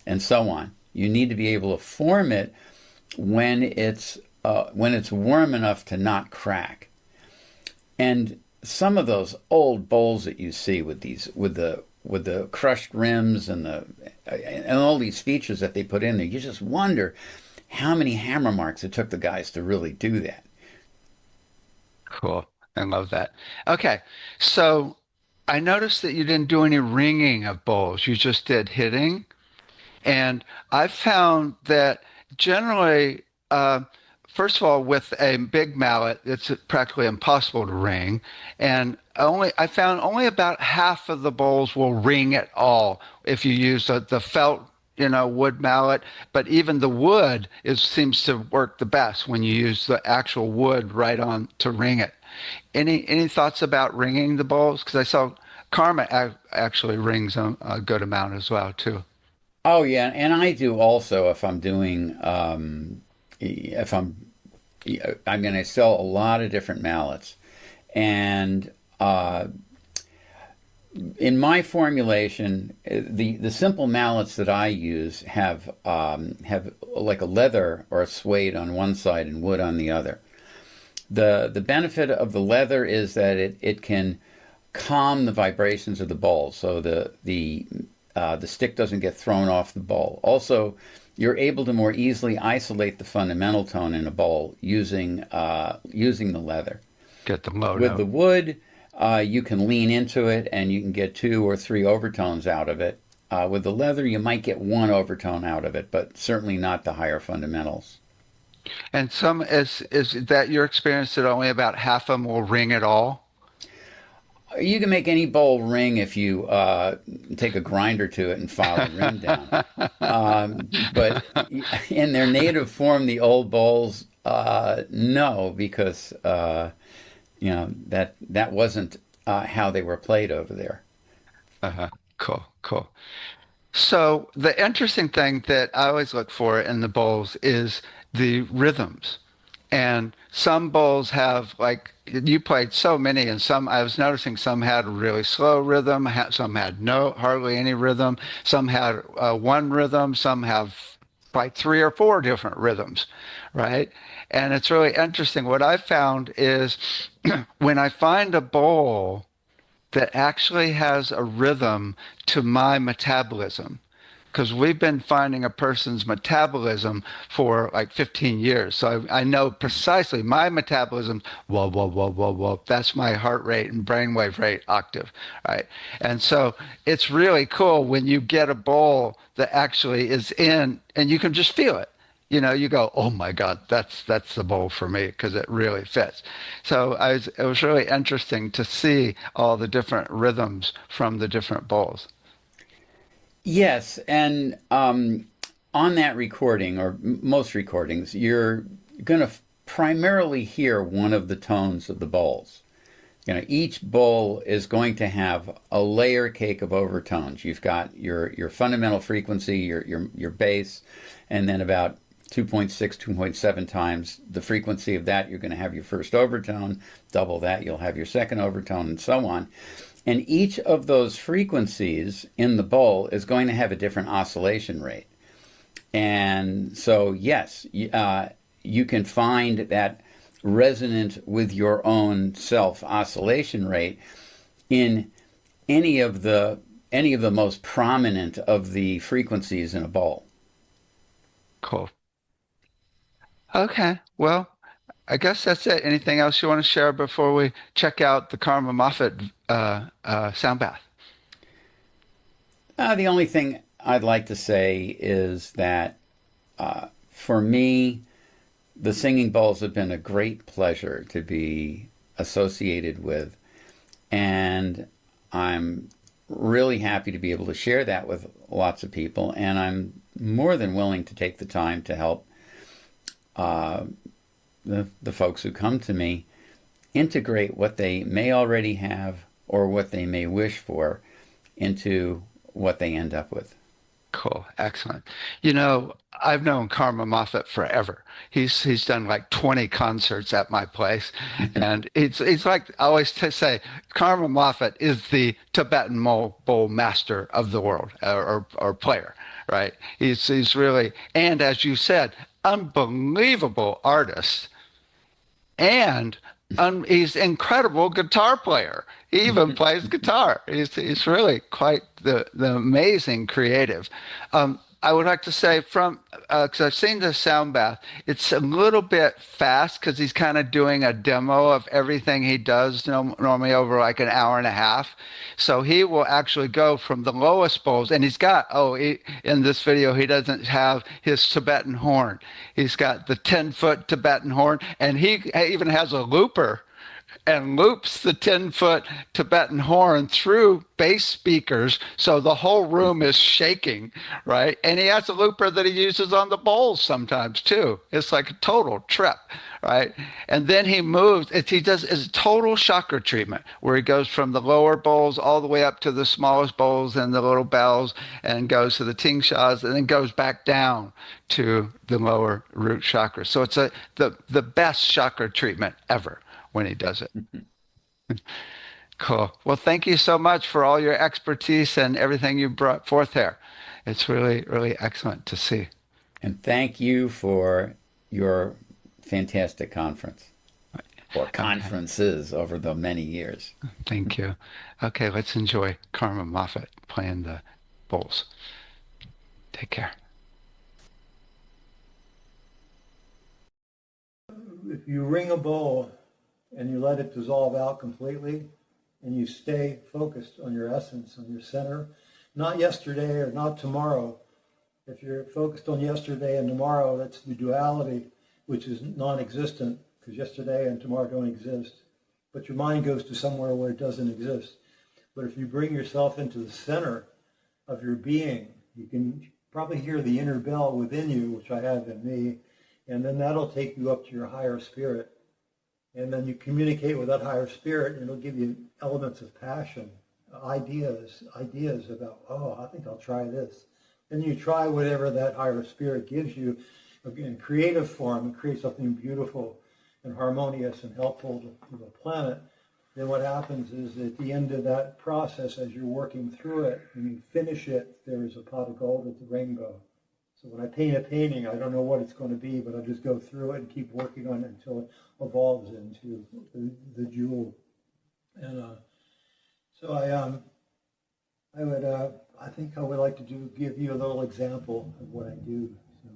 and so on. You need to be able to form it when it's warm enough to not crack. And some of those old bowls that you see with the crushed rims and all these features that they put in there, you just wonder how many hammer marks it took the guys to really do that. Cool. I love that. Okay, so I noticed that you didn't do any ringing of bowls. You just did hitting. And I found that generally, first of all, with a big mallet, it's practically impossible to ring. And I found only about half of the bowls will ring at all if you use the felt wood mallet, but even the wood seems to work the best when you use the actual wood right on to ring it. Any thoughts about ringing the bowls? Because I saw Karma actually rings a good amount as well too. Oh yeah, and I do also if I'm doing I sell a lot of different mallets, and in my formulation, the simple mallets that I use have like a leather or a suede on one side and wood on the other. The benefit of the leather is that it can calm the vibrations of the bowl, so the stick doesn't get thrown off the bowl. Also, you're able to more easily isolate the fundamental tone in a bowl using the leather. Get the low With note. the wood, you can lean into it and you can get 2 or 3 overtones out of it. With the leather, you might get 1 overtone out of it, but certainly not the higher fundamentals. And is that your experience that only about half of them will ring at all? You can make any bowl ring if you take a grinder to it and file the rim down. But in their native form, the old bowls, no, because that wasn't how they were played over there. Cool. So the interesting thing that I always look for in the bowls is the rhythms. And some bowls have, like, you played so many, and I was noticing some had a really slow rhythm, some had hardly any rhythm, some had one rhythm, some have like 3 or 4 different rhythms, right? And it's really interesting. What I found is when I find a bowl that actually has a rhythm to my metabolism, because we've been finding a person's metabolism for like 15 years. So I know precisely my metabolism, whoa, whoa, whoa, whoa, whoa. That's my heart rate and brainwave rate octave, right? And so it's really cool when you get a bowl that actually is in, and you can just feel it. You go, oh my God, that's the bowl for me because it really fits. So it was really interesting to see all the different rhythms from the different bowls. Yes, and on that recording, or most recordings, you're going to primarily hear one of the tones of the bowls. Each bowl is going to have a layer cake of overtones. You've got your fundamental frequency, your bass, and then about 2.6, 2.7 times the frequency of that, you're going to have your first overtone. Double that, you'll have your second overtone, and so on. And each of those frequencies in the bowl is going to have a different oscillation rate. And so, yes, you can find that resonant with your own self oscillation rate in any of the most prominent of the frequencies in a bowl. Cool. Okay, well, I guess that's it. Anything else you want to share before we check out the Karma Moffett sound bath? The only thing I'd like to say is that for me, the singing bowls have been a great pleasure to be associated with, and I'm really happy to be able to share that with lots of people, and I'm more than willing to take the time to help the folks who come to me integrate what they may already have or what they may wish for into what they end up with. Cool. Excellent. You know, I've known Karma Moffett forever. He's done like 20 concerts at my place. And it's like I always say, Karma Moffett is the Tibetan bowl master of the world, or player, right? He's really, and as you said, unbelievable artist. And he's an incredible guitar player. He even plays guitar. He's really quite the amazing creative. I would like to say because I've seen the sound bath, it's a little bit fast because he's kind of doing a demo of everything he does normally over like an hour and a half. So he will actually go from the lowest bowls, and he's got, in this video, he doesn't have his Tibetan horn. He's got the 10-foot Tibetan horn, and he even has a looper and loops the 10-foot Tibetan horn through bass speakers, so the whole room is shaking, right? And he has a looper that he uses on the bowls sometimes too. It's like a total trip, right? And then he moves, he does his total chakra treatment, where he goes from the lower bowls all the way up to the smallest bowls and the little bells, and goes to the tingshas, and then goes back down to the lower root chakra. So it's the best chakra treatment ever when he does it. Cool. Well, thank you so much for all your expertise and everything you brought forth here. It's really, really excellent to see. And thank you for your fantastic conference, or conferences over the many years. Thank you. Okay, let's enjoy Karma Moffett playing the bowls. Take care. If you ring a bowl and you let it dissolve out completely, and you stay focused on your essence, on your center, not yesterday or not tomorrow. If you're focused on yesterday and tomorrow, that's the duality, which is non-existent, because yesterday and tomorrow don't exist. But your mind goes to somewhere where it doesn't exist. But if you bring yourself into the center of your being, you can probably hear the inner bell within you, which I have in me, and then that'll take you up to your higher spirit. And then you communicate with that higher spirit, and it'll give you elements of passion, ideas about, I think I'll try this. And you try whatever that higher spirit gives you in creative form, and create something beautiful and harmonious and helpful to the planet. Then what happens is at the end of that process, as you're working through it, when you finish it, there is a pot of gold at the rainbow. So when I paint a painting, I don't know what it's going to be, but I just go through it and keep working on it until it evolves into the jewel. And so I think I would like to give you a little example of what I do. So.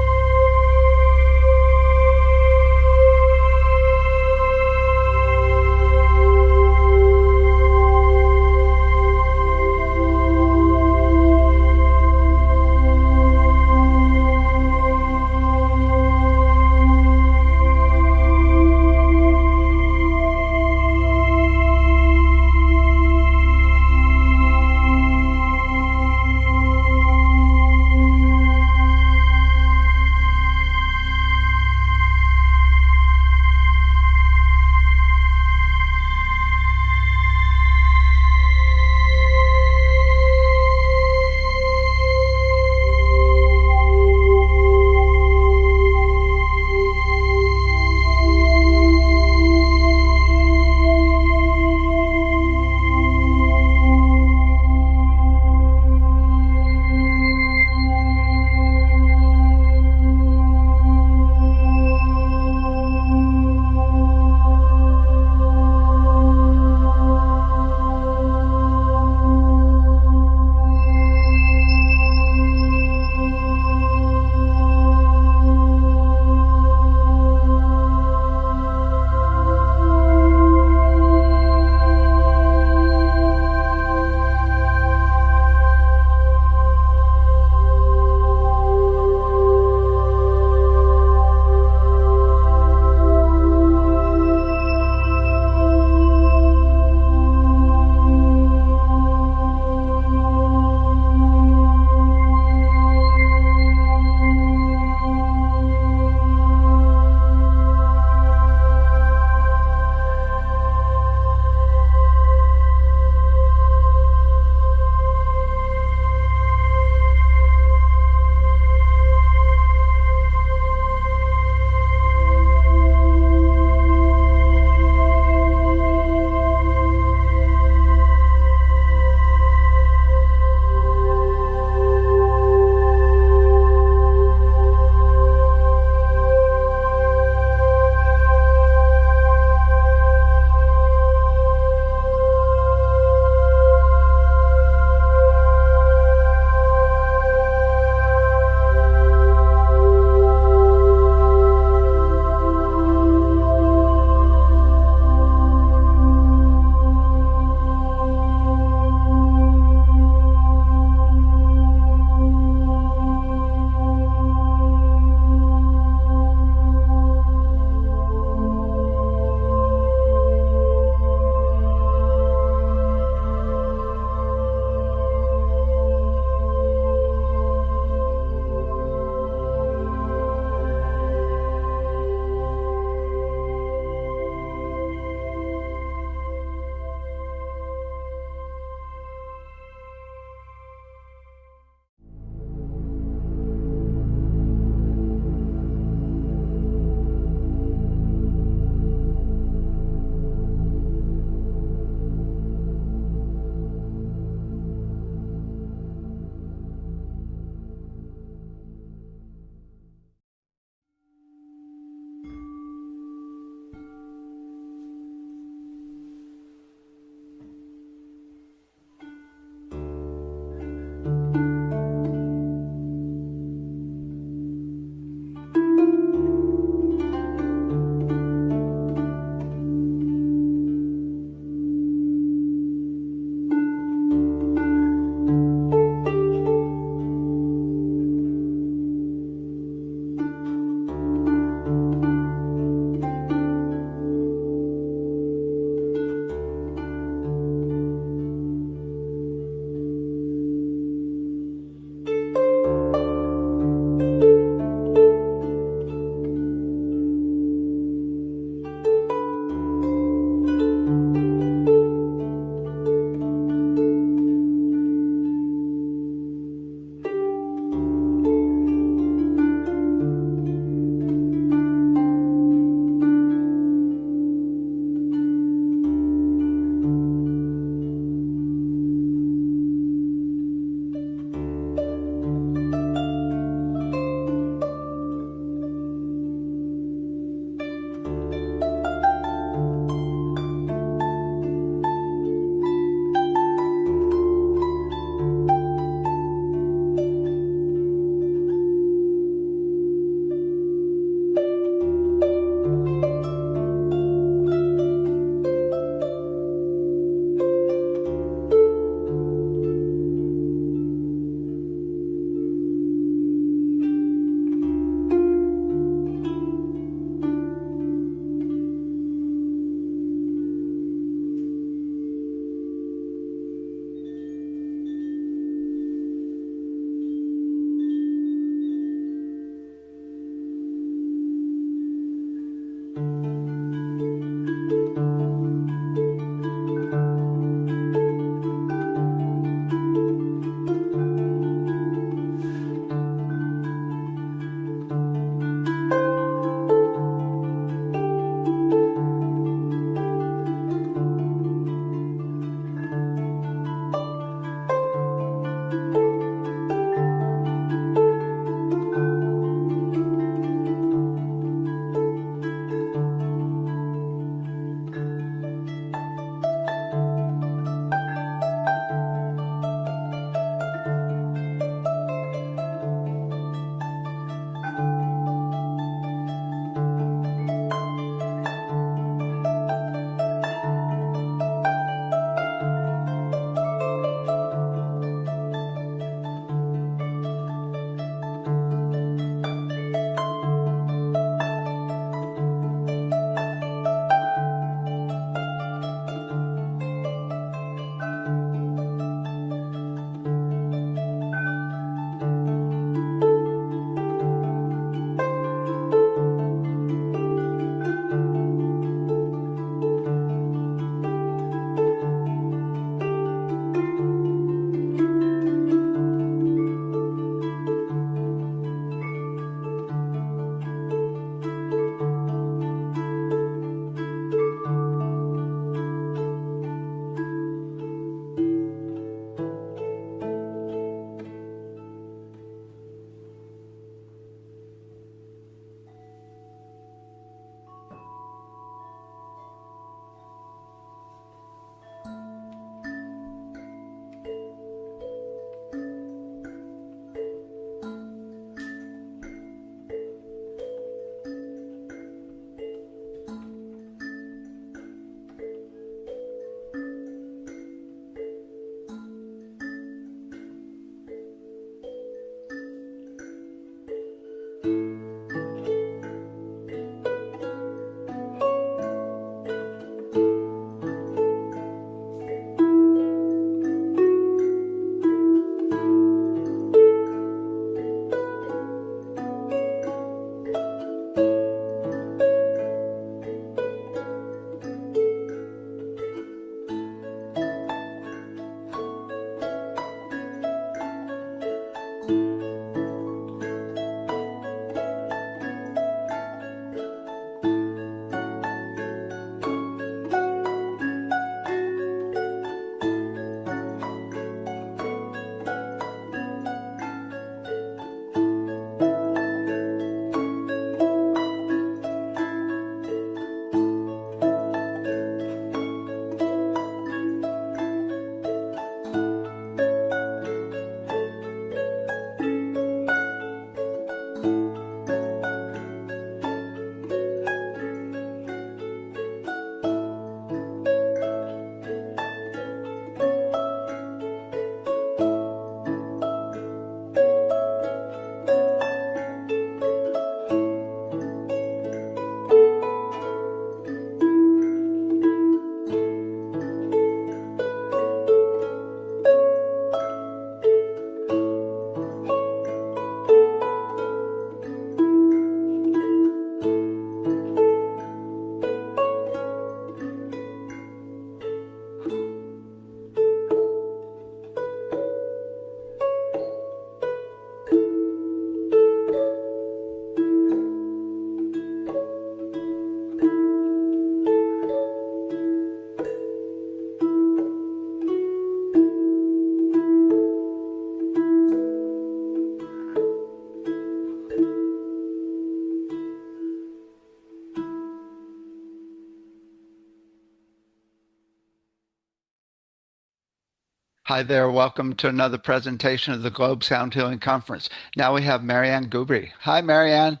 Hi there. Welcome to another presentation of the Globe Sound Healing Conference. Now we have Marianne Gubri. Hi, Marianne.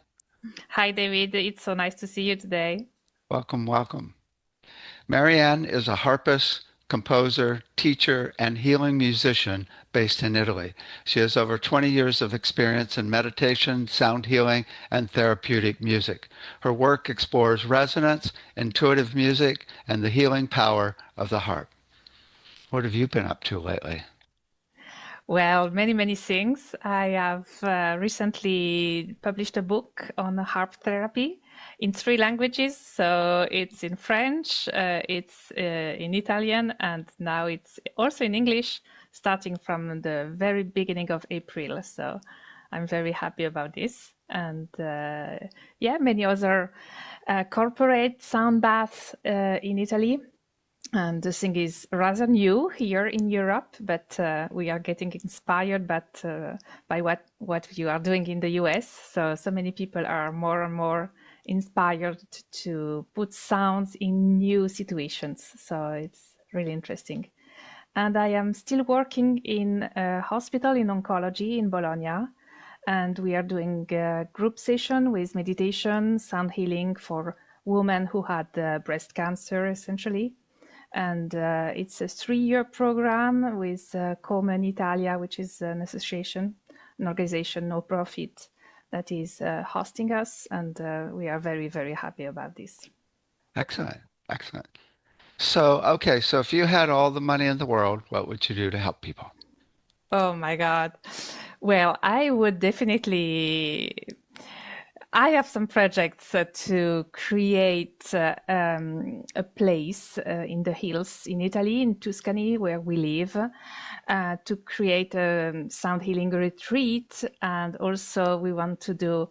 Hi, David. It's so nice to see you today. Welcome, welcome. Marianne is a harpist, composer, teacher, and healing musician based in Italy. She has over 20 years of experience in meditation, sound healing, and therapeutic music. Her work explores resonance, intuitive music, and the healing power of the harp. What have you been up to lately? Well, many things. I have recently published a book on harp therapy in 3 languages. So it's in French, it's in Italian, and now it's also in English, starting from the very beginning of April. So I'm very happy about this. And many other corporate sound baths in Italy. And the thing is rather new here in Europe, but we are getting inspired by what you are doing in the US. So many people are more and more inspired to put sounds in new situations. So it's really interesting. And I am still working in a hospital in oncology in Bologna. And we are doing a group session with meditation, sound healing for women who had breast cancer, essentially. And it's a 3-year program with Common Italia, which is an association, an organization, no profit, that is hosting us. And we are very, very happy about this. Excellent, excellent. So if you had all the money in the world, what would you do to help people? Oh my God. Well, I would definitely... I have some projects to create a place in the hills in Italy, in Tuscany, where we live, to create a sound healing retreat. And also we want to do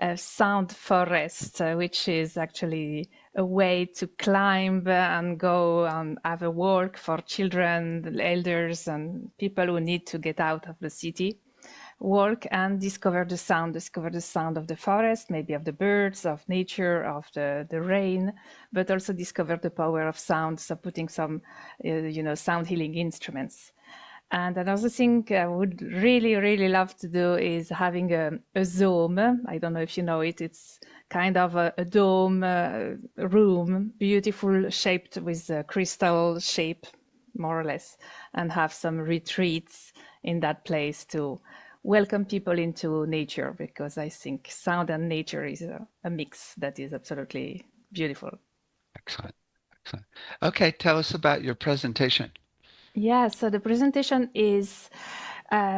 a sound forest, which is actually a way to climb and go and have a walk for children, elders, and people who need to get out of the city. Walk and discover the sound of the forest, maybe of the birds, of nature, of the rain, but also discover the power of sound. So putting some, sound healing instruments. And another thing I would really, really love to do is having a dome. I don't know if you know it. It's kind of a dome room, beautiful, shaped with a crystal shape, more or less, and have some retreats in that place to welcome people into nature, because I think sound and nature is a mix that is absolutely beautiful. Excellent, excellent. Okay, tell us about your presentation. Yeah, so the presentation is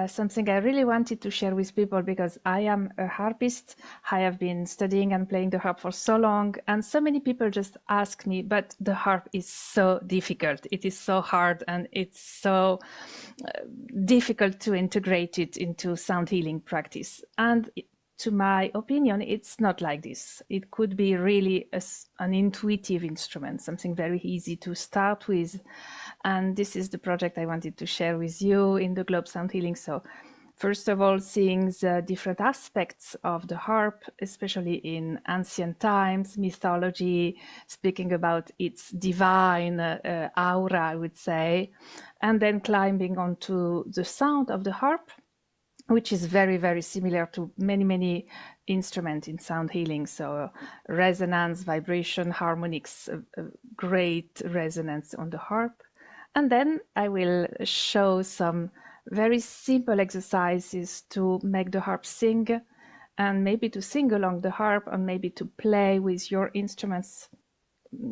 something I really wanted to share with people, because I am a harpist. I have been studying and playing the harp for so long, and so many people just ask me, but the harp is so difficult. It is so hard, and it's so difficult to integrate it into sound healing practice. And to my opinion, it's not like this. It could be really an intuitive instrument, something very easy to start with. And this is the project I wanted to share with you in the Globe Sound Healing. So first of all, seeing the different aspects of the harp, especially in ancient times, mythology, speaking about its divine aura, I would say, and then climbing onto the sound of the harp, which is very, very similar to many instruments in sound healing. So resonance, vibration, harmonics, great resonance on the harp. And then I will show some very simple exercises to make the harp sing, and maybe to sing along the harp, and maybe to play with your instruments,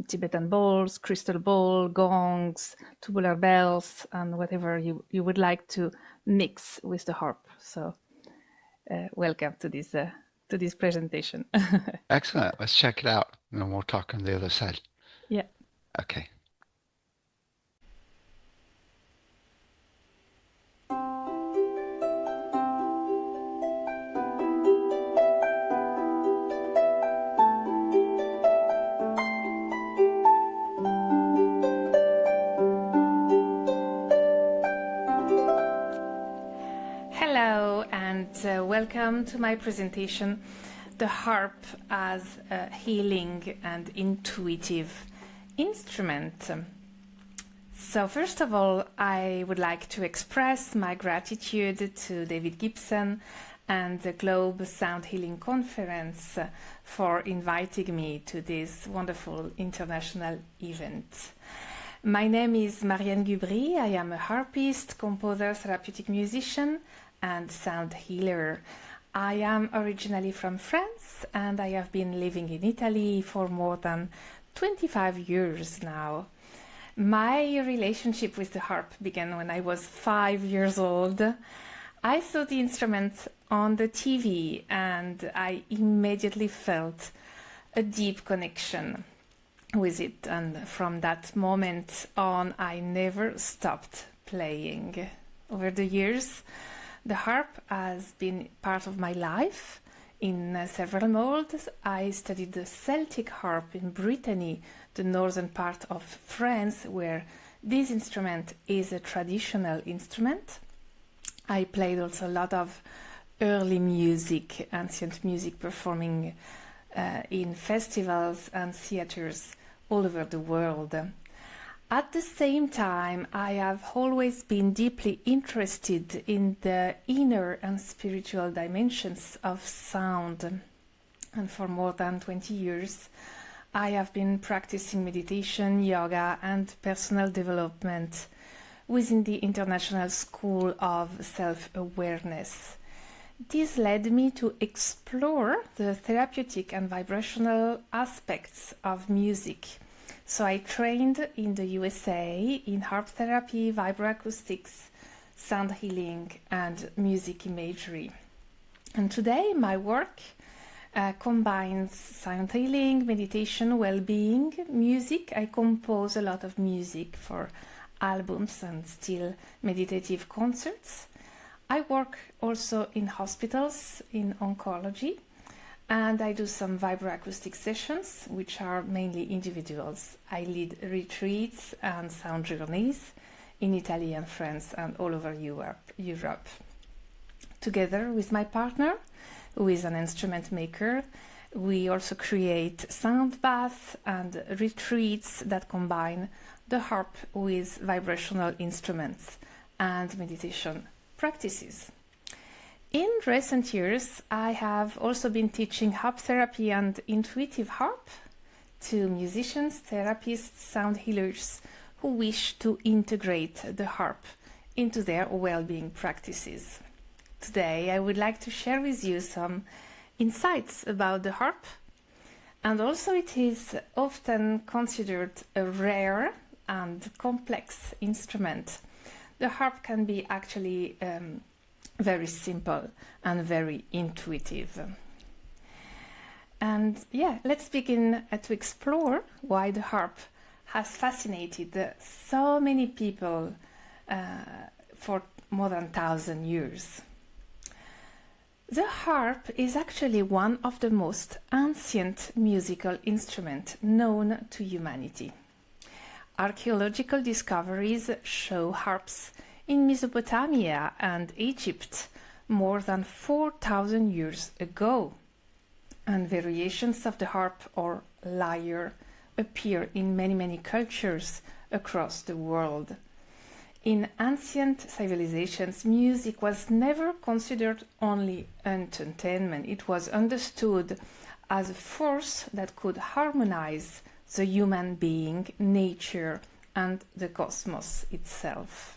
Tibetan bowls, crystal bowl, gongs, tubular bells, and whatever you would like to mix with the harp. So welcome to this presentation. Excellent. Let's check it out, and then we'll talk on the other side. Yeah. Okay. Welcome to my presentation, The Harp as a Healing and Intuitive Instrument. So first of all, I would like to express my gratitude to David Gibson and the Globe Sound Healing Conference for inviting me to this wonderful international event. My name is Marianne Gubri. I am a harpist, composer, therapeutic musician, and sound healer. I am originally from France, and I have been living in Italy for more than 25 years now. My relationship with the harp began when I was 5 years old. I saw the instrument on the TV, and I immediately felt a deep connection with it, and from that moment on I never stopped playing. Over the years, the harp has been part of my life in several modes. I studied the Celtic harp in Brittany, the northern part of France, where this instrument is a traditional instrument. I played also a lot of early music, ancient music, performing in festivals and theaters all over the world. At the same time, I have always been deeply interested in the inner and spiritual dimensions of sound. And for more than 20 years, I have been practicing meditation, yoga, and personal development within the International School of Self-Awareness. This led me to explore the therapeutic and vibrational aspects of music. So I trained in the USA in harp therapy, vibroacoustics, sound healing, and music imagery. And today my work combines sound healing, meditation, well-being, music. I compose a lot of music for albums and still meditative concerts. I work also in hospitals in oncology, and I do some vibroacoustic sessions, which are mainly individuals. I lead retreats and sound journeys in Italy and France and all over Europe. Together with my partner, who is an instrument maker, we also create sound baths and retreats that combine the harp with vibrational instruments and meditation practices. In recent years, I have also been teaching harp therapy and intuitive harp to musicians, therapists, sound healers who wish to integrate the harp into their well-being practices. Today, I would like to share with you some insights about the harp, and also it is often considered a rare and complex instrument. The harp can be actually very simple and very intuitive. And let's begin to explore why the harp has fascinated so many people for more than 1,000 years. The harp is actually one of the most ancient musical instruments known to humanity. Archaeological discoveries show harps in Mesopotamia and Egypt more than 4,000 years ago, and variations of the harp or lyre appear in many cultures across the world. In ancient civilizations, music was never considered only entertainment. It was understood as a force that could harmonize the human being, nature, and the cosmos itself.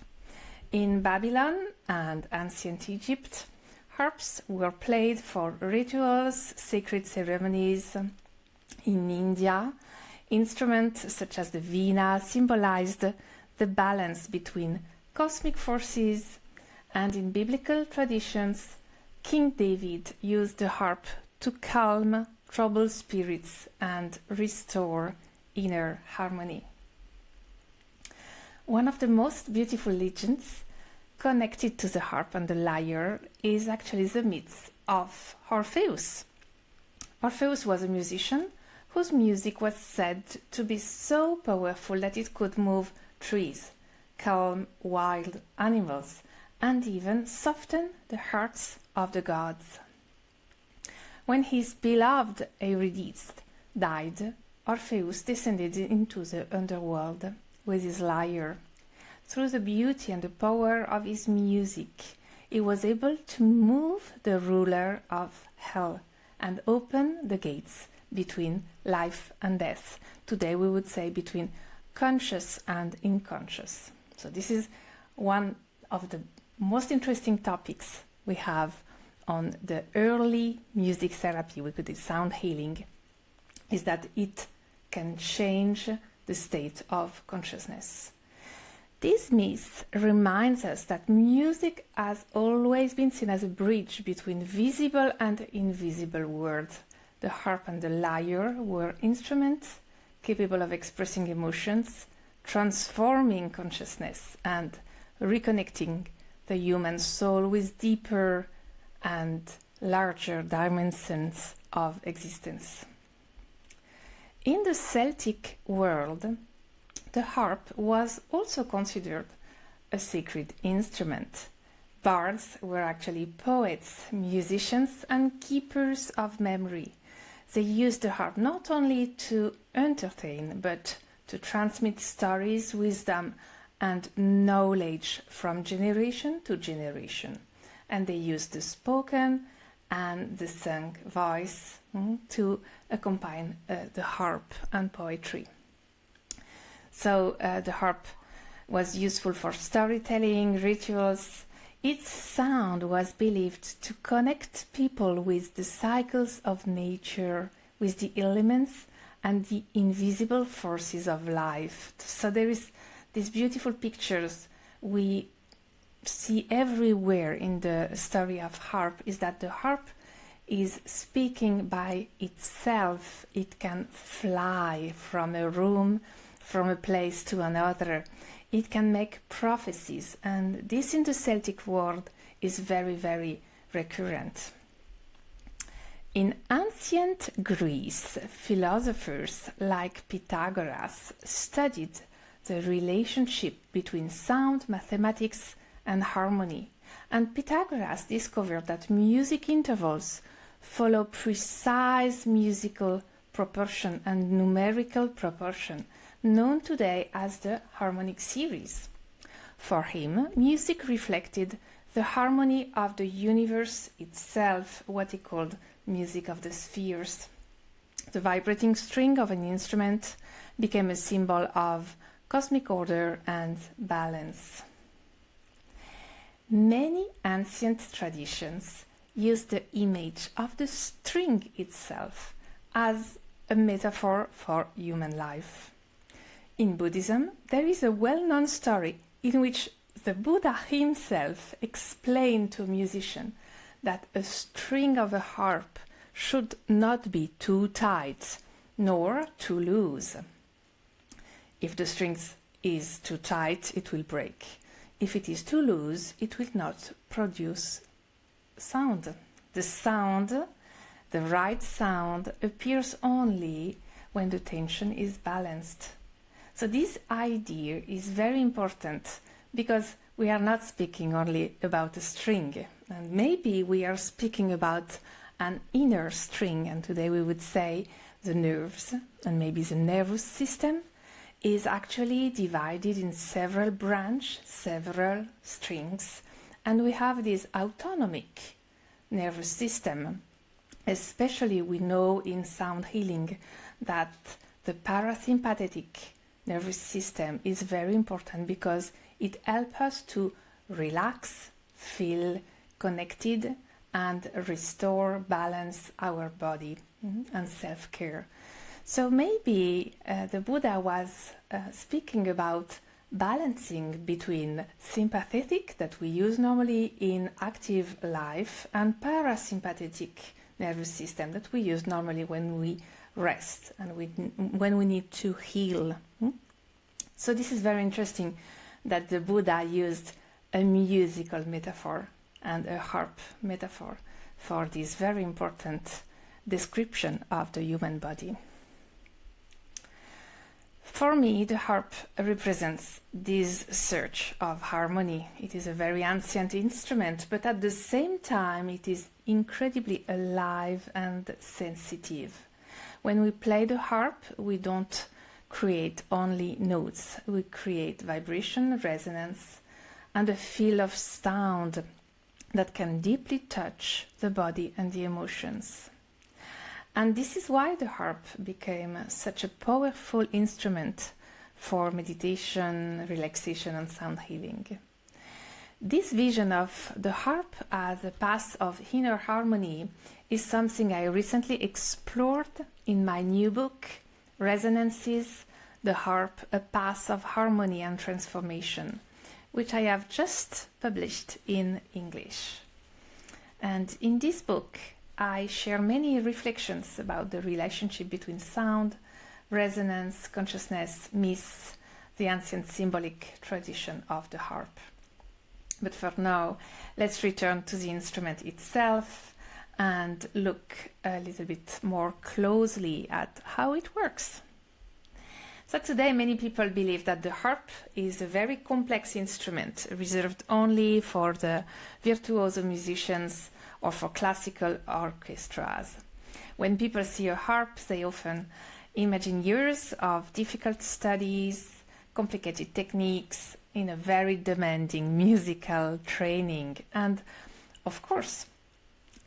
In Babylon and ancient Egypt, harps were played for rituals, sacred ceremonies. In India, instruments such as the veena symbolized the balance between cosmic forces, and in biblical traditions, King David used the harp to calm troubled spirits and restore inner harmony. One of the most beautiful legends connected to the harp and the lyre is actually the myth of Orpheus. Orpheus was a musician whose music was said to be so powerful that it could move trees, calm wild animals, and even soften the hearts of the gods. When his beloved Eurydice died, Orpheus descended into the underworld with his lyre. through the beauty and the power of his music, he was able to move the ruler of hell and open the gates between life and death. Today we would say between conscious and unconscious. So this is one of the most interesting topics we have on the early music therapy, we could do sound healing, is that it can change the state of consciousness. This myth reminds us that music has always been seen as a bridge between visible and invisible worlds. The harp and the lyre were instruments capable of expressing emotions, transforming consciousness, and reconnecting the human soul with deeper and larger dimensions of existence. In the Celtic world, the harp was also considered a sacred instrument. Bards were actually poets, musicians, and keepers of memory. They used the harp not only to entertain, but to transmit stories, wisdom, and knowledge from generation to generation. And they used the spoken and the sung voice to accompany the harp and poetry. So the harp was useful for storytelling, rituals. Its sound was believed to connect people with the cycles of nature, with the elements and the invisible forces of life. So there is these beautiful pictures we see everywhere in the story of harp, is that the harp is speaking by itself. It can fly from a room, from a place to another. It can make prophecies, and this in the Celtic world is very, very recurrent. In ancient Greece, philosophers like Pythagoras studied the relationship between sound, mathematics, and harmony. And Pythagoras discovered that music intervals follow precise musical proportion and numerical proportion, known today as the harmonic series. For him, music reflected the harmony of the universe itself, what he called music of the spheres. The vibrating string of an instrument became a symbol of cosmic order and balance. Many ancient traditions use the image of the string itself as a metaphor for human life. In Buddhism, there is a well-known story in which the Buddha himself explained to a musician that a string of a harp should not be too tight nor too loose. If the string is too tight, it will break. If it is too loose, it will not produce sound. The right sound, appears only when the tension is balanced. So this idea is very important because we are not speaking only about a string, and maybe we are speaking about an inner string, and today we would say the nerves, and maybe the nervous system is actually divided in several branches, several strings, and we have this autonomic nervous system. Especially we know in sound healing that the parasympathetic nervous system is very important because it helps us to relax, feel connected, and restore, balance our body and self-care. So maybe the Buddha was speaking about balancing between sympathetic, that we use normally in active life, and parasympathetic nervous system that we use normally when we rest and when we need to heal. So this is very interesting that the Buddha used a musical metaphor and a harp metaphor for this very important description of the human body. For me, the harp represents this search of harmony. It is a very ancient instrument, but at the same time it is incredibly alive and sensitive. When we play the harp, we don't create only notes. We create vibration, resonance, and a feel of sound that can deeply touch the body and the emotions. And this is why the harp became such a powerful instrument for meditation, relaxation, and sound healing. This vision of the harp as a path of inner harmony is something I recently explored in my new book, Resonances, the Harp, a Path of Harmony and Transformation, which I have just published in English. And in this book, I share many reflections about the relationship between sound, resonance, consciousness, myths, the ancient symbolic tradition of the harp. But for now, let's return to the instrument itself and look a little bit more closely at how it works. So today, many people believe that the harp is a very complex instrument reserved only for the virtuoso musicians or for classical orchestras. When people see a harp, they often imagine years of difficult studies, complicated techniques, in a very demanding musical training. And of course,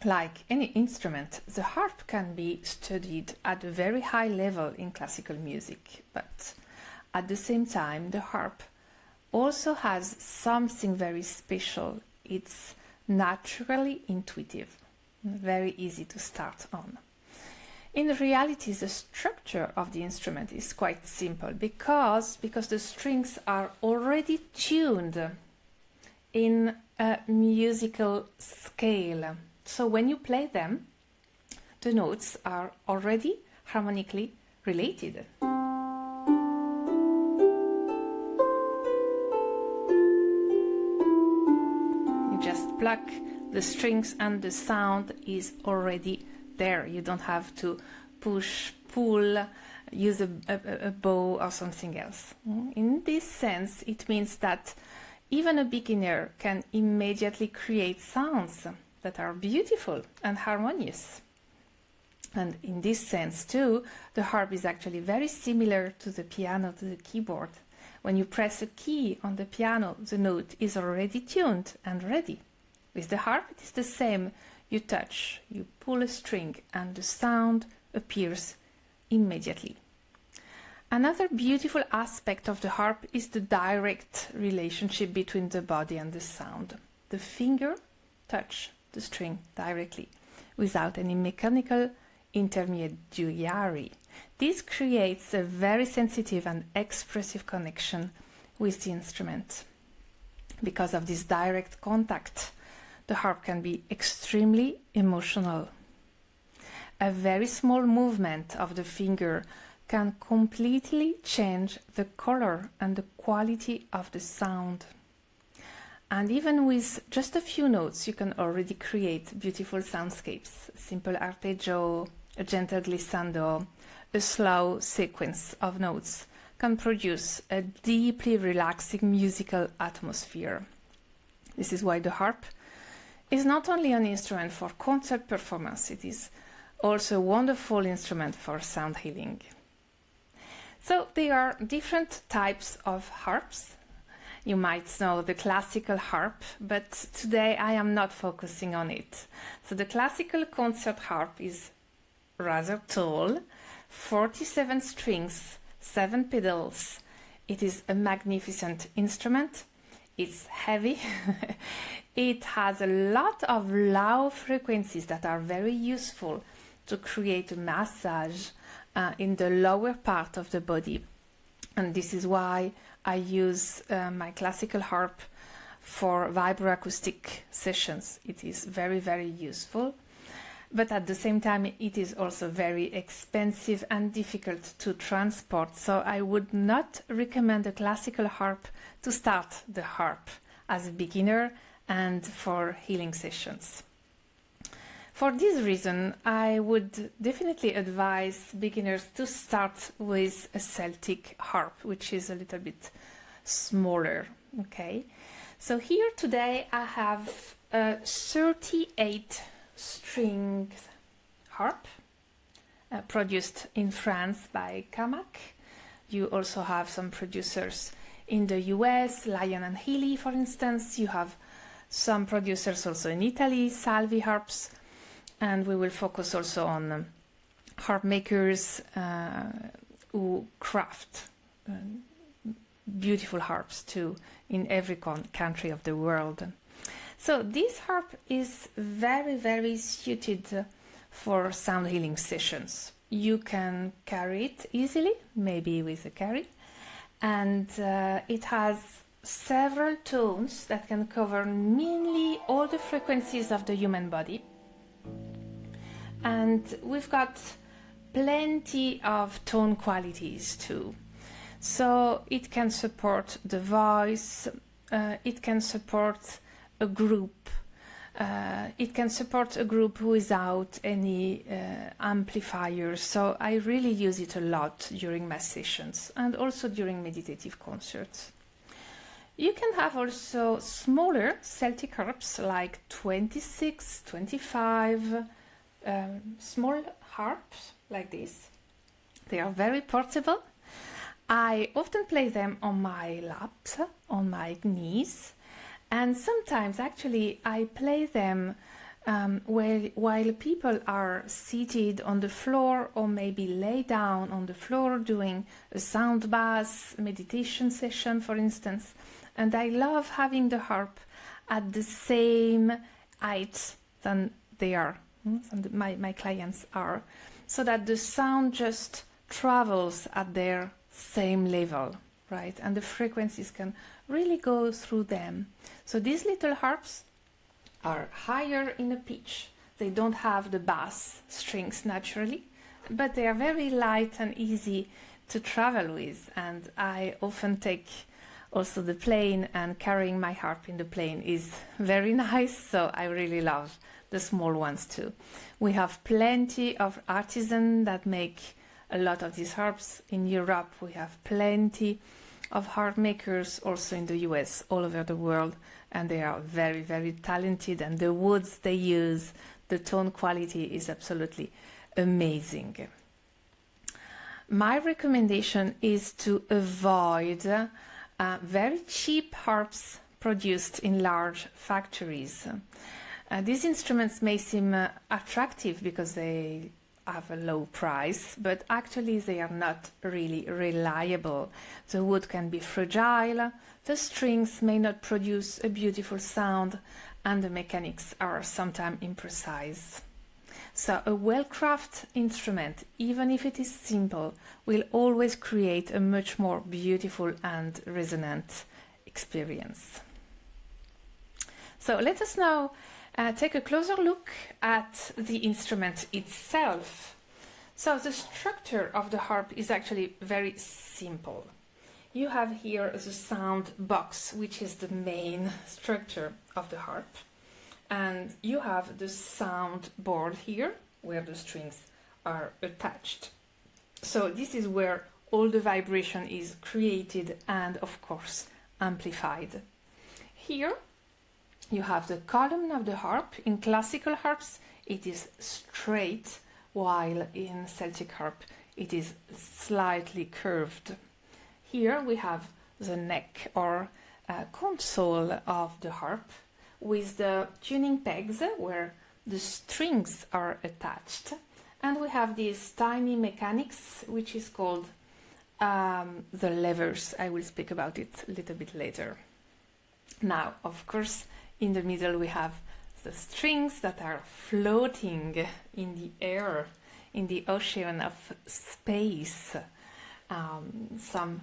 like any instrument, the harp can be studied at a very high level in classical music. But at the same time, the harp also has something very special. It's naturally intuitive, very easy to start on. In reality, the structure of the instrument is quite simple because the strings are already tuned in a musical scale. So when you play them, the notes are already harmonically related. You just pluck the strings and the sound is already there. You don't have to push, pull, use a bow or something else. In this sense, it means that even a beginner can immediately create sounds that are beautiful and harmonious. And in this sense too, the harp is actually very similar to the piano, to the keyboard. When you press a key on the piano, the note is already tuned and ready. With the harp, it is the same. You touch, you pull a string, and the sound appears immediately. Another beautiful aspect of the harp is the direct relationship between the body and the sound. The finger touch the string directly, without any mechanical intermediary. This creates a very sensitive and expressive connection with the instrument. Because of this direct contact, the harp can be extremely emotional. A very small movement of the finger can completely change the color and the quality of the sound. And even with just a few notes, you can already create beautiful soundscapes. A simple arpeggio, a gentle glissando, a slow sequence of notes can produce a deeply relaxing musical atmosphere. This is why the harp is not only an instrument for concert performance, it is also a wonderful instrument for sound healing. So there are different types of harps. You might know the classical harp, but today I am not focusing on it. So the classical concert harp is rather tall, 47 strings, 7 pedals. It is a magnificent instrument. It's heavy. It has a lot of low frequencies that are very useful to create a massage in the lower part of the body. And this is why I use my classical harp for vibroacoustic sessions. It is very, very useful. But at the same time, it is also very expensive and difficult to transport. So I would not recommend a classical harp to start the harp as a beginner and for healing sessions. For this reason, I would definitely advise beginners to start with a Celtic harp, which is a little bit smaller. Okay, so here today I have a 38 string harp produced in France by Cymatics, you also have some producers in the US, Lyon and Healy, for instance. You have some producers also in Italy, Salvi harps, and we will focus also on harp makers who craft beautiful harps too in every country of the world. So this harp is very, very suited for sound healing sessions. You can carry it easily, maybe with a carry, and it has several tones that can cover mainly all the frequencies of the human body. And we've got plenty of tone qualities too. So it can support the voice, it can support a group, it can support a group without any amplifiers. So I really use it a lot during my sessions and also during meditative concerts. You can have also smaller Celtic harps like 26, 25, small harps like this. They are very portable. I often play them on my laps, on my knees, and sometimes actually I play them while people are seated on the floor or maybe lay down on the floor doing a sound bath meditation session, for instance. And I love having the harp at the same height than they are, than my clients are, so that the sound just travels at their same level, right? And the frequencies can really go through them. So these little harps are higher in a pitch. They don't have the bass strings naturally, but they are very light and easy to travel with. And I often take also the plane, and carrying my harp in the plane is very nice. So I really love the small ones too. We have plenty of artisans that make a lot of these harps. In Europe, we have plenty of harp makers, also in the US, all over the world, and they are very, very talented, and the woods they use, the tone quality is absolutely amazing. My recommendation is to avoid very cheap harps produced in large factories. These instruments may seem attractive because they have a low price, but actually they are not really reliable. The wood can be fragile, the strings may not produce a beautiful sound, and the mechanics are sometimes imprecise. So a well-crafted instrument, even if it is simple, will always create a much more beautiful and resonant experience. So let us now take a closer look at the instrument itself. So the structure of the harp is actually very simple. You have here the sound box, which is the main structure of the harp. And you have the sound board here, where the strings are attached. So this is where all the vibration is created and, of course, amplified. Here you have the column of the harp. In classical harps it is straight, while in Celtic harp it is slightly curved. Here we have the neck or console of the harp with the tuning pegs where the strings are attached, and we have these tiny mechanics which is called the levers. I will speak about it a little bit later. Now, of course, in the middle we have the strings that are floating in the air, in the ocean of space. Some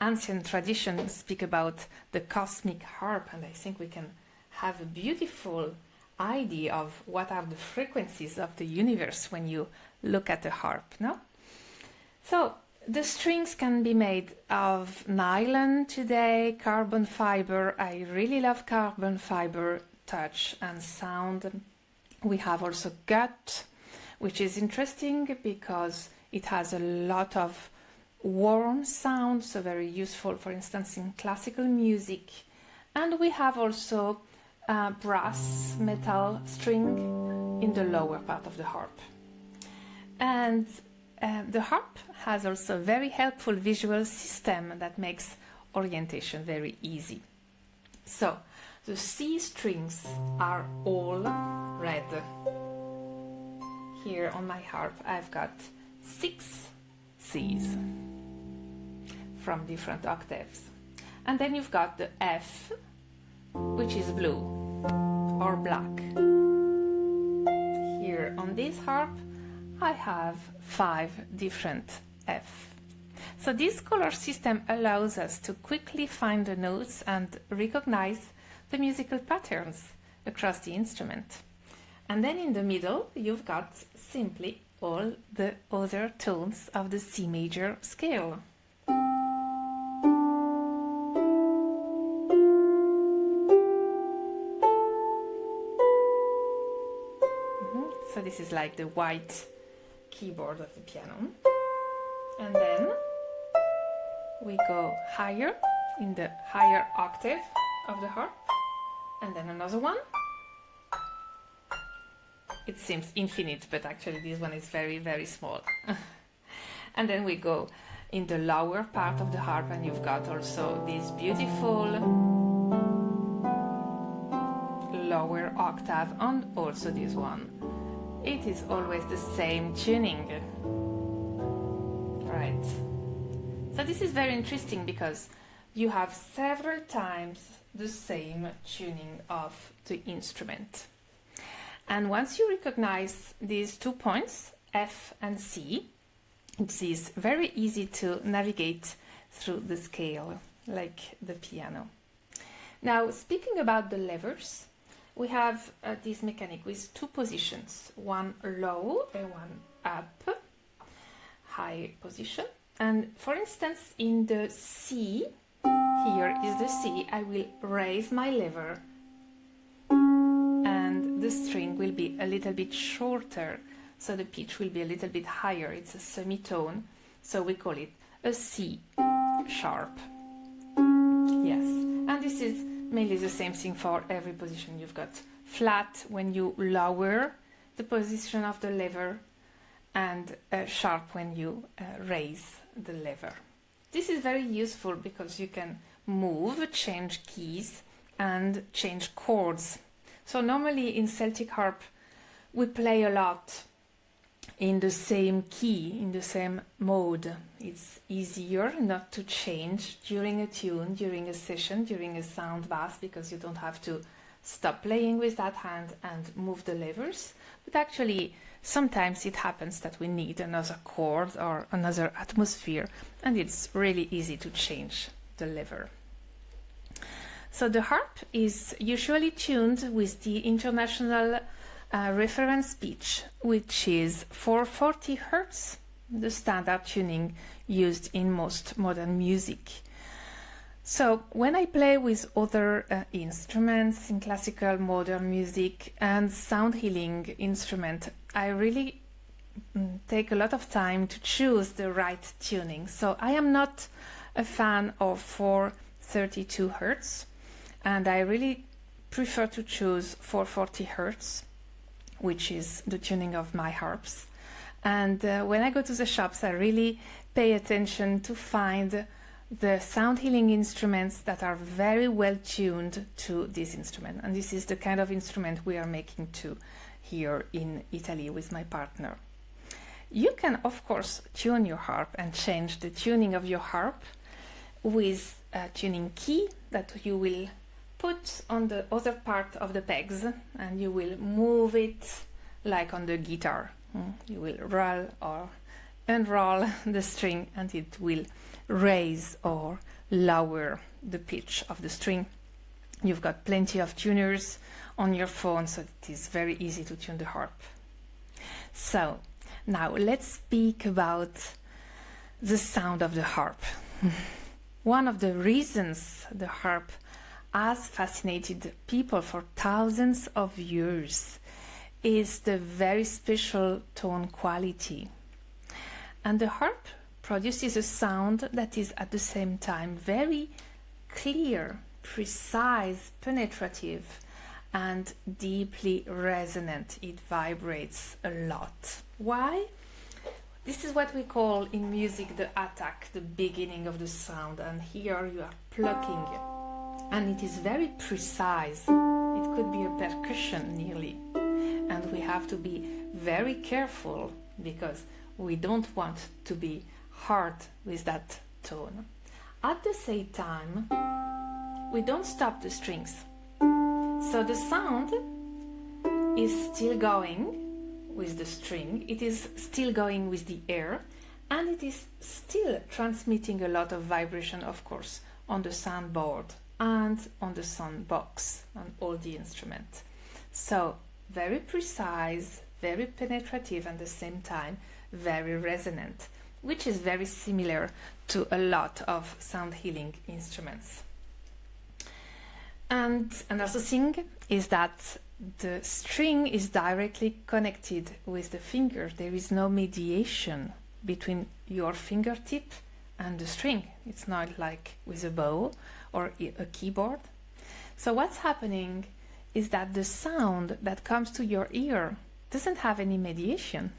ancient traditions speak about the cosmic harp, and I think we can have a beautiful idea of what are the frequencies of the universe when you look at the harp, no? So the strings can be made of nylon today, carbon fiber. I really love carbon fiber touch and sound. We have also gut, which is interesting because it has a lot of warm sounds, so very useful, for instance, in classical music. And we have also brass metal string in the lower part of the harp. And the harp has also a very helpful visual system that makes orientation very easy. So the C strings are all red. Here on my harp I've got 6 C's from different octaves. And then you've got the F, which is blue or black. Here on this harp I have 5 different F. So this color system allows us to quickly find the notes and recognize the musical patterns across the instrument. And then in the middle you've got simply all the other tones of the C major scale. So this is like the white keyboard of the piano. And then we go higher in the higher octave of the harp, and then another one. It seems infinite, but actually this one is very, very small. And then we go in the lower part of the harp, and you've got also this beautiful lower octave, and also this one. It is always the same tuning. Right. So this is very interesting because you have several times the same tuning of the instrument. And once you recognize these 2 points, F and C, it is very easy to navigate through the scale like the piano. Now, speaking about the levers, we have this mechanic with 2 positions, one low and one up, high position. And for instance, in the C, here is the C, I will raise my lever and the string will be a little bit shorter, so the pitch will be a little bit higher. It's a semitone, so we call it a C sharp. Yes, and this is mainly the same thing for every position. You've got flat when you lower the position of the lever, and sharp when you raise the lever. This is very useful because you can move, change keys, and change chords. So normally in Celtic harp we play a lot in the same key, in the same mode. It's easier not to change during a tune, during a session, during a sound bass, because you don't have to stop playing with that hand and move the levers. But actually sometimes it happens that we need another chord or another atmosphere, and it's really easy to change the lever. So the harp is usually tuned with the international reference pitch, which is 440 Hz, the standard tuning used in most modern music. So when I play with other instruments in classical, modern music and sound healing instrument, I really take a lot of time to choose the right tuning. So I am not a fan of 432 Hz, and I really prefer to choose 440 Hz, which is the tuning of my harps. And when I go to the shops, I really pay attention to find the sound healing instruments that are very well tuned to this instrument. And this is the kind of instrument we are making too here in Italy with my partner. You can, of course, tune your harp and change the tuning of your harp with a tuning key that you will put on the other part of the pegs, and you will move it like on the guitar. You will roll or unroll the string, and it will raise or lower the pitch of the string. You've got plenty of tuners on your phone, so it is very easy to tune the harp. So now let's speak about the sound of the harp. One of the reasons the harp has fascinated people for thousands of years is the very special tone quality. And the harp produces a sound that is at the same time very clear, precise, penetrative, and deeply resonant. It vibrates a lot. Why? This is what we call in music the attack, the beginning of the sound, and here you are plucking, and it is very precise. It could be a percussion nearly, and we have to be very careful because we don't want to be hard with that tone. At the same time, we don't stop the strings, so the sound is still going with the string, it is still going with the air, and it is still transmitting a lot of vibration, of course, on the soundboard and on the sound box on all the instruments. So very precise, very penetrative, and at the same time very resonant, which is very similar to a lot of sound healing instruments. And another thing is that the string is directly connected with the finger. There is no mediation between your fingertip and the string. It's not like with a bow or a keyboard. So what's happening is that the sound that comes to your ear doesn't have any mediation.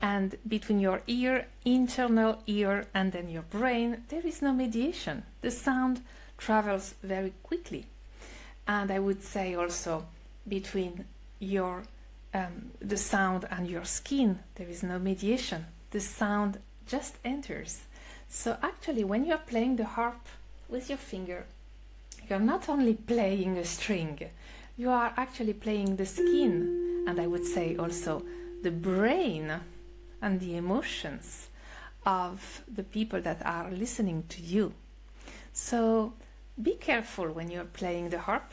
And between your ear, internal ear, and then your brain, there is no mediation. The sound travels very quickly. And I would say also between your the sound and your skin, there is no mediation. The sound just enters. So actually, when you're playing the harp with your finger, you're not only playing a string, you are actually playing the skin, and I would say also the brain and the emotions of the people that are listening to you. So be careful when you're playing the harp,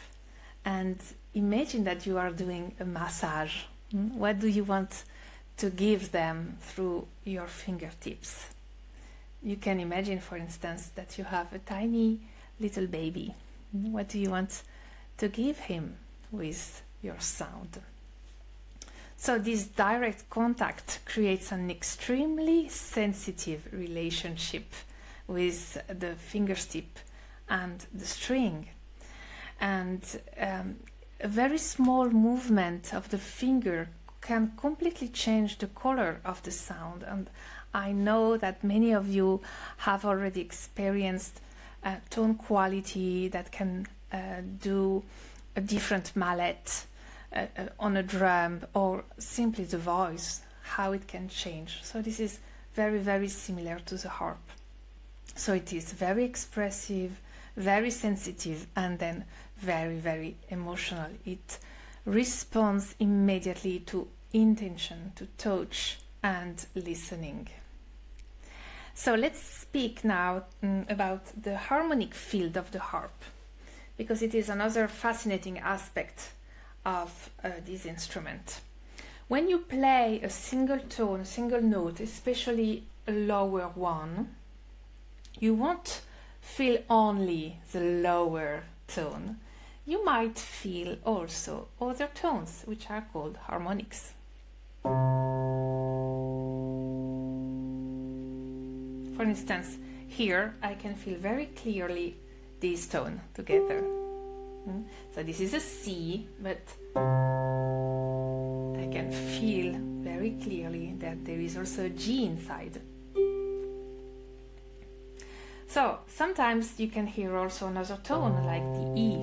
and imagine that you are doing a massage. What do you want to give them through your fingertips? You can imagine, for instance, that you have a tiny little baby. What do you want to give him with your sound? So this direct contact creates an extremely sensitive relationship with the fingertip and the string. And a very small movement of the finger can completely change the color of the sound. And I know that many of you have already experienced tone quality that can do a different mallet on a drum, or simply the voice, how it can change. So this is very, very similar to the harp. So it is very expressive, very sensitive, and then very, very emotional. It responds immediately to intention, to touch and listening. So let's speak now about the harmonic field of the harp, because it is another fascinating aspect of this instrument. When you play a single tone, a single note, especially a lower one, you won't feel only the lower tone. You might feel also other tones, which are called harmonics. For instance, here I can feel very clearly these tones together. So this is a C, but I can feel very clearly that there is also a G inside. So sometimes you can hear also another tone like the E.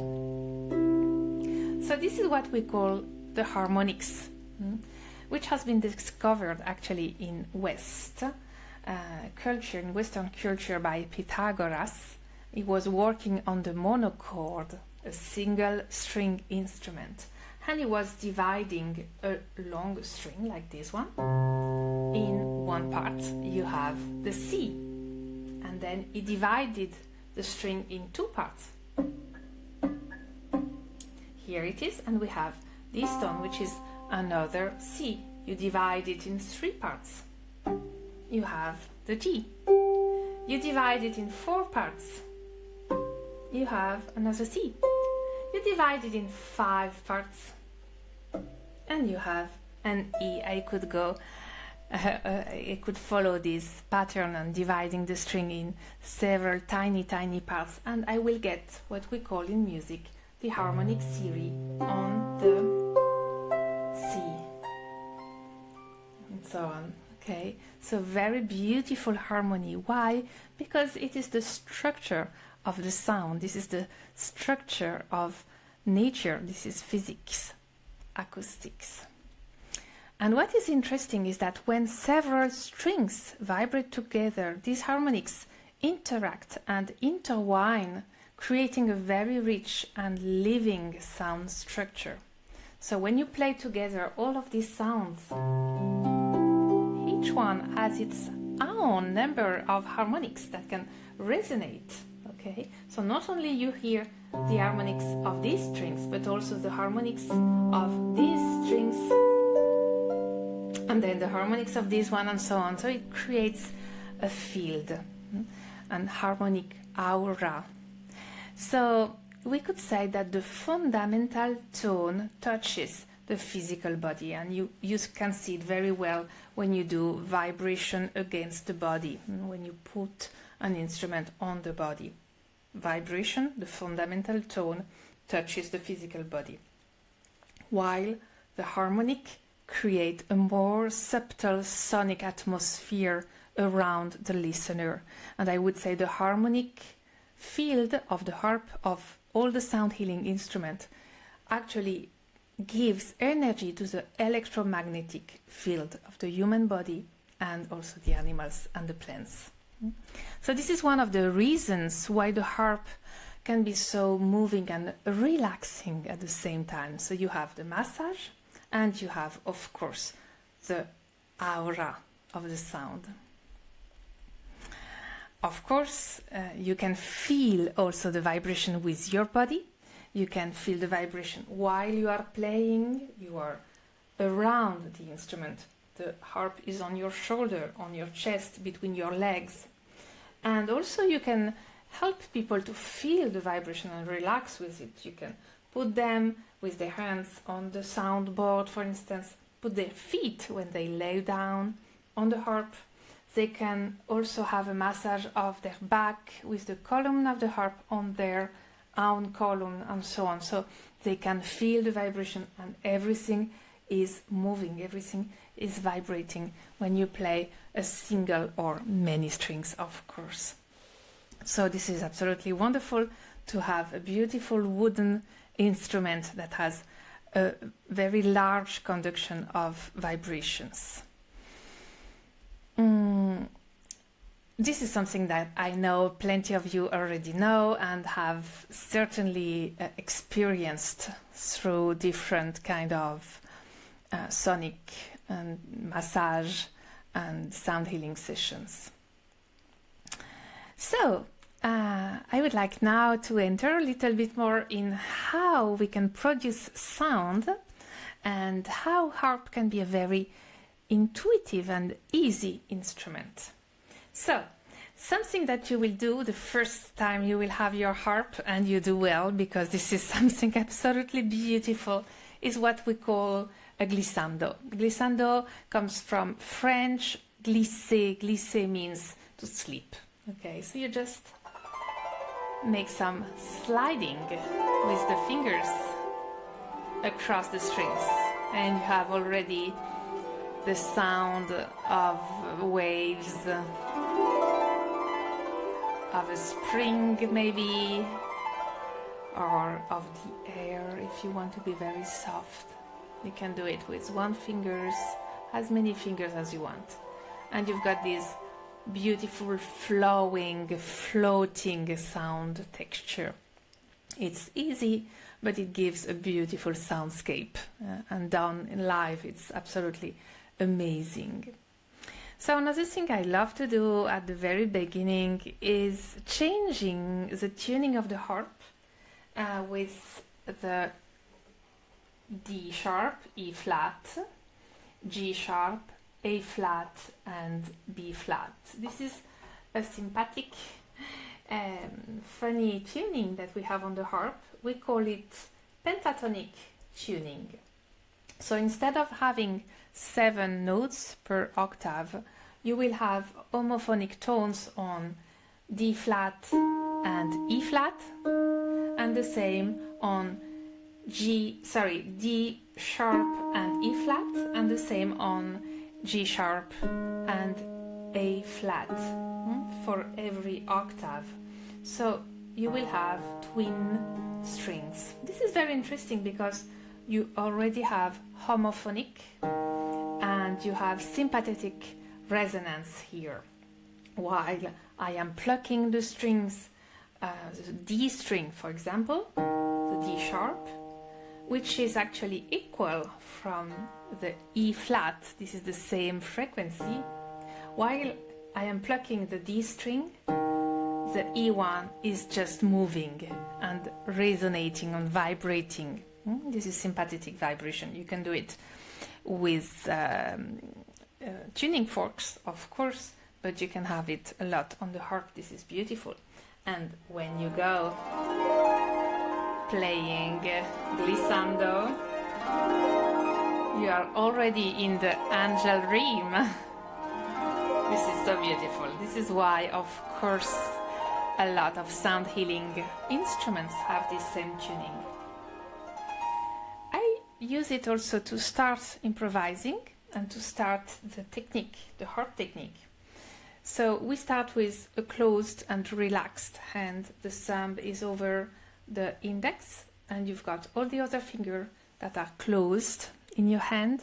So this is what we call the harmonics, which has been discovered actually in West culture, in Western culture, by Pythagoras. He was working on the monochord, a single string instrument, and he was dividing a long string like this one. In one part you have the C, and then he divided the string in two parts. Here it is, and we have this tone, which is another C. You divide it in three parts. You have the G. You divide it in four parts. You have another C. You divide it in five parts, and you have an E. I could go, I could follow this pattern and dividing the string in several tiny parts, and I will get what we call in music the harmonic series on the C, and so on. Okay, So very beautiful harmony. Why? Because it is the structure of the sound. This is the structure of nature. This is physics, acoustics. And what is interesting is that when several strings vibrate together, these harmonics interact and intertwine, creating a very rich and living sound structure. So when you play together all of these sounds, each one has its own number of harmonics that can resonate. Okay, so not only you hear the harmonics of these strings, but also the harmonics of these strings, and then the harmonics of this one, and so on. So it creates a field, an harmonic aura. So we could say that the fundamental tone touches the physical body, and you can see it very well when you do vibration against the body, when you put an instrument on the body. Vibration, the fundamental tone, touches the physical body, while the harmonic create a more subtle sonic atmosphere around the listener. And I would say the harmonic field of the harp, of all the sound healing instruments, actually gives energy to the electromagnetic field of the human body and also the animals and the plants. So this is one of the reasons why the harp can be so moving and relaxing at the same time. So you have the massage, and you have, of course, the aura of the sound. Of course, you can feel also the vibration with your body. You can feel the vibration while you are playing. You are around the instrument. The harp is on your shoulder, on your chest, between your legs. And also you can help people to feel the vibration and relax with it. You can put them with their hands on the soundboard, for instance, put their feet when they lay down on the harp. They can also have a massage of their back with the column of the harp on their own column, and so on. So they can feel the vibration, and everything is moving, everything is vibrating when you play a single or many strings, of course. So this is absolutely wonderful to have a beautiful wooden instrument that has a very large conduction of vibrations. This is something that I know plenty of you already know and have certainly experienced through different kind of sonic and massage and sound healing sessions. So I would like now to enter a little bit more in how we can produce sound and how harp can be a very intuitive and easy instrument. So, something that you will do the first time you will have your harp, and you do well because this is something absolutely beautiful, is what we call a glissando. Glissando comes from French glisser. Glisser means to sleep. Okay, so you just make some sliding with the fingers across the strings, and you have already the sound of waves, of a spring maybe, or of the air. If you want to be very soft, you can do it with one finger, as many fingers as you want, and you've got this beautiful flowing, floating sound texture. It's easy, but it gives a beautiful soundscape, and done in live it's absolutely amazing. So another thing I love to do at the very beginning is changing the tuning of the harp with the D sharp, E flat, G sharp, A flat and B flat. This is a sympathetic funny tuning that we have on the harp. We call it pentatonic tuning. So instead of having 7 notes per octave, you will have homophonic tones on D flat and E flat, and the same on D sharp and E flat, and the same on G sharp, and A flat for every octave. So you will have twin strings. This is very interesting because you already have homophonic and you have sympathetic resonance here. While I am plucking the strings, the D string, for example, the D sharp, which is actually equal from the E flat, this is the same frequency, while I am plucking the D string, the E1 is just moving and resonating and vibrating. This is sympathetic vibration. You can do it with tuning forks, of course, but you can have it a lot on the harp. This is beautiful. And when you go playing glissando, you are already in the angel ream. This is so beautiful. This is why, of course, a lot of sound healing instruments have this same tuning. I use it also to start improvising and to start the technique, the harp technique. So we start with a closed and relaxed hand. The thumb is over the index and you've got all the other fingers that are closed in your hand.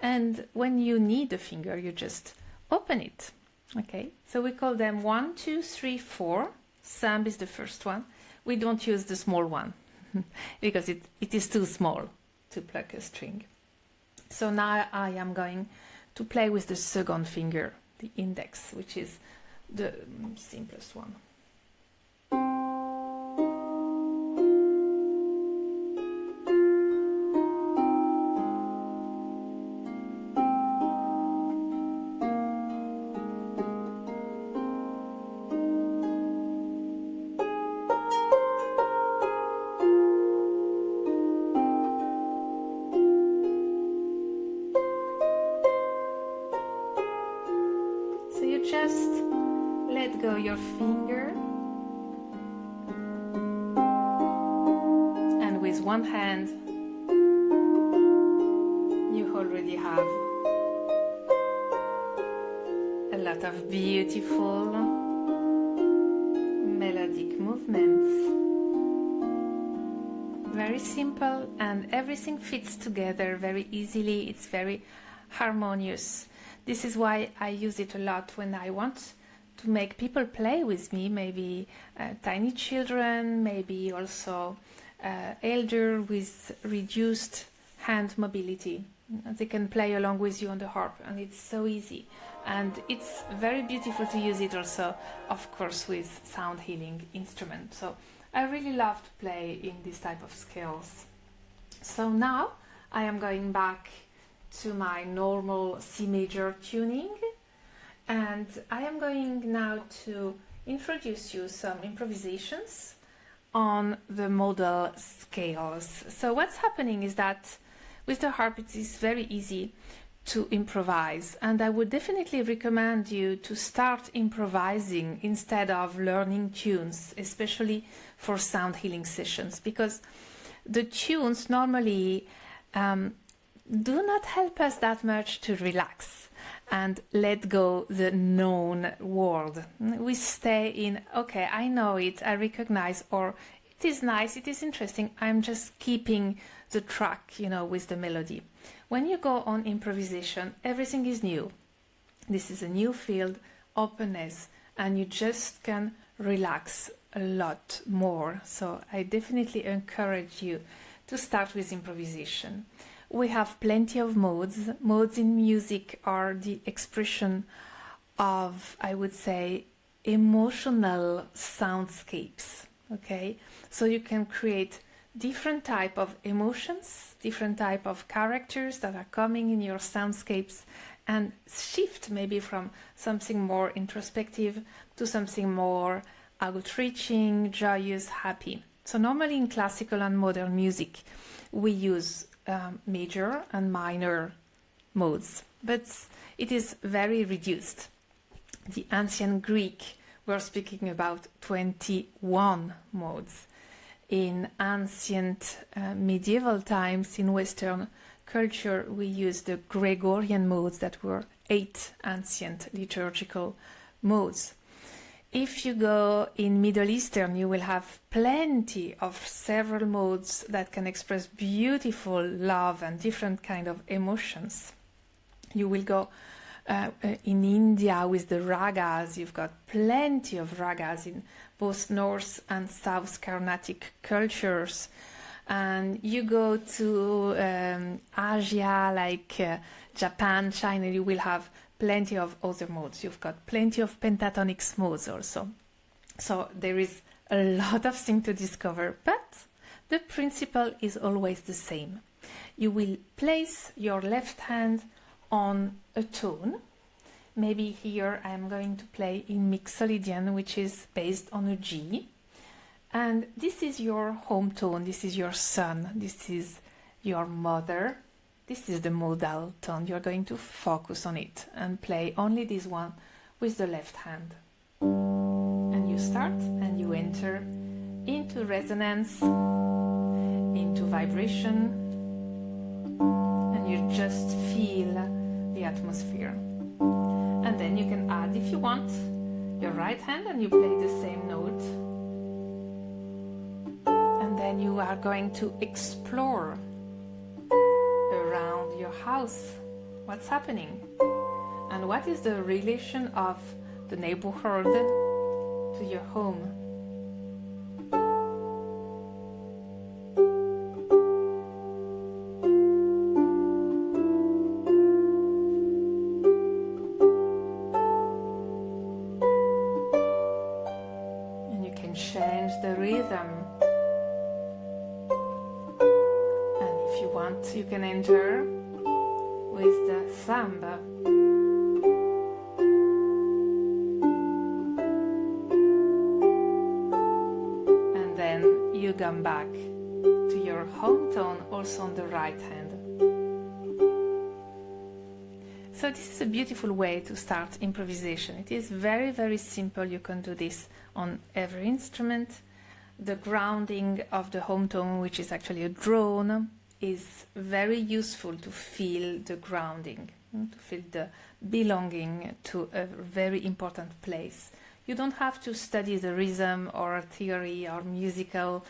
And when you need a finger, you just open it. Okay, so we call them 1, 2, 3, 4. Thumb is the first one. We don't use the small one because it is too small to pluck a string. So now I am going to play with the second finger, the index, which is the simplest one. Just let go your finger, and with one hand you already have a lot of beautiful melodic movements. Very simple, and everything fits together very easily. It's very harmonious. This is why I use it a lot when I want to make people play with me, maybe tiny children, maybe also elder with reduced hand mobility. They can play along with you on the harp, and it's so easy. And it's very beautiful to use it also, of course, with sound healing instruments. So I really love to play in this type of scales. So now I am going back to my normal C major tuning, and I am going now to introduce you some improvisations on the modal scales. So what's happening is that with the harp it is very easy to improvise, and I would definitely recommend you to start improvising instead of learning tunes, especially for sound healing sessions, because the tunes normally do not help us that much to relax and let go the known world. We stay in, okay, I know it, I recognize, or it is nice, it is interesting, I'm just keeping the track, with the melody. When you go on improvisation, everything is new. This is a new field, openness, and you just can relax a lot more. So I definitely encourage you to start with improvisation. We have plenty of modes. Modes in music are the expression of, I would say, emotional soundscapes. Okay, so you can create different type of emotions, different type of characters that are coming in your soundscapes, and shift maybe from something more introspective to something more outreaching, joyous, happy. So normally in classical and modern music, we use major and minor modes, but it is very reduced. The ancient Greek were speaking about 21 modes. in ancient medieval times in Western culture, we used the Gregorian modes that were 8 ancient liturgical modes. If you go in Middle Eastern, you will have plenty of several modes that can express beautiful love and different kind of emotions. You will go in India with the ragas. You've got plenty of ragas in both North and South Carnatic cultures. And you go to Asia, like Japan, China, you will have plenty of other modes. You've got plenty of pentatonic modes also. So there is a lot of things to discover, but the principle is always the same. You will place your left hand on a tone. Maybe here I'm going to play in Mixolydian, which is based on a G. And this is your home tone, this is your son, this is your mother, this is the modal tone. You're going to focus on it and play only this one with the left hand. And you start and you enter into resonance, into vibration, and you just feel the atmosphere. And then you can add, if you want, your right hand and you play the same note. And then you are going to explore around your house what's happening and what is the relation of the neighborhood to your home. And you can change the rhythm. You can enter with the samba. And then you come back to your home tone also on the right hand. So this is a beautiful way to start improvisation. It is very, very simple. You can do this on every instrument. The grounding of the home tone, which is actually a drone, is very useful to feel the grounding, to feel the belonging to a very important place. You don't have to study the rhythm or theory or musical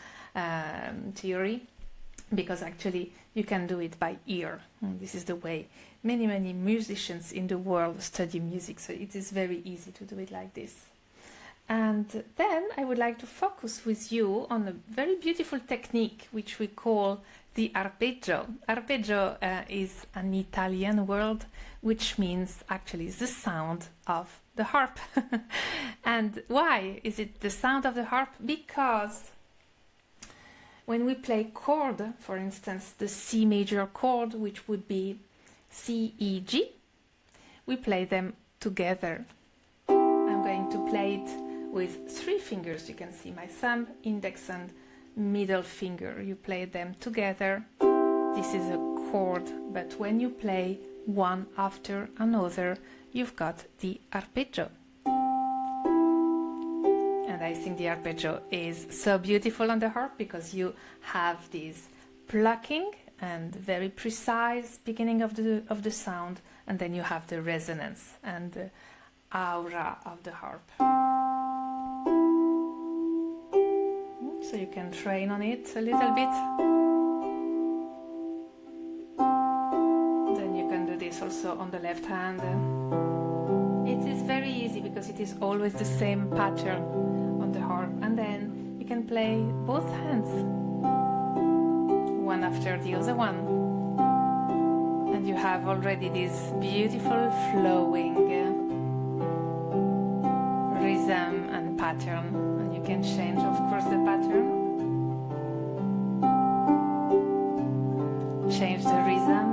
theory, because actually you can do it by ear. This is the way many musicians in the world study music, so it is very easy to do it like this. And then I would like to focus with you on a very beautiful technique which we call the arpeggio. Arpeggio is an Italian word which means actually the sound of the harp. And why is it the sound of the harp? Because when we play chord, for instance, the C major chord, which would be C, E, G, we play them together. I'm going to play it with 3 fingers. You can see my thumb, index and middle finger. You play them together. This is a chord, but when you play one after another, you've got the arpeggio. And I think the arpeggio is so beautiful on the harp because you have this plucking and very precise beginning of the sound, and then you have the resonance and the aura of the harp. So you can train on it a little bit. Then you can do this also on the left hand. It is very easy because it is always the same pattern on the harp. And then you can play both hands, one after the other one. And you have already this beautiful flowing rhythm and pattern. You can change, of course, the pattern, change the rhythm,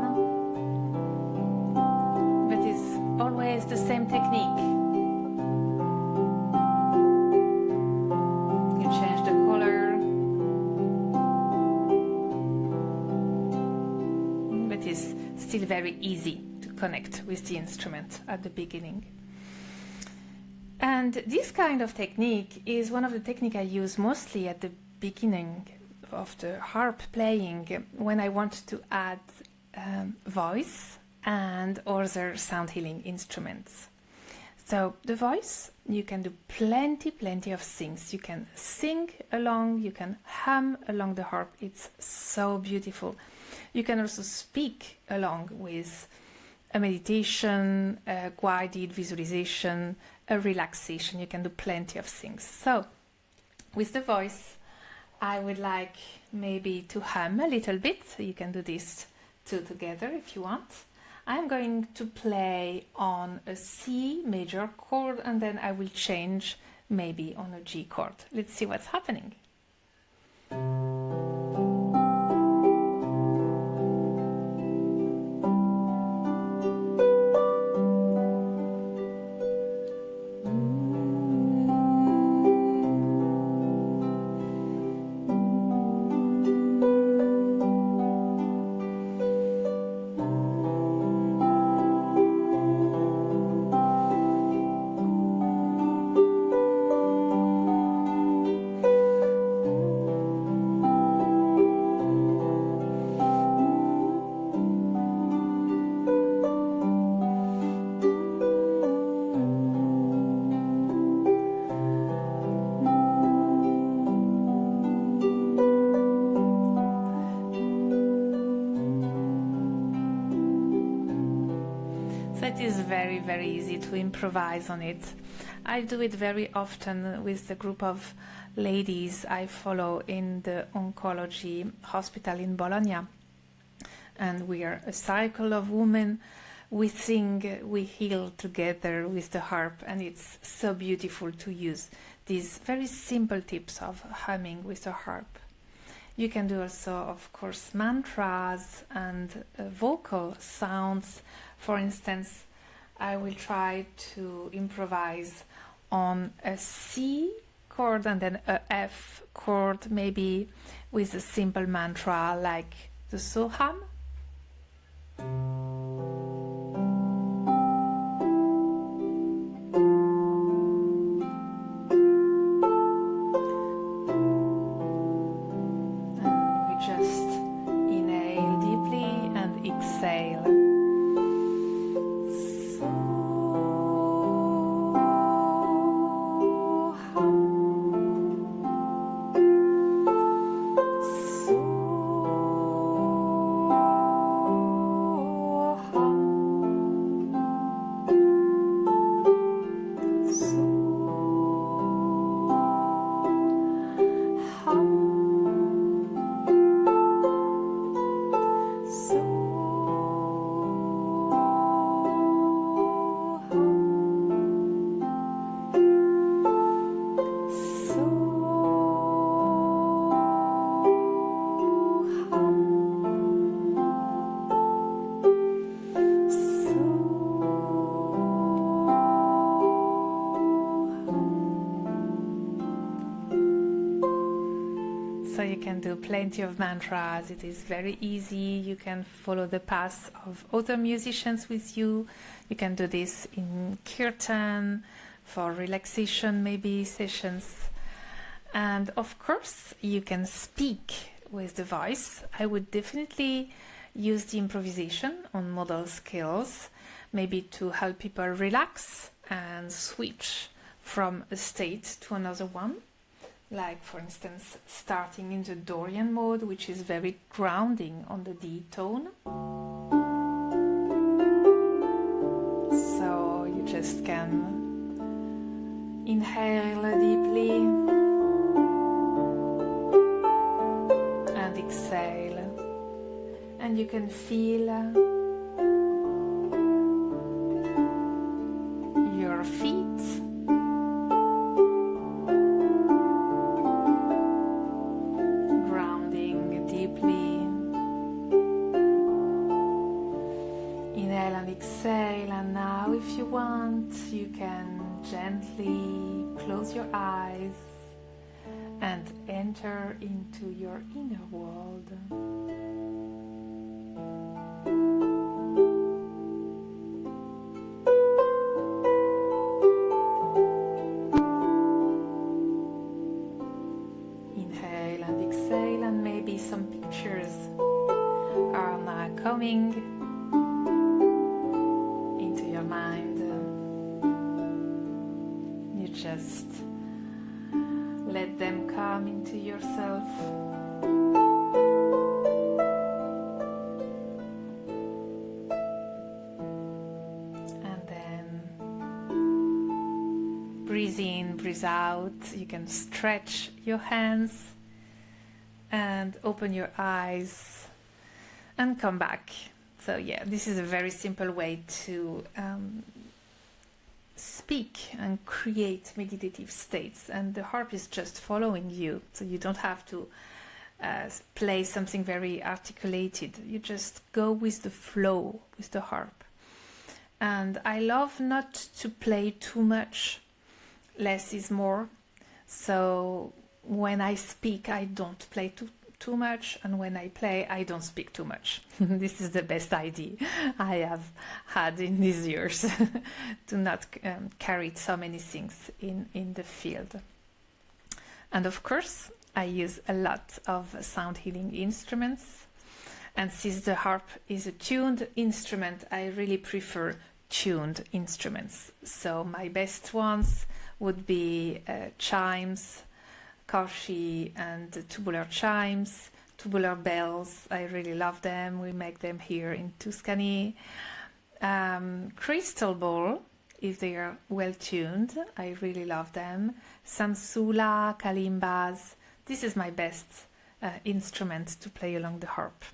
but it's always the same technique. You change the color, but it's still very easy to connect with the instrument at the beginning. And this kind of technique is one of the techniques I use mostly at the beginning of the harp playing when I want to add voice and other sound healing instruments. So the voice, you can do plenty of things. You can sing along, you can hum along the harp. It's so beautiful. You can also speak along with a meditation, a guided visualization, a relaxation. You can do plenty of things. So with the voice, I would like maybe to hum a little bit. So you can do this two together if you want. I'm going to play on a C major chord, and then I will change maybe on a G chord. Let's see what's happening. It is very easy to improvise on it. I do it very often with the group of ladies I follow in the oncology hospital in Bologna. And we are a cycle of women. We sing, we heal together with the harp, and it's so beautiful to use these very simple tips of humming with the harp. You can do also, of course, mantras and vocal sounds. For instance, I will try to improvise on a C chord and then a F chord, maybe with a simple mantra like the Soham. And we just inhale deeply and exhale. So you can do plenty of mantras. It is very easy. You can follow the paths of other musicians with you. You can do this in kirtan for relaxation, maybe sessions. And of course, you can speak with the voice. I would definitely use the improvisation on modal scales, maybe to help people relax and switch from a state to another one. Like, for instance, starting in the Dorian mode, which is very grounding on the D tone. So you just can inhale deeply and exhale. And you can feel your feet. Exhale, and now if you want, you can gently close your eyes and enter into your inner world. Inhale and exhale, and breathing into your mind. You just let them come into yourself. And then breathe in, breathe out. You can stretch your hands and open your eyes and come back. So yeah, this is a very simple way to speak and create meditative states, and the harp is just following you, so you don't have to play something very articulated. You just go with the flow with the harp. And I love not to play too much. Less is more. So when I speak, I don't play too much, and when I play, I don't speak too much. This is the best idea I have had in these years, to not carry so many things in the field. And of course, I use a lot of sound healing instruments, and since the harp is a tuned instrument, I really prefer tuned instruments. So my best ones would be chimes, Karshi and tubular chimes, tubular bells. I really love them. We make them here in Tuscany. Crystal ball, if they are well tuned, I really love them. Sansula, kalimbas. This is my best instrument to play along the harp.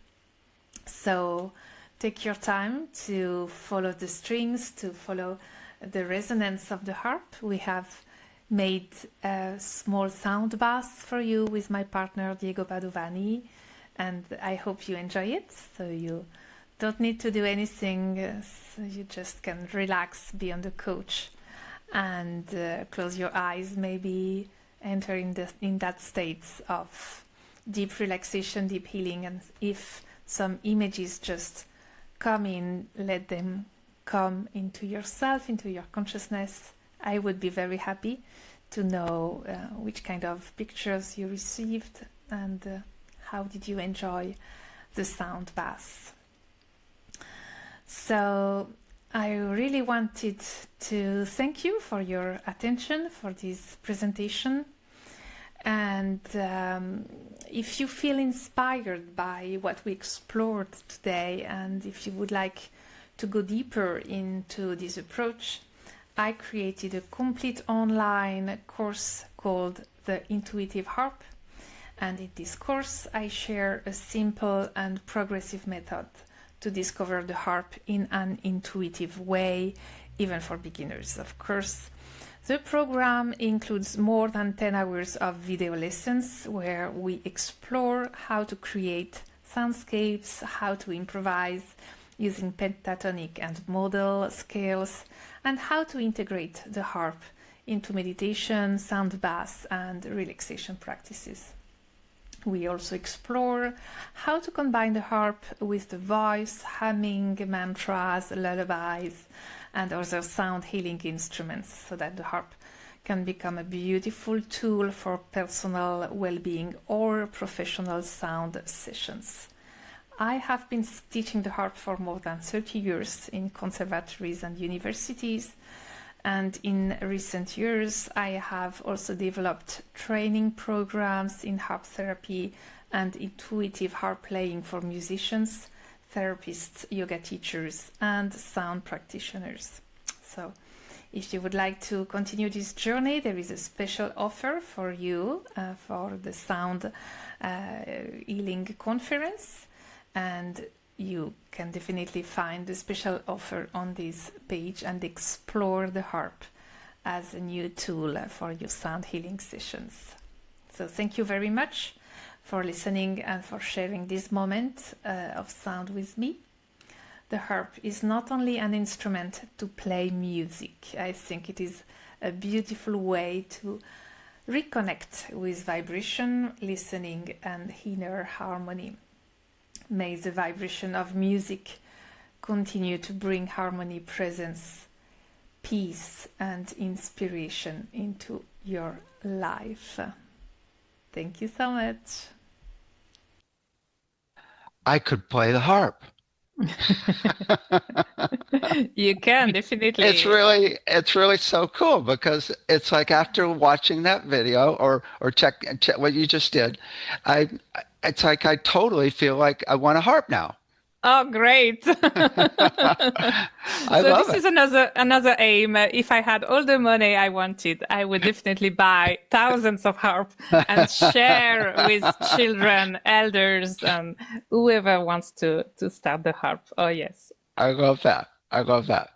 So take your time to follow the strings, to follow the resonance of the harp. We have made a small sound bath for you with my partner Diego Padovani, and I hope you enjoy it. So you don't need to do anything, so you just can relax, be on the couch, and close your eyes, maybe enter in that state of deep relaxation, deep healing. And if some images just come in, let them come into yourself, into your consciousness. I would be very happy to know which kind of pictures you received, and how did you enjoy the sound bath. So I really wanted to thank you for your attention for this presentation. And if you feel inspired by what we explored today, and if you would like to go deeper into this approach, I created a complete online course called The Intuitive Harp. And in this course, I share a simple and progressive method to discover the harp in an intuitive way, even for beginners, of course. The program includes more than 10 hours of video lessons where we explore how to create soundscapes, how to improvise using pentatonic and modal scales, and how to integrate the harp into meditation, sound baths, and relaxation practices. We also explore how to combine the harp with the voice, humming, mantras, lullabies, and other sound healing instruments, so that the harp can become a beautiful tool for personal well-being or professional sound sessions. I have been teaching the harp for more than 30 years in conservatories and universities, and in recent years I have also developed training programs in harp therapy and intuitive harp playing for musicians, therapists, yoga teachers, and sound practitioners. So if you would like to continue this journey, there is a special offer for you for the Sound Healing Conference, and you can definitely find the special offer on this page and explore the harp as a new tool for your sound healing sessions. So thank you very much for listening and for sharing this moment of sound with me. The harp is not only an instrument to play music. I think it is a beautiful way to reconnect with vibration, listening, and inner harmony. May the vibration of music continue to bring harmony, presence, peace, and inspiration into your life. Thank you so much. I could play the harp. You can definitely. It's really so cool because it's like after watching that video or check what you just did, I it's like I totally feel like I want a harp now. Oh, great. I So love this it. is another aim. If I had all the money I wanted, I would definitely buy thousands of harp and share with children, elders, and whoever wants to start the harp. Oh, yes. I love that. I love that.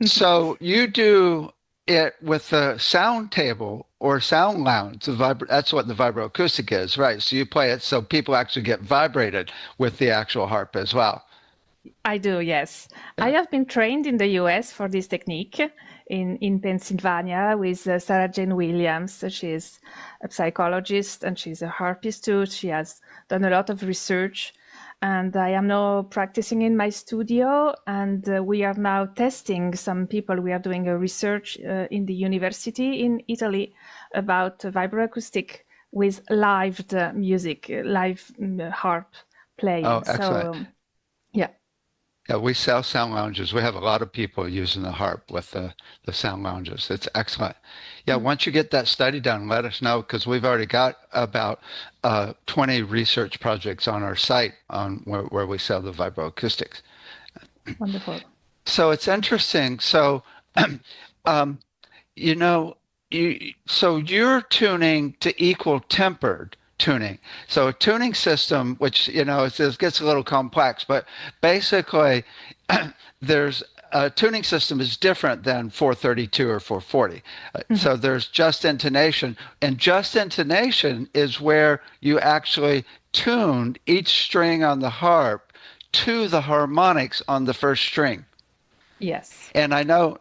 So you do it with the sound table or sound lounge. That's what the vibroacoustic is, right? So you play it so people actually get vibrated with the actual harp as well. I do, yes. I have been trained in the US for this technique in Pennsylvania with Sarah Jane Williams. She is a psychologist and she's a harpist too. She has done a lot of research. And I am now practicing in my studio, and we are now testing some people. We are doing a research in the university in Italy about vibroacoustic with live music, live harp playing. Oh, excellent. So, yeah. Yeah, we sell sound lounges. We have a lot of people using the harp with the sound lounges. It's excellent. Yeah, once you get that study done, let us know because we've already got about 20 research projects on our site on where we sell the vibroacoustics. Wonderful. So it's interesting. So, you know, so you're tuning to equal tempered tuning. So a tuning system, which, you know, it gets a little complex, but basically there's a tuning system is different than 432 or 440. So there's just intonation, and just intonation is where you actually tune each string on the harp to the harmonics on the first string. Yes. And I know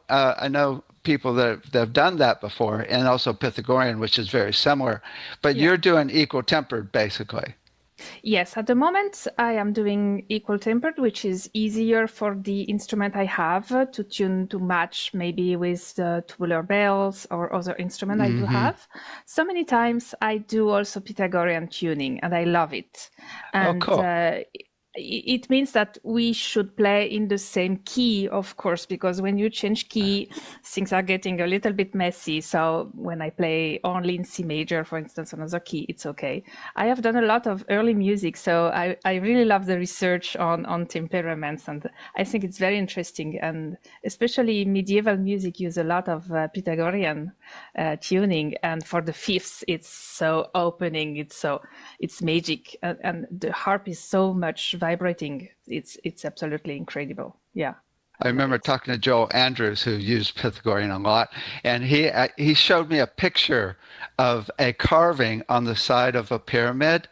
people that have done that before, and also Pythagorean, which is very similar, but you're doing equal tempered basically. Yes, at the moment I am doing equal tempered, which is easier for the instrument I have to tune to match maybe with the tubular bells or other instrument I do have. So many times I do also Pythagorean tuning and I love it. And cool. it means that we should play in the same key, of course, because when you change key, things are getting a little bit messy. So when I play only in C major, for instance, another key, it's okay. I have done a lot of early music, so I really love the research on temperaments, and I think it's very interesting. And especially medieval music use a lot of Pythagorean tuning, and for the fifths, it's so opening, it's magic, and the harp is so much vibrating. It's absolutely incredible. Yeah. I remember talking to Joel Andrews, who used Pythagorean a lot, and he showed me a picture of a carving on the side of a pyramid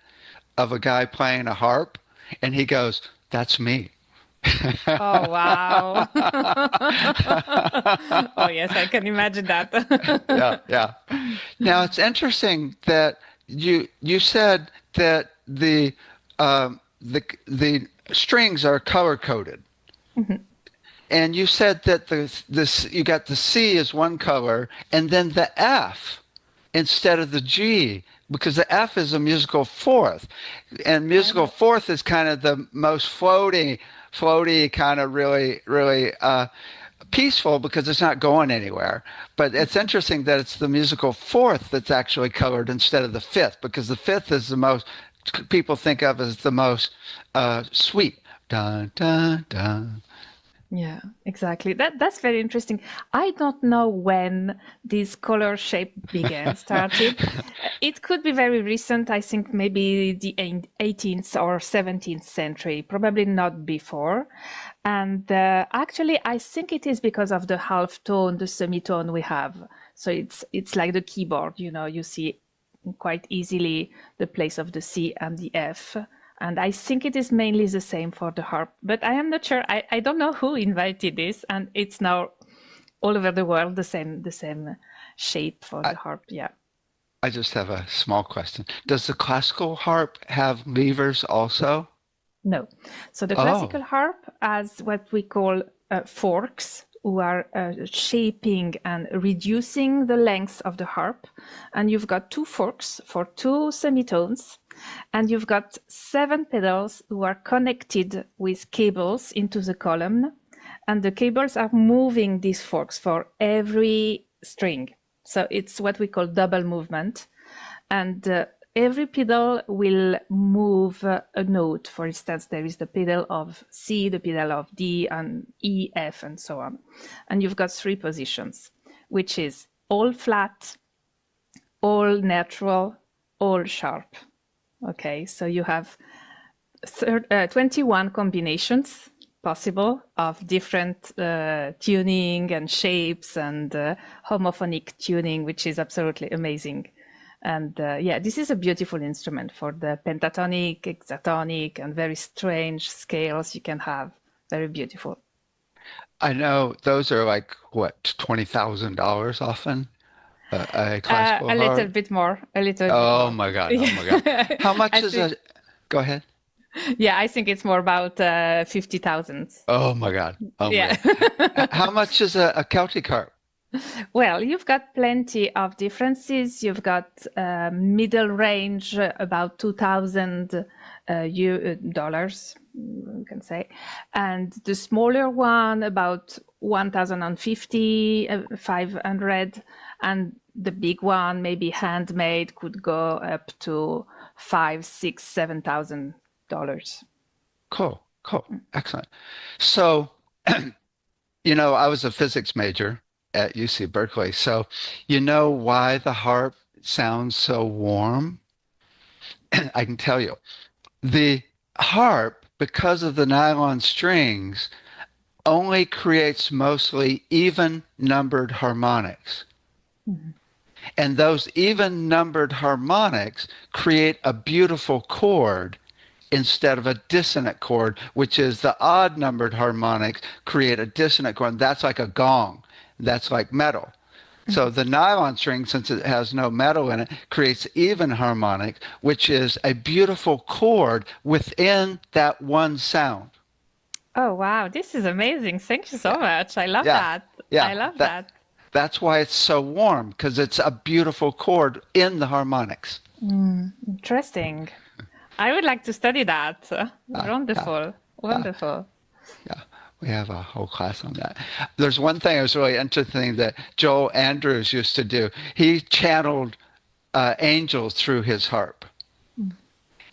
of a guy playing a harp, and he goes, "That's me." Oh, wow. Oh, yes, I can imagine that. Yeah. Now, it's interesting that you said that the strings are color coded. And you said that you got the C as one color and then the F instead of the G, because the F is a musical fourth, and musical fourth is kind of the most floaty kind of really peaceful because it's not going anywhere. But it's interesting that it's the musical fourth that's actually colored instead of the fifth, because the fifth is the most people think of as the most sweet. Dun, dun, dun. Yeah, exactly. That's very interesting. I don't know when this color shape started. It could be very recent. I think maybe the 18th or 17th century, probably not before. And actually, I think it is because of the half tone, the semitone we have. So it's like the keyboard, you see quite easily the place of the C and the F. And I think it is mainly the same for the harp, but I am not sure. I don't know who invented this, and it's now all over the world the same shape for the harp. Yeah. I just have a small question. Does the classical harp have levers also? No. So the classical harp has what we call forks, who are shaping and reducing the length of the harp, and you've got two forks for two semitones. And you've got 7 pedals who are connected with cables into the column. And the cables are moving these forks for every string. So it's what we call double movement. And every pedal will move a note. For instance, there is the pedal of C, the pedal of D, and E, F, and so on. And you've got 3 positions, which is all flat, all natural, all sharp. Okay, so you have 21 combinations possible of different tuning and shapes and homophonic tuning, which is absolutely amazing. And yeah, this is a beautiful instrument for the pentatonic, hexatonic, and very strange scales you can have. Very beautiful. I know those are like, what, $20,000 often? A classical a little harp? bit more. A little Oh bit more. my God. Oh my God. How much I is think- a, go ahead. Yeah, I think it's more about 50,000. Oh my God. Oh my Yeah. God. How much is a Celtic harp? Well, you've got plenty of differences. You've got middle range, about $2,000, we can say, and the smaller one about 1,050, 500, and the big one, maybe handmade, could go up to $5,000, $6,000, $7,000. Cool. Cool. Excellent. So, you know, I was a physics major at UC Berkeley. So, you know why the harp sounds so warm? I can tell you. The harp, because of the nylon strings, only creates mostly even numbered harmonics. Mm-hmm. And those even numbered harmonics create a beautiful chord instead of a dissonant chord, which is the odd numbered harmonics create a dissonant chord. That's like a gong. That's like metal. So the nylon string, since it has no metal in it, creates even harmonic, which is a beautiful chord within that one sound. Oh, wow. This is amazing. Thank you so much. I love Yeah. that. Yeah. I love that. That's why it's so warm, because it's a beautiful chord in the harmonics. Interesting. I would like to study that. Wonderful. Wonderful. Yeah. We have a whole class on that. There's one thing that was really interesting that Joel Andrews used to do. He channeled angels through his harp.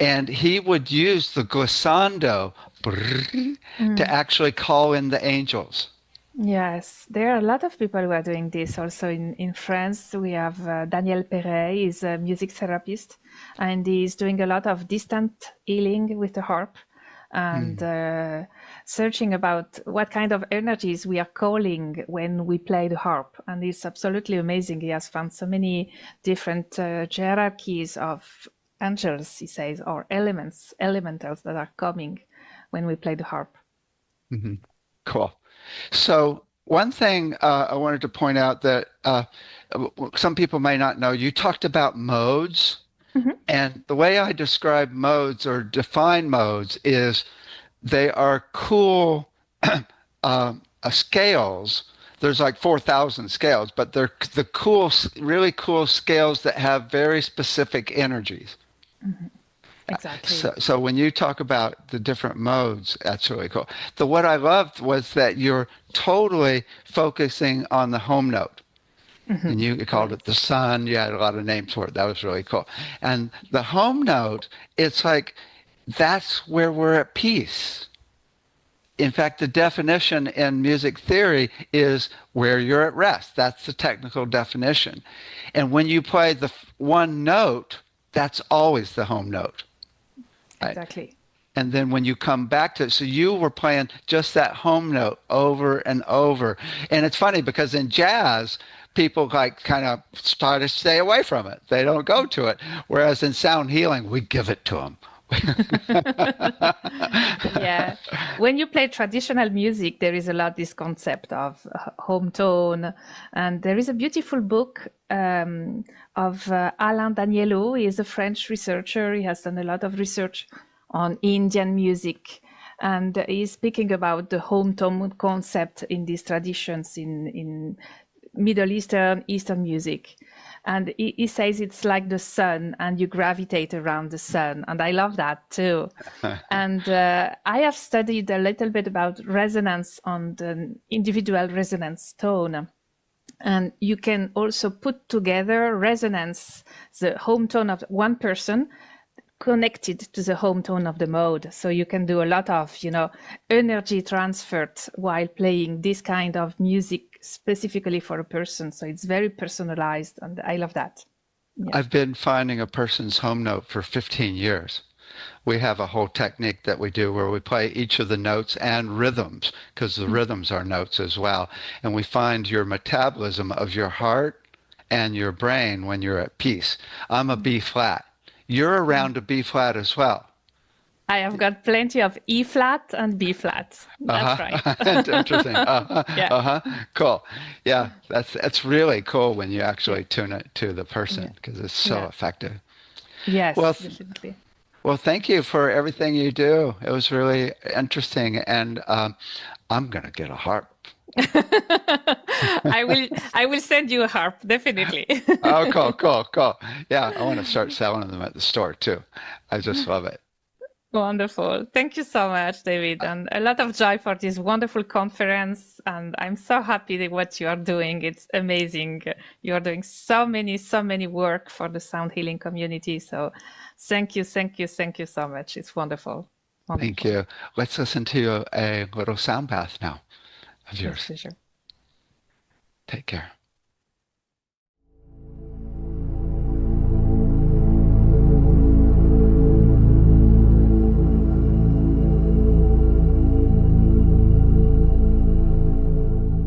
And he would use the glissando to actually call in the angels. Yes, there are a lot of people who are doing this. Also in France, we have Daniel Perret. He's a music therapist, and he's doing a lot of distant healing with the harp and searching about what kind of energies we are calling when we play the harp. And it's absolutely amazing. He has found so many different hierarchies of angels, he says, or elementals that are coming when we play the harp. Mm-hmm. Cool. So one thing I wanted to point out that some people may not know, you talked about modes. Mm-hmm. And the way I describe modes or define modes is they are cool scales. There's like 4,000 scales, but they're the cool, really cool scales that have very specific energies. Mm-hmm. Exactly. So when you talk about the different modes, that's really cool. What I loved was that you're totally focusing on the home note. Mm-hmm. And you called it the sun. You had a lot of names for it. That was really cool. And the home note, it's like, that's where we're at peace. In fact, the definition in music theory is where you're at rest. That's the technical definition. And when you play the one note, that's always the home note. Right? Exactly. And then when you come back to it, so you were playing just that home note over and over. And it's funny because in jazz, people like kind of try to stay away from it. They don't go to it. Whereas in sound healing, we give it to them. Yeah. When you play traditional music, there is a lot this concept of home tone. And there is a beautiful book of Alain Danielot. He is a French researcher. He has done a lot of research on Indian music. And he's speaking about the home tone concept in these traditions in Middle Eastern, Eastern music. And he says it's like the sun and you gravitate around the sun. And I love that too. And I have studied a little bit about resonance on the individual resonance tone. And you can also put together resonance, the home tone of one person connected to the home tone of the mode. So you can do a lot of, energy transferred while playing this kind of music specifically for a person. So it's very personalized, and I love that. Yeah. I've been finding a person's home note for 15 years. We have a whole technique that we do where we play each of the notes and rhythms, because the rhythms are notes as well. And we find your metabolism of your heart and your brain when you're at peace. I'm a B flat. You're around a B flat as well. I have got plenty of E flat and B flat. That's right. Interesting. Yeah. Cool. Yeah, that's really cool when you actually tune it to the person, because it's so effective. Yes, well, definitely. Well, thank you for everything you do. It was really interesting, and I'm gonna get a harp. I will send you a harp, definitely. Oh, cool. Yeah, I want to start selling them at the store too. I just love it. Wonderful. Thank you so much, David, and a lot of joy for this wonderful conference. And I'm so happy with what you are doing. It's amazing. You are doing so many work for the sound healing community. So thank you so much. It's wonderful. Thank you. Let's listen to a little sound bath now of yours. With pleasure. Take care.